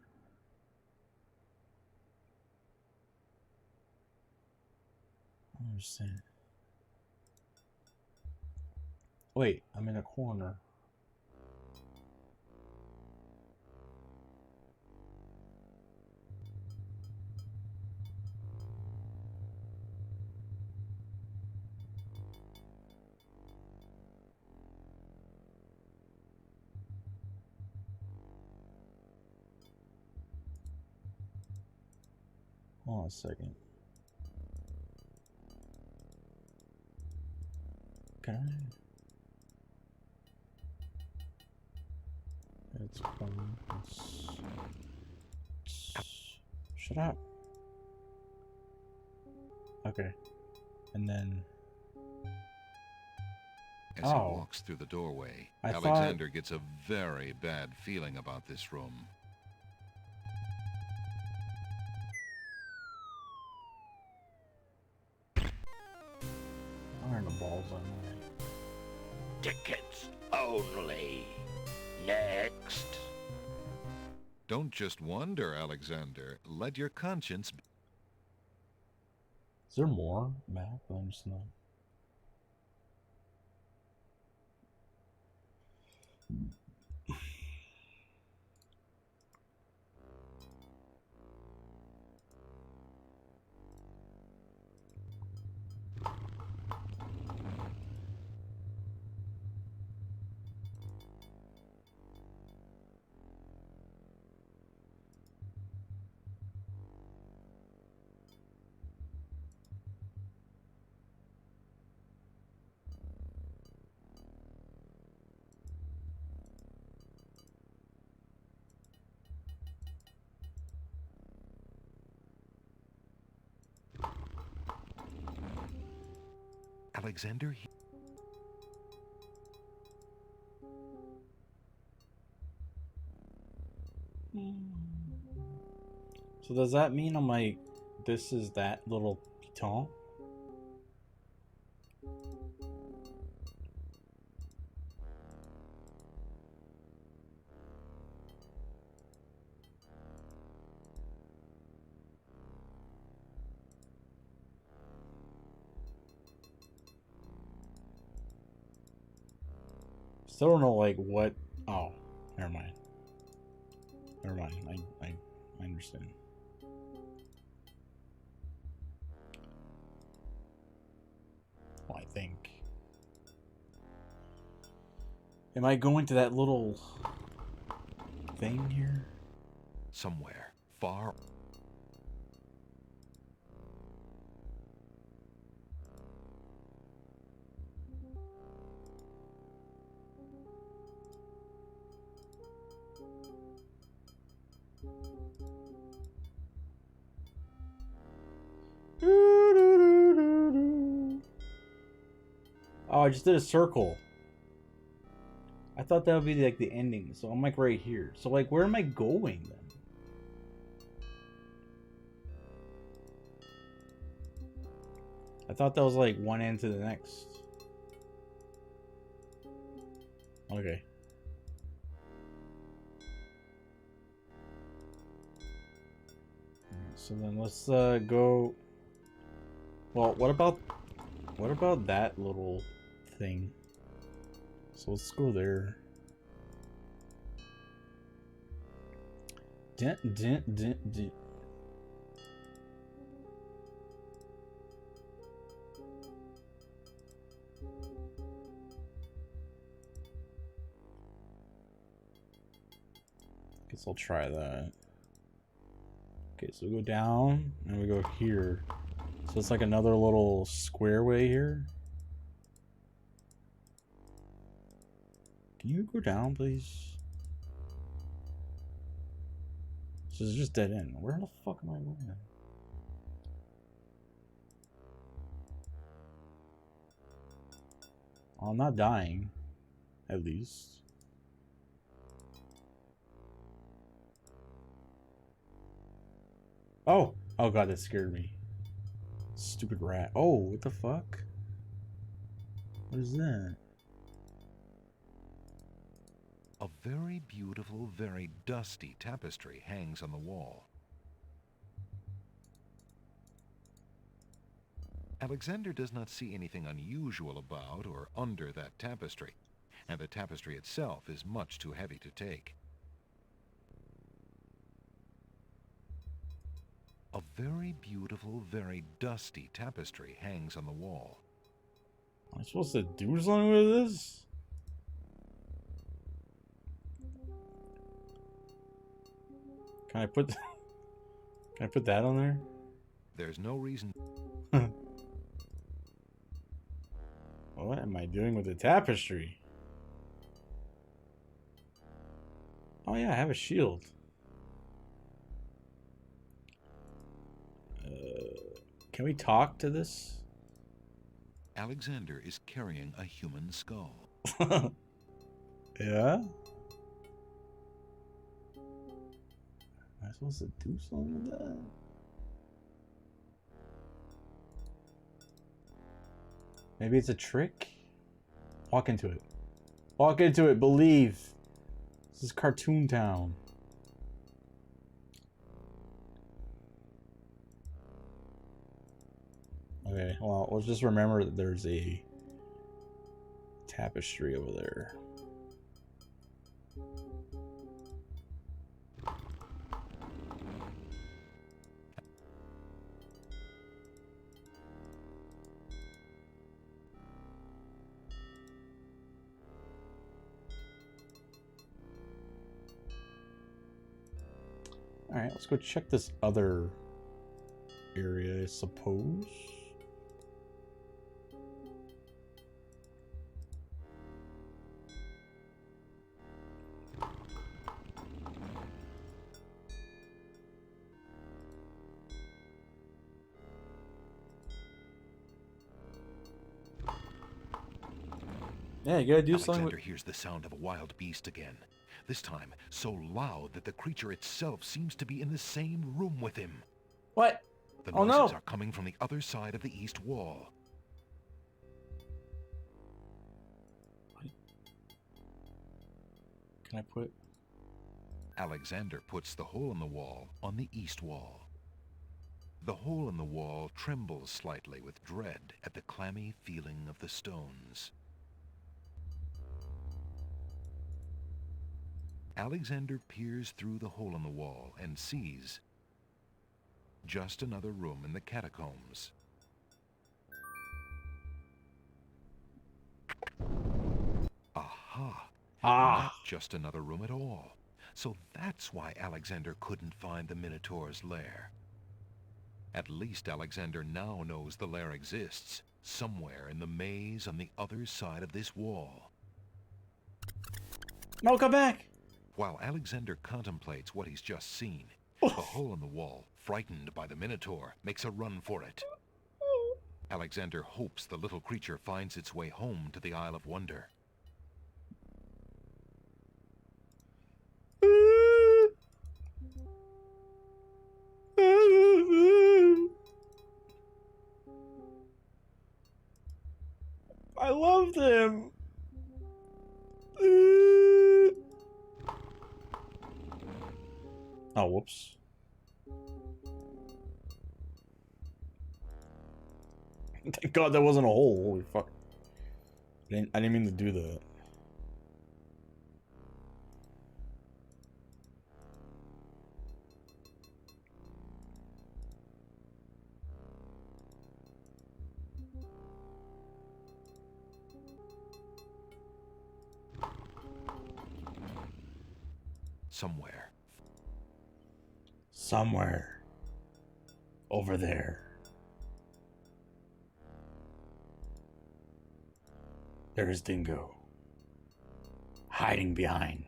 I don't understand. Wait, I'm in a corner. Hold on a second. Can I? It's fun. Shut up. Okay. And then... As he walks through the doorway, Alexander gets a very bad feeling about this room. Where are the balls on there? Tickets only. Next. Don't just wander, Alexander. Let your conscience... Is there more map? I'm just not... Alexander... So does that mean I'm like, this is that little piton? Still don't know like what. Oh, never mind. Never mind. I understand. Well, I think. Am I going to that little thing here? Somewhere far... Oh, I just did a circle. I thought that would be like the ending. So I'm like right here. So like, where am I going then? I thought that was like one end to the next. Okay. So then let's go. Well, what about that little thing? So let's go there. Dent. Guess I'll try that. Okay, so we go down and we go here. So it's like another little square way here. Can you go down, please? This is just dead end. Where the fuck am I going? I'm not dying, at least. Oh! Oh god, that scared me. Stupid rat. Oh, what the fuck? What is that? A very beautiful, very dusty tapestry hangs on the wall. Alexander does not see anything unusual about or under that tapestry, and the tapestry itself is much too heavy to take. A very beautiful, very dusty tapestry hangs on the wall. Am I supposed to do something with this? Can I put that on there? There's no reason. What am I doing with the tapestry? Oh yeah, I have a shield. Can we talk to this? Alexander is carrying a human skull. Yeah? Am I supposed to do something with that? Maybe it's a trick? Walk into it. Walk into it, believe. This is Cartoon Town. Okay, well, let's just remember that there's a tapestry over there. Alright, let's go check this other area, I suppose. Yeah, you gotta do something Alexander with... hears the sound of a wild beast again. This time, so loud that the creature itself seems to be in the same room with him. What? The Oh noises no! are coming from the other side of the east wall. Can I put... Alexander puts the hole in the wall on the east wall. The hole in the wall trembles slightly with dread at the clammy feeling of the stones. Alexander peers through the hole in the wall and sees just another room in the catacombs. Aha! Not just another room at all. So that's why Alexander couldn't find the Minotaur's lair. At least Alexander now knows the lair exists, somewhere in the maze on the other side of this wall. No, come back! While Alexander contemplates what he's just seen, the hole in the wall, frightened by the Minotaur, makes a run for it. Alexander hopes the little creature finds its way home to the Isle of Wonder. I love them. Oh, whoops. Thank God that wasn't a hole. Holy fuck. I didn't mean to do that. Somewhere. Over there. There's Dingo. Hiding behind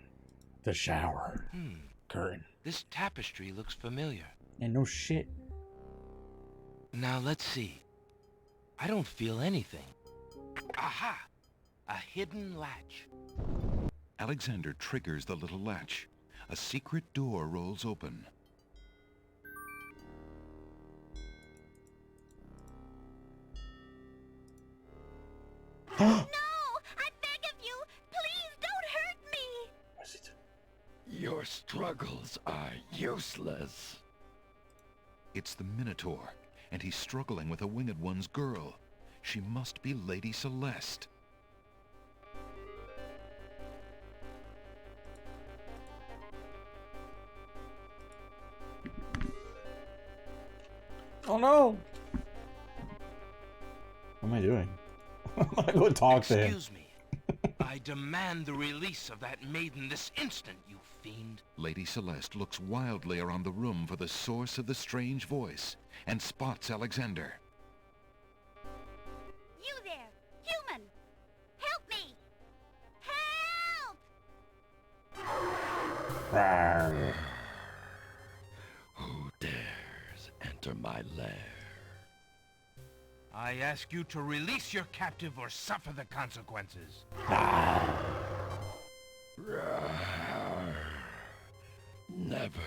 the shower curtain. This tapestry looks familiar. And no shit. Now let's see. I don't feel anything. Aha! A hidden latch. Alexander triggers the little latch. A secret door rolls open. No! I beg of you! Please don't hurt me! What's it? Your struggles are useless. It's the Minotaur, and he's struggling with a Winged One's girl. She must be Lady Celeste. Oh no! What am I doing? I'm gonna go talk to him. Excuse me. I demand the release of that maiden this instant, you fiend. Lady Celeste looks wildly around the room for the source of the strange voice, and spots Alexander. You there! Human! Help me! Help! Who dares enter my lair? I ask you to release your captive or suffer the consequences. Never.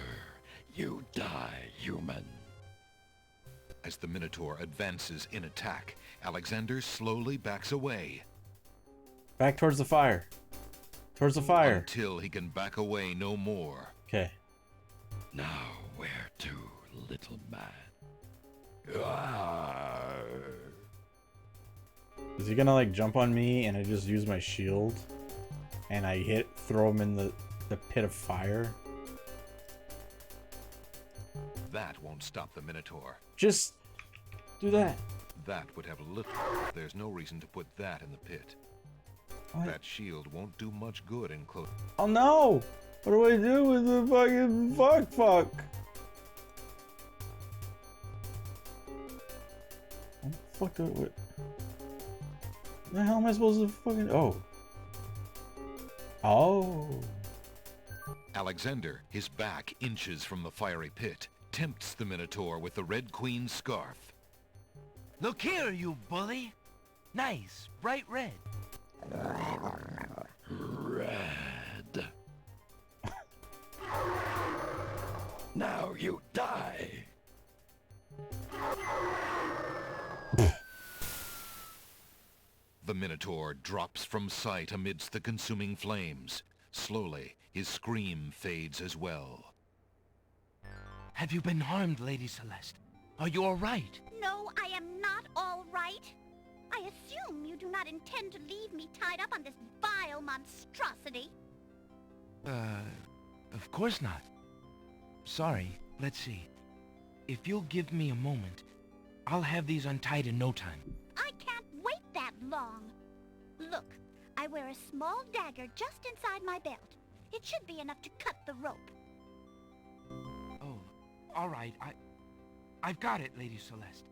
You die, human. As the Minotaur advances in attack, Alexander slowly backs away. Back towards the fire. Towards the fire. Until he can back away no more. Okay. Now where to, little man? Is he gonna like jump on me and I just use my shield and I throw him in the pit of fire? That won't stop the Minotaur. Just do that. That would have little... There's no reason to put that in the pit. What? That shield won't do much good in close... Oh no! What do I do with the fucking fuck? What the hell am I supposed to fucking... Oh. Alexander, his back inches from the fiery pit, tempts the Minotaur with the Red Queen's scarf. Look here, you bully. Nice, bright red. Red. Now you die. The Minotaur drops from sight amidst the consuming flames. Slowly, his scream fades as well. Have you been harmed, Lady Celeste? Are you all right? No, I am not all right. I assume you do not intend to leave me tied up on this vile monstrosity. Of course not. Sorry, let's see. If you'll give me a moment, I'll have these untied in no time. I can't wait that long. Look, I wear a small dagger just inside my belt. It should be enough to cut the rope. Oh, all right. I've got it, Lady Celeste.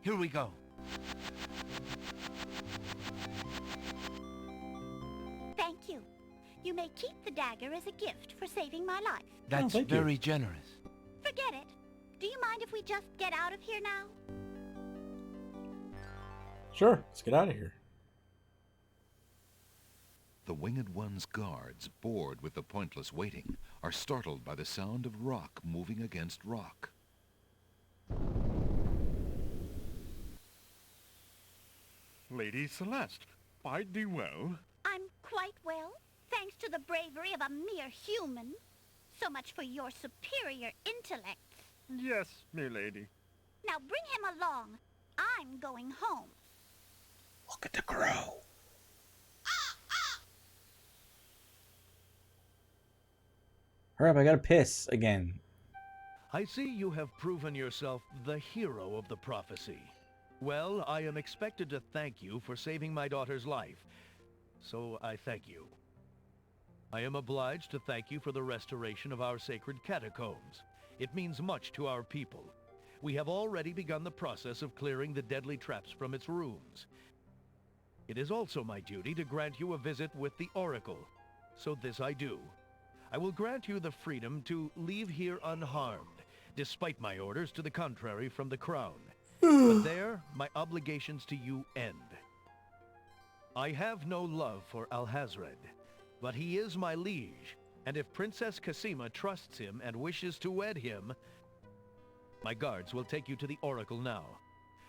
Here we go. Thank you. You may keep the dagger as a gift for saving my life. That's very generous. Forget it. Do you mind if we just get out of here now? Sure, let's get out of here. The Winged One's guards, bored with the pointless waiting, are startled by the sound of rock moving against rock. Lady Celeste, bide thee well. I'm quite well, thanks to the bravery of a mere human. So much for your superior intellects. Yes, milady. Now bring him along. I'm going home. Look at the crow. Hurry up, I gotta piss again. I see you have proven yourself the hero of the prophecy. Well, I am expected to thank you for saving my daughter's life, so I thank you. I am obliged to thank you for the restoration of our sacred catacombs. It means much to our people. We have already begun the process of clearing the deadly traps from its ruins. It is also my duty to grant you a visit with the Oracle, so this I do. I will grant you the freedom to leave here unharmed, despite my orders to the contrary from the Crown. But there, my obligations to you end. I have no love for Alhazred, but he is my liege, and if Princess Cassima trusts him and wishes to wed him, my guards will take you to the Oracle now.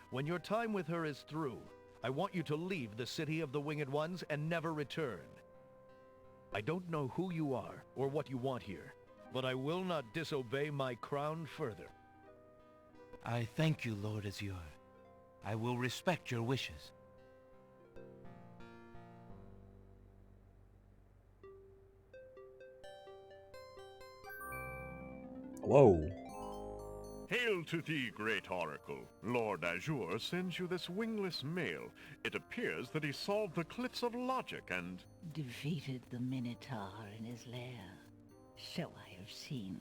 When your time with her is through, I want you to leave the City of the Winged Ones and never return. I don't know who you are or what you want here, but I will not disobey my crown further. I thank you, Lord Azure. I will respect your wishes. Whoa. Hail to thee, great oracle. Lord Azure sends you this wingless mail. It appears that he solved the cliffs of logic and... defeated the Minotaur in his lair. So I have seen.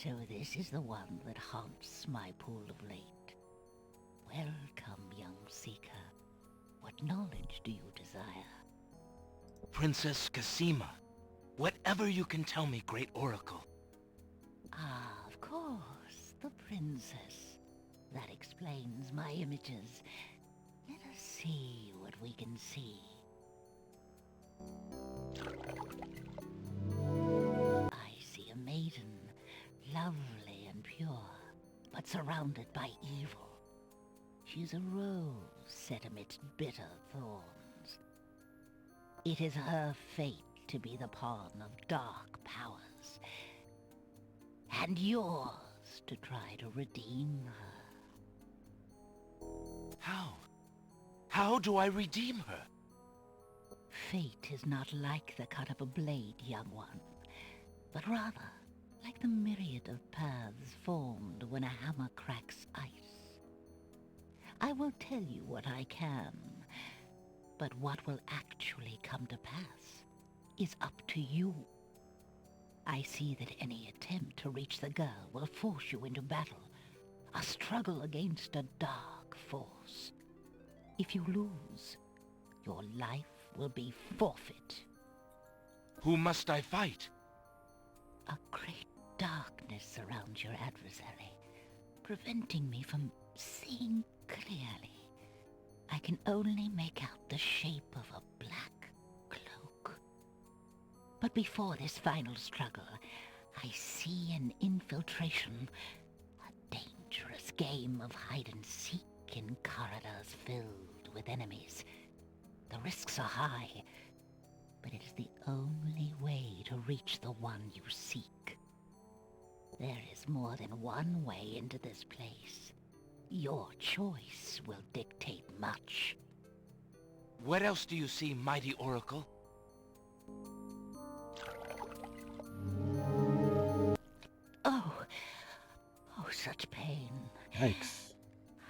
So this is the one that haunts my pool of late. Welcome, young seeker. What knowledge do you desire? Princess Cassima, whatever you can tell me, great oracle. Ah, of course, the princess. That explains my images. Let us see what we can see. I see a maiden, lovely and pure, but surrounded by evil. She's a rose set amidst bitter thorns. It is her fate to be the pawn of dark powers. And yours to try to redeem her. How? How do I redeem her? Fate is not like the cut of a blade, young one, but rather like the myriad of paths formed when a hammer cracks ice. I will tell you what I can, but what will actually come to pass is up to you. I see that any attempt to reach the girl will force you into battle, a struggle against a dark force. If you lose, your life will be forfeit. Who must I fight? A great darkness surrounds your adversary, preventing me from seeing clearly. I can only make out the shape of a black cloak. But before this final struggle, I see an infiltration, a dangerous game of hide-and-seek in corridors filled with enemies. The risks are high, but it is the only way to reach the one you seek. There is more than one way into this place. Your choice will dictate much. What else do you see, mighty Oracle? Oh, such pain. Yikes.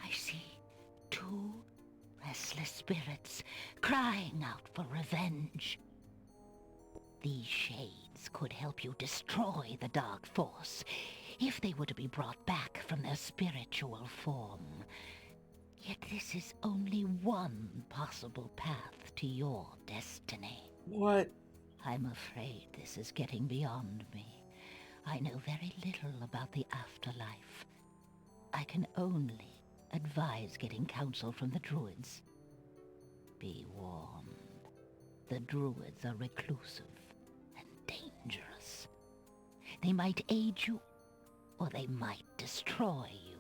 I see two restless spirits crying out for revenge. These shades could help you destroy the dark force if they were to be brought back from their spiritual form. Yet this is only one possible path to your destiny. What? I'm afraid this is getting beyond me. I know very little about the afterlife. I can only advise getting counsel from the druids. Be warned. The druids are reclusive and dangerous. They might aid you, or they might destroy you.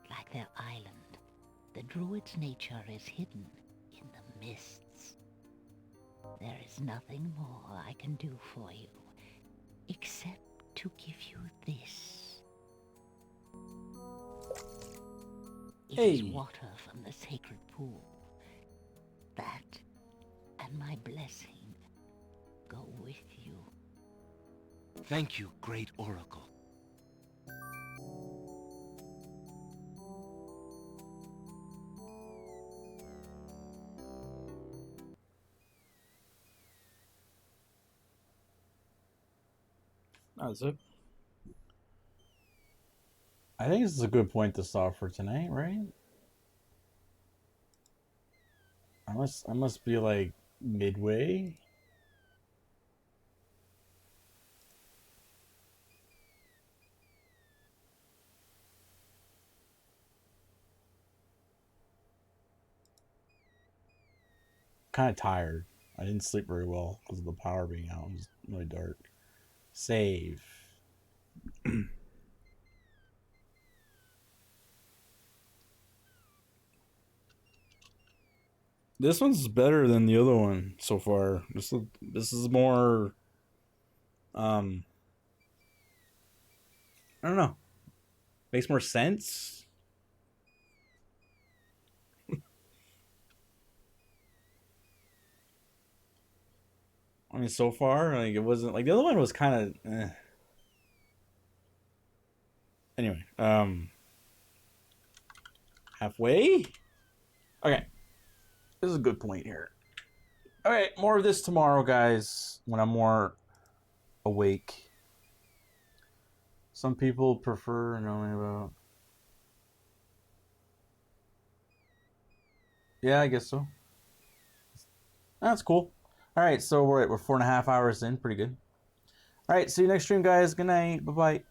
Like their island, the druid's nature is hidden in the mists. There is nothing more I can do for you, except to give you this. It is water from the sacred pool. That and my blessing go with you. Thank you, great Oracle. That's it. I think this is a good point to stop for tonight, right? I must be like midway. Kind of tired. I didn't sleep very well because of the power being out. It was really dark. Save. This one's better than the other one so far. This is more I don't know. Makes more sense. I mean, so far, like, it wasn't like the other one was kind of Anyway, halfway? Okay. This is a good point here. Alright, more of this tomorrow, guys, when I'm more awake. Some people prefer knowing about... Yeah, I guess so. That's cool. Alright, so we're 4.5 hours in. Pretty good. Alright, see you next stream, guys. Good night. Bye-bye.